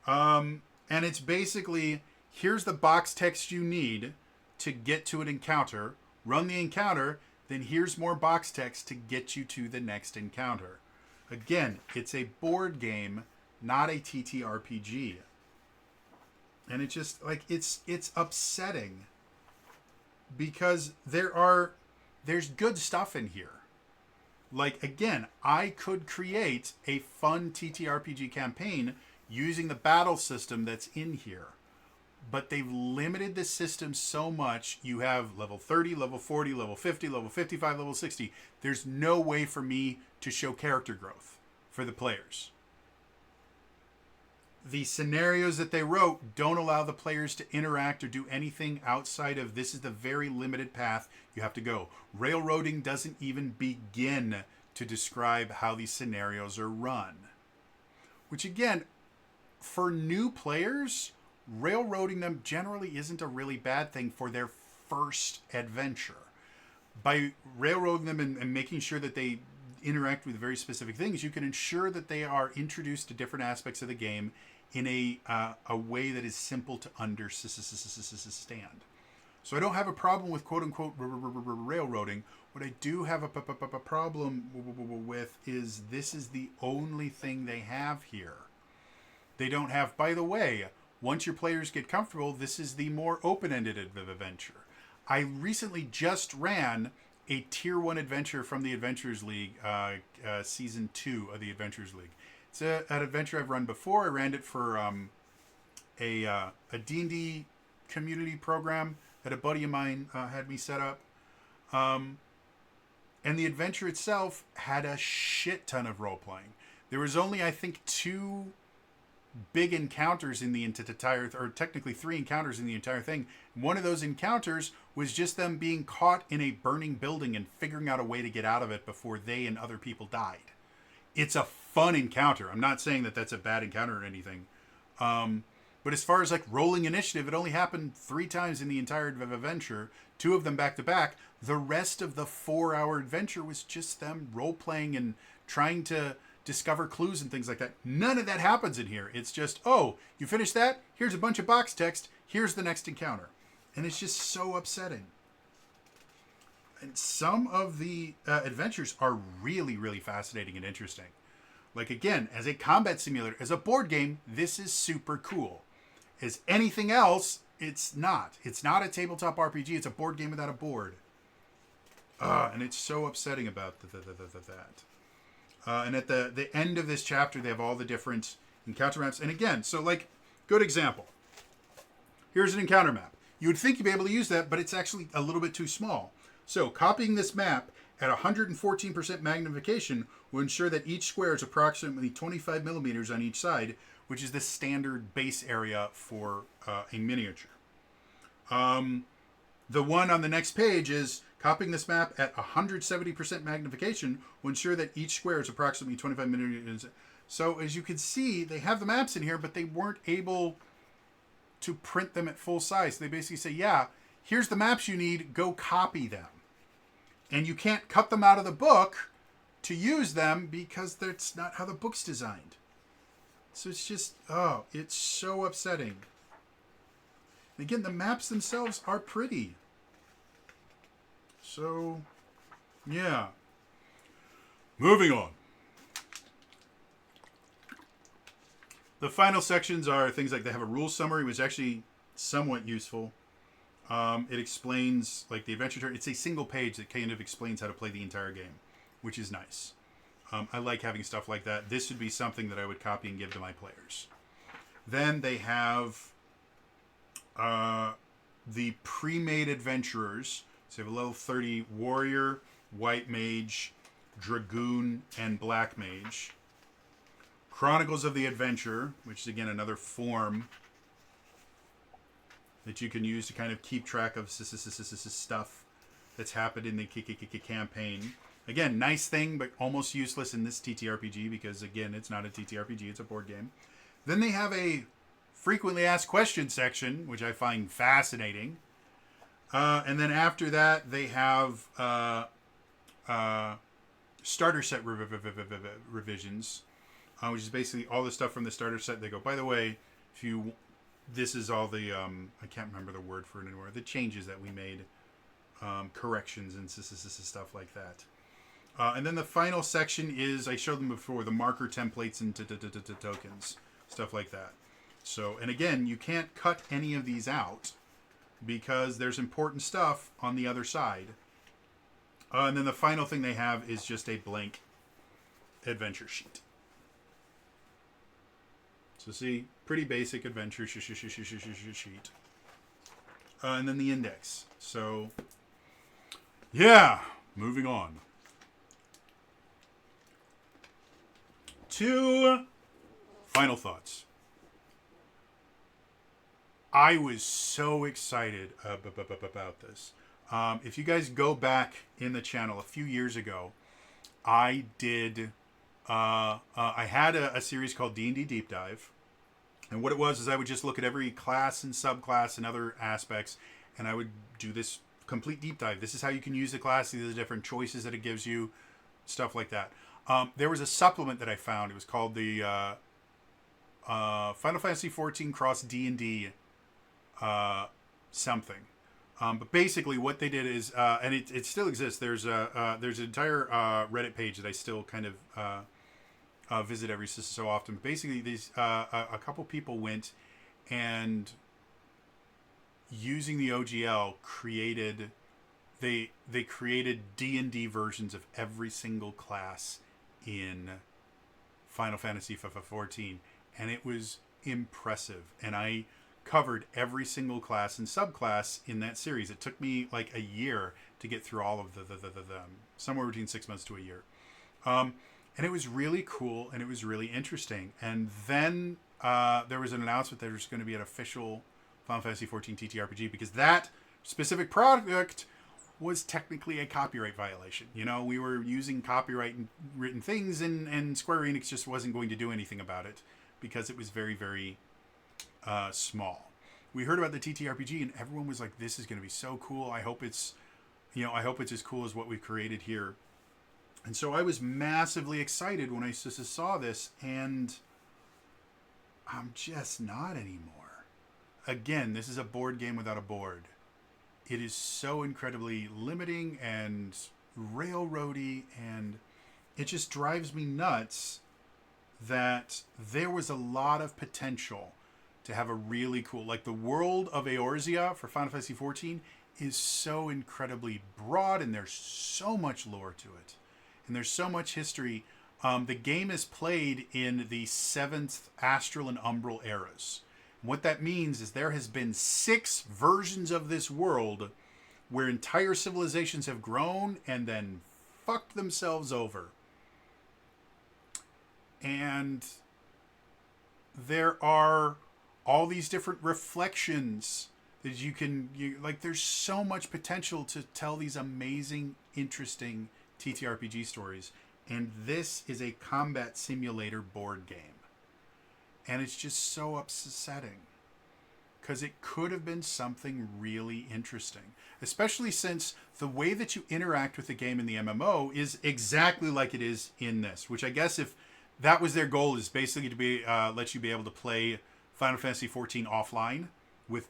And it's basically, here's the box text you need to get to an encounter. Run the encounter, then here's more box text to get you to the next encounter. Again, it's a board game not a TTRPG. And it's just like it's upsetting because there's good stuff in here. Like, again, I could create a fun TTRPG campaign using the battle system that's in here. But they've limited the system so much. You have level 30, level 40, level 50, level 55, level 60. There's no way for me to show character growth for the players. The scenarios that they wrote don't allow the players to interact or do anything outside of this is the very limited path you have to go. Railroading doesn't even begin to describe how these scenarios are run. Which, again, for new players, railroading them generally isn't a really bad thing for their first adventure. By railroading them and making sure that they interact with very specific things, you can ensure that they are introduced to different aspects of the game in a way that is simple to understand. So I don't have a problem with quote-unquote railroading. What I do have a problem with is this is the only thing they have here. They don't have, by the way, once your players get comfortable, this is the more open-ended adventure. I recently just ran a Tier 1 adventure from the Adventurers League, Season 2 of the Adventurers League. It's an adventure I've run before. I ran it for a D&D community program that a buddy of mine had me set up. And the adventure itself had a shit ton of role-playing. There was only, I think, 2 big encounters in the entire, or technically 3 encounters in the entire thing. One of those encounters was just them being caught in a burning building and figuring out a way to get out of it before they and other people died. It's a fun encounter. I'm not saying that that's a bad encounter or anything. But as far as like rolling initiative, it only happened 3 times in the entire adventure, 2 of them back to back. The rest of the 4-hour adventure was just them role-playing and trying to discover clues and things like that. None of that happens in here. It's just, oh, you finished that? Here's a bunch of box text. Here's the next encounter. And it's just so upsetting. And some of the adventures are really, really fascinating and interesting. Like, again, as a combat simulator, as a board game, this is super cool. As anything else, it's not. It's not a tabletop RPG. It's a board game without a board. And it's so upsetting about that. And at the end of this chapter, they have all the different encounter maps. And again, so like, good example. Here's an encounter map. You would think you'd be able to use that, but it's actually a little bit too small. So copying this map at 114% magnification will ensure that each square is approximately 25 millimeters on each side, which is the standard base area for a miniature. The one on the next page is copying this map at 170% magnification will ensure that each square is approximately 25 millimeters. So as you can see, they have the maps in here, but they weren't able to print them at full size. They basically say, yeah, here's the maps you need, go copy them. And you can't cut them out of the book to use them because that's not how the book's designed. So it's just, oh, it's so upsetting. Again, the maps themselves are pretty. So, yeah. Moving on. The final sections are things like they have a rules summary, which is actually somewhat useful. It explains, like, the adventure. It's a single page that kind of explains how to play the entire game, which is nice. I like having stuff like that. This would be something that I would copy and give to my players. Then they have the pre-made adventurers. So you have a level 30 warrior, white mage, dragoon, and black mage. Chronicles of the Adventure, which is, again, another form that you can use to kind of keep track of stuff that's happened in the campaign. Again, nice thing, but almost useless in this TTRPG because, again, it's not a TTRPG, it's a board game. Then they have a frequently asked questions section, which I find fascinating. And then after that, they have starter set revisions, which is basically all the stuff from the starter set. They go, by the way, this is all the, I can't remember the word for it anymore, the changes that we made, corrections and stuff like that. And then the final section is, I showed them before, the marker templates and tokens, stuff like that. So, and again, you can't cut any of these out because there's important stuff on the other side. And then the final thing they have is just a blank adventure sheet. So see, pretty basic adventure sheet. And then the index. So, yeah, moving on. Two final thoughts. I was so excited about this. If you guys go back in the channel a few years ago, I did. I had a series called D&D Deep Dive, and what it was is I would just look at every class and subclass and other aspects, and I would do this complete deep dive. This is how you can use the class. These are the different choices that it gives you, stuff like that. There was a supplement that I found. It was called the Final Fantasy XIV Cross D&D something. But basically what they did is, and it still exists, there's an entire Reddit page that I still kind of visit every so often. But basically, these a couple people went and, using the OGL, created D&D versions of every single class in Final Fantasy XIV, and it was impressive. And I covered every single class and subclass in that series. It took me like a year to get through all of them, somewhere between 6 months to a year. And it was really cool, and it was really interesting. And then there was an announcement that there's going to be an official Final Fantasy XIV TTRPG, because that specific product was technically a copyright violation. You know, we were using copyright written things, and Square Enix just wasn't going to do anything about it because it was very, very small. We heard about the TTRPG, and everyone was like, "This is going to be so cool. I hope it's as cool as what we've created here." And so I was massively excited when I saw this, and I'm just not anymore. Again, this is a board game without a board. It is so incredibly limiting and railroady, and it just drives me nuts that there was a lot of potential to have a really cool, like the world of Eorzea for Final Fantasy XIV is so incredibly broad, and there's so much lore to it, and there's so much history. The game is played in the 7th Astral and Umbral eras. And what that means is there has been 6 versions of this world where entire civilizations have grown and then fucked themselves over. And there are all these different reflections that there's so much potential to tell these amazing, interesting TTRPG stories. And this is a combat simulator board game. And it's just so upsetting, because it could have been something really interesting, especially since the way that you interact with the game in the MMO is exactly like it is in this, which I guess if that was their goal, is basically to be let you be able to play Final Fantasy XIV offline with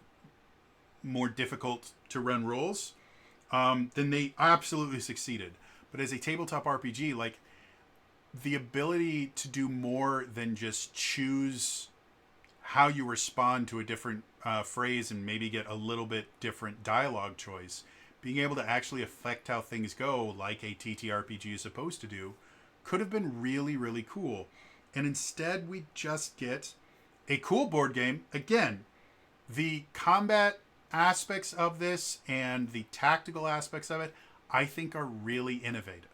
more difficult to run rules, then they absolutely succeeded. But as a tabletop RPG, like, the ability to do more than just choose how you respond to a different phrase and maybe get a little bit different dialogue choice, being able to actually affect how things go like a TTRPG is supposed to do, could have been really, really cool. And instead we just get a cool board game. Again, the combat aspects of this and the tactical aspects of it, I think, are really innovative.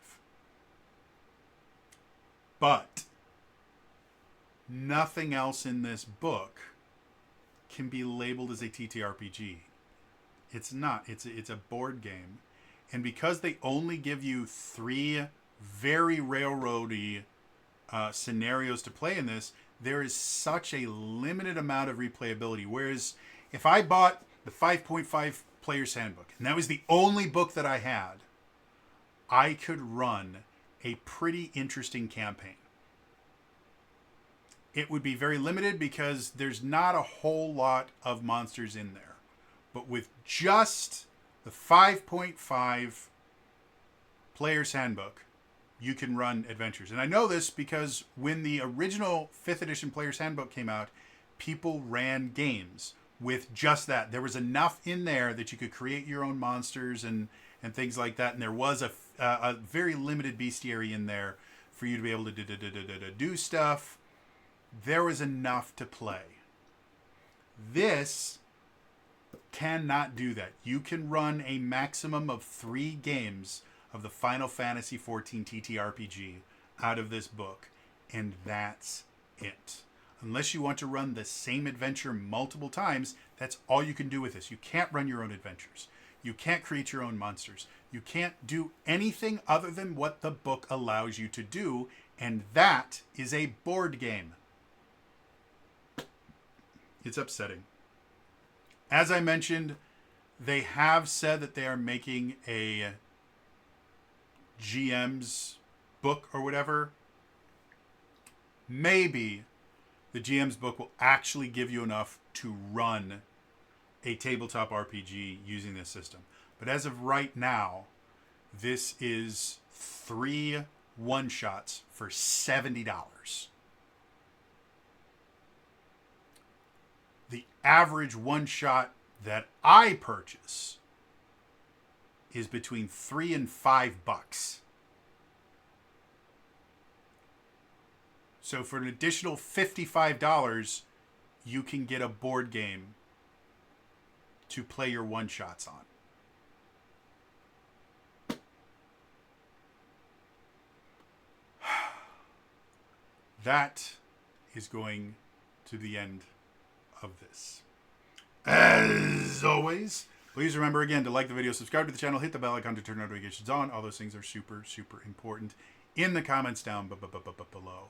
But nothing else in this book can be labeled as a TTRPG. It's not. It's a board game. And because they only give you 3 very railroady scenarios to play in this, there is such a limited amount of replayability. Whereas if I bought the 5.5 Player's Handbook, and that was the only book that I had, I could run a pretty interesting campaign. It would be very limited because there's not a whole lot of monsters in there. But with just the 5.5 Player's Handbook, you can run adventures. And I know this because when the original 5th edition Player's Handbook came out, people ran games with just that. There was enough in there that you could create your own monsters and things like that. And there was a very limited bestiary in there for you to be able to do stuff. There was enough to play. This cannot do that. You can run a maximum of 3 games of the Final Fantasy XIV TTRPG out of this book, and that's it. Unless you want to run the same adventure multiple times, that's all you can do with this. You can't run your own adventures. You can't create your own monsters. You can't do anything other than what the book allows you to do, and that is a board game. It's upsetting. As I mentioned, they have said that they are making a GM's book or whatever. Maybe the GM's book will actually give you enough to run a tabletop RPG using this system. But as of right now, this is 3 one-shots for $70. The average one-shot that I purchase is between $3 and $5. So for an additional $55, you can get a board game to play your one-shots on. That is going to the end of this. As always, please remember again to like the video, subscribe to the channel, hit the bell icon to turn notifications on. All those things are super, super important. In the comments down below.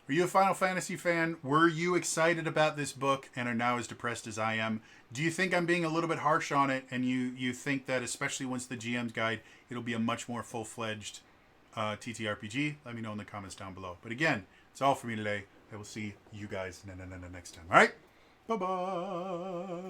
Are you a Final Fantasy fan? Were you excited about this book and are now as depressed as I am? Do you think I'm being a little bit harsh on it, and you think that, especially once the GM's guide, it'll be a much more full-fledged TTRPG? Let me know in the comments down below. But again, it's all for me today. I will see you guys next time. All right? Bye-bye.